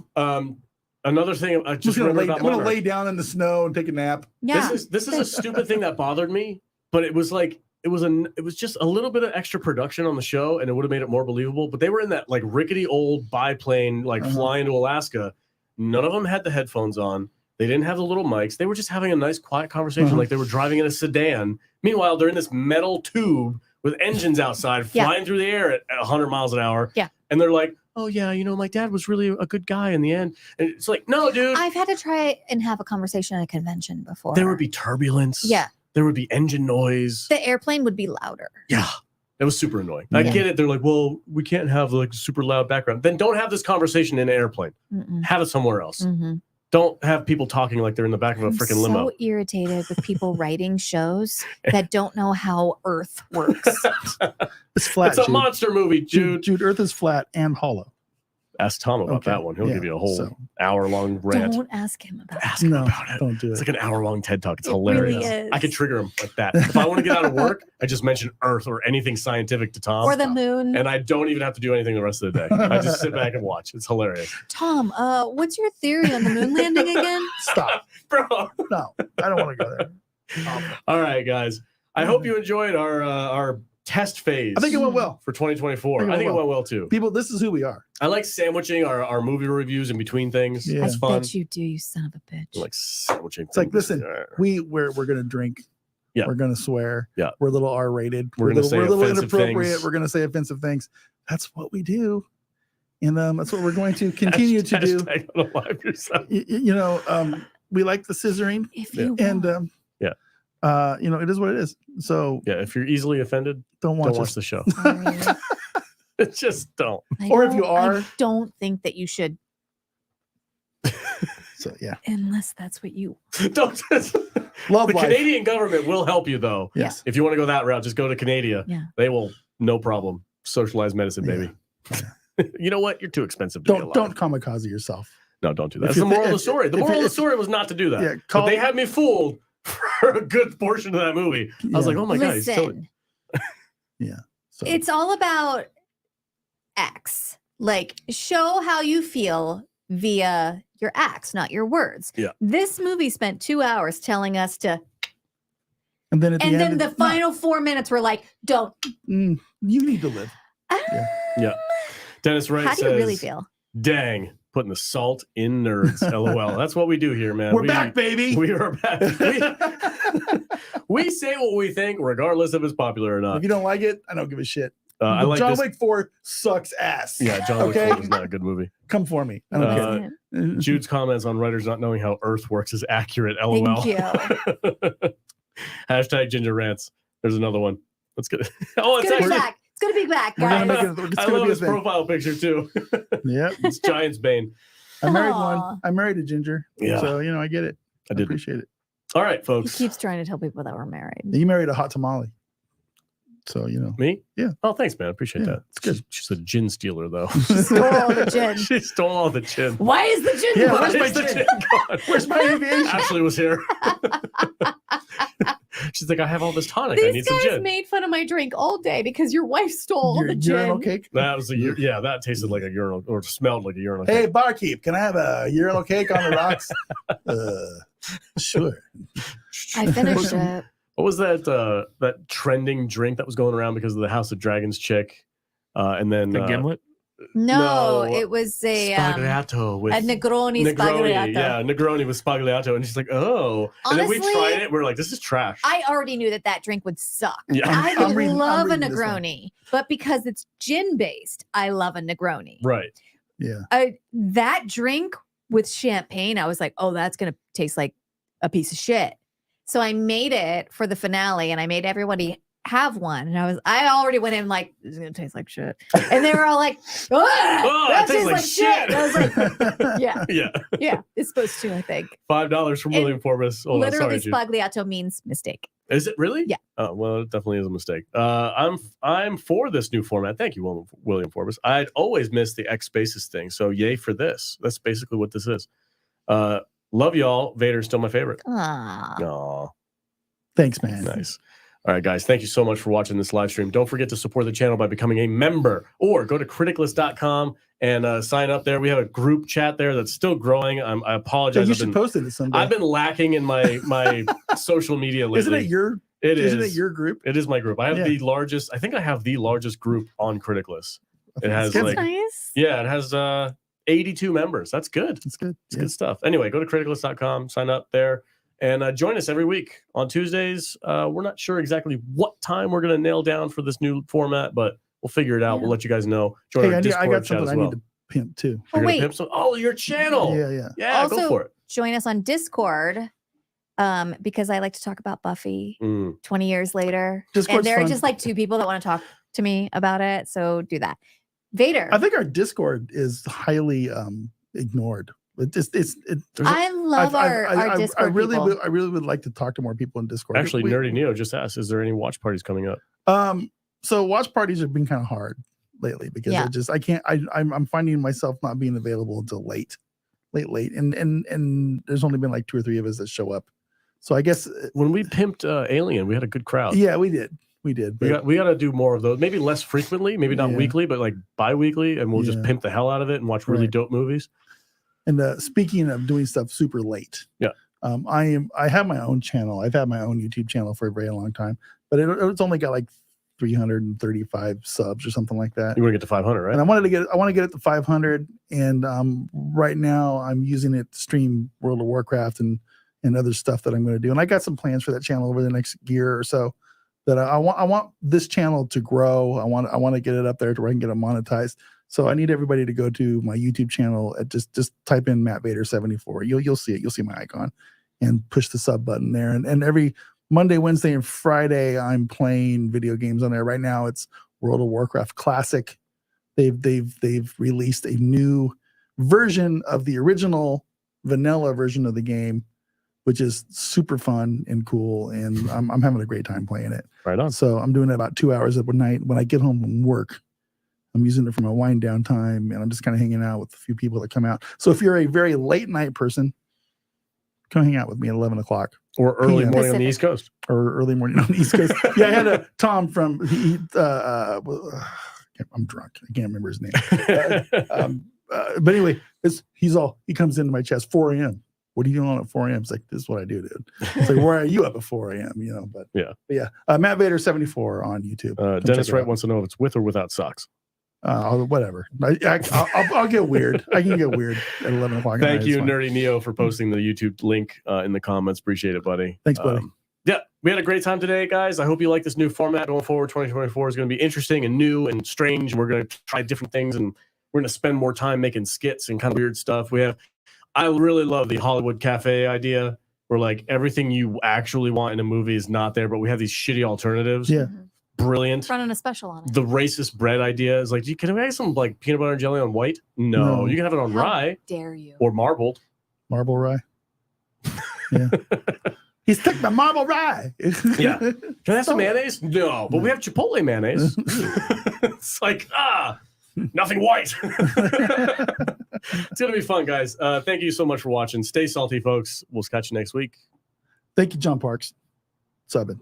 Another thing I just remember about I'm gonna Monarch. lay down in the snow and take a nap. Yeah. This is a stupid thing that bothered me, but it was like it was just a little bit of extra production on the show, and it would have made it more believable. But they were in that like rickety old biplane, like flying to Alaska. None of them had the headphones on. They didn't have the little mics. They were just having a nice, quiet conversation, like they were driving in a sedan. Meanwhile, they're in this metal tube with engines outside, flying through the air at 100 miles an hour. Yeah, and they're like, oh yeah, you know, my dad was really a good guy in the end. And it's like, no, dude. I've had to try and have a conversation at a convention before. There would be turbulence. Yeah. There would be engine noise. The airplane would be louder. Yeah. That was super annoying. I get it. They're like, well, we can't have like super loud background. Then don't have this conversation in an airplane. Have it somewhere else. Don't have people talking like they're in the back of a freaking limo. I'm so irritated with people writing shows that don't know how Earth works. It's flat. It's a monster movie, Jude. Jude, Earth is flat and hollow. Ask Tom about that one. He'll give you a whole hour-long rant. Don't ask him about Ask him about it. Don't do it. It's like an hour-long TED Talk. It's hilarious. Really is. I could trigger him like that. If I want to get out of work, I just mention Earth or anything scientific to Tom. Or the moon. And I don't even have to do anything the rest of the day. I just sit back and watch. It's hilarious. Tom, what's your theory on the moon landing again? Stop. Bro. No, I don't want to go there. All right, guys. I hope you enjoyed our test phase. I think it went well for 2024. I think it went well too. People, this is who we are. I like sandwiching our movie reviews in between things. Yeah. It's fun. I bet you do, you son of a bitch. I like sandwiching. It's like, listen, we're gonna drink. Yeah. We're gonna swear. Yeah. We're a little R-rated. We're a little inappropriate. things. We're gonna say offensive things. That's what we do. And that's what we're going to continue to do. Alive yourself. You know, we like the scissoring. If you and you know, it is what it is. So yeah, if you're easily offended, don't watch the show. Just don't. Or if you are, I don't think that you should. So yeah, unless that's what you don't. Love the life. Canadian government will help you though. Yes. If you want to go that route, just go to Canada. Yeah. They will, no problem. Socialized medicine, baby. You know what? You're too expensive to be alive. Don't kamikaze yourself. No, don't do that. That's the moral of the story. The moral of the story was not to do that. Yeah, but they had me fooled for a good portion of that movie. I was like, oh my God, he's killing. Yeah. So. It's all about acts. Like, show how you feel via your acts, not your words. Yeah. This movie spent 2 hours telling us to. And then at the end, the final 4 minutes were like, don't. You need to live. Yeah. Dennis Wright How do says, you really feel? Dang, putting the salt in nerds. LOL. That's what we do here, man. We're back, baby. We are back. We say what we think, regardless if it's popular or not. If you don't like it, I don't give a shit. I like John this. Wick 4 sucks ass. Yeah, John Wick 4 is not a good movie. Come for me. I don't care. Jude's comments on writers not knowing how Earth works is accurate. LOL. Thank you. Hashtag Ginger Rants. There's another one. Let's get. Oh, it's Good actually back. It's gonna be back, We're guys. gonna make it. It's I gonna love be a his thing. profile picture too. Yep. It's Giant's Bane. I married Aw. one. I married a ginger. Yeah. So I get it. I I did. appreciate it. All right, He folks. keeps trying to tell people that we're married. You married a hot tamale. So Me? Yeah. Oh, thanks, man. I appreciate Yeah, that. it's good. She's a gin stealer, though. She stole all the gin. She stole all the gin. Why is the gin Yeah, gone? where's my Where's the gin? gin gone? Where's my aviation? Ashley was here. She's like, I have all this tonic. I need These some guys gin. made fun of my drink all day because your wife stole all Your the urinal gin. cake. That was yeah, that tasted like a urinal or smelled like a urinal. Hey, cake. barkeep, can I have a urinal cake on the rocks? Sure. I finished it. What was that that trending drink that was going around because of the House of Dragons chick? And then The gimlet. No, No, it was a Spagliato with Negroni Negroni. Spagliato. Yeah, Negroni with Spagliato. And she's like, oh. And then we Honestly, tried it. We are like, this is trash. I already knew that drink would suck. Yeah. I I'm reading- love a I'm reading this one. Negroni, but because it's gin based, I love a Negroni. Right. Yeah. That drink with champagne, I was like, oh, that's going to taste like a piece of shit. So I made it for the finale and I made everybody have one. And I already went in like, this is going to taste like shit. And they were all like, Oh, that it tastes tastes like shit. And I was like, yeah, Yeah. yeah, it's supposed to, I think. $5 from And William Forbes. Oh, Literally, sorry, Jude. Spagliato means mistake. Is it really? Yeah. Oh, well, it definitely is a mistake. I'm for this new format. Thank you, William Forbes. I'd always missed the X Spaces thing, so yay for this. That's basically what this is. Love y'all. Vader's still my favorite. Ah, Aw, Thanks, man. nice. All right, guys. Thank you so much for watching this live stream. Don't forget to support the channel by becoming a member or go to criticalist.com and sign up there. We have a group chat there that's still growing. I Yeah, apologize. you should post it someday. I've been lacking in my social media lately. Isn't it your? Isn't it your group? It is my group. I have Yeah. the largest. I think I have the largest group on Criticalist. It has That's like nice. yeah, it has 82 members. That's good. It's good. It's good stuff. Anyway, go to criticalist.com, sign up there, and join us every week on Tuesdays. We're not sure exactly what time we're going to nail down for this new format, but we'll figure it out. Yeah. We'll let you guys know. Join Hey, our I Discord got chat something as I well. need to pimp too. You're Oh, gonna wait. pimp some- oh, your channel. Yeah. Yeah, go Also, for it. Join us on Discord because I like to talk about Buffy 20 years later. Discord's and there are fun. just like two people that want to talk to me about it. So do that. Vader. I think our Discord is highly ignored. I love our Discord I really people. would, I really would like to talk to more people in Discord. Actually, Nerdy Neo just asked, is there any watch parties coming up? So watch parties have been kind of hard lately because Yeah. I'm finding myself not being available until late, and there's only been like 2 or 3 of us that show up. So I guess When we pimped Alien, we had a good crowd. yeah, we did. We But got to do more of those. Maybe less frequently, maybe not Yeah. weekly, but like bi-weekly, and we'll just Yeah. pimp the hell out of it and watch really Right. dope movies. and speaking of doing stuff super late, Yeah. I have my own channel. I've had my own YouTube channel for a very long time, but it's only got like 335 subs or something like that. You want to get to 500, right? And I want to get it to 500. And right now I'm using it to stream World of Warcraft and other stuff that I'm going to do. And I got some plans for that channel over the next year or so. That I want this channel to grow. I want to get it up there to where I can get it monetized. So I need everybody to go to my YouTube channel and just type in Matt Vader 74. You'll see it. You'll see my icon, and push the sub button there. And every Monday, Wednesday, and Friday, I'm playing video games on there. Right now, it's World of Warcraft Classic. They've released a new version of the original vanilla version of the game, which is super fun and cool. And I'm having a great time playing it. Right on. So I'm doing it about 2 hours at night. When I get home from work, I'm using it for my wind down time, and I'm just kind of hanging out with a few people that come out. So if you're a very late night person, come hang out with me at 11 o'clock Or early PM. morning on the East Coast. or early morning on the East Coast. Yeah, I had a Tom from, I'm drunk. I can't remember his name. But anyway, he comes into my chest 4 a.m. What are you doing on at 4 a.m.? It's like, this is what I do, dude. It's like, where are you up at 4 a.m.? But yeah. Matt Vader 74 on YouTube. Come Dennis check it Wright out. wants to know if it's with or without socks. Whatever. I'll get weird. I can get weird at 11 o'clock. at night. Thank It's you, fine. Nerdy Neo, for posting the YouTube link in the comments. Appreciate it, buddy. Thanks, buddy. Yeah, we had a great time today, guys. I hope you like this new format going forward. 2024 is going to be interesting and new and strange. We're going to try different things, and we're going to spend more time making skits and kind of weird stuff. I really love the Hollywood Cafe idea, where like everything you actually want in a movie is not there, but we have these shitty alternatives. Yeah. brilliant. Running a special on it. The racist bread idea is like, can I have some like peanut butter and jelly on white? No. You can have it on How rye dare you? or marbled. Marble rye. Yeah. He's took my marble rye. Yeah. Can I have some mayonnaise? No, but we have Chipotle mayonnaise. It's like, nothing white. It's going to be fun, guys. Thank you so much for watching. Stay salty, folks. We'll catch you next week. Thank you, John Parks. Subbing.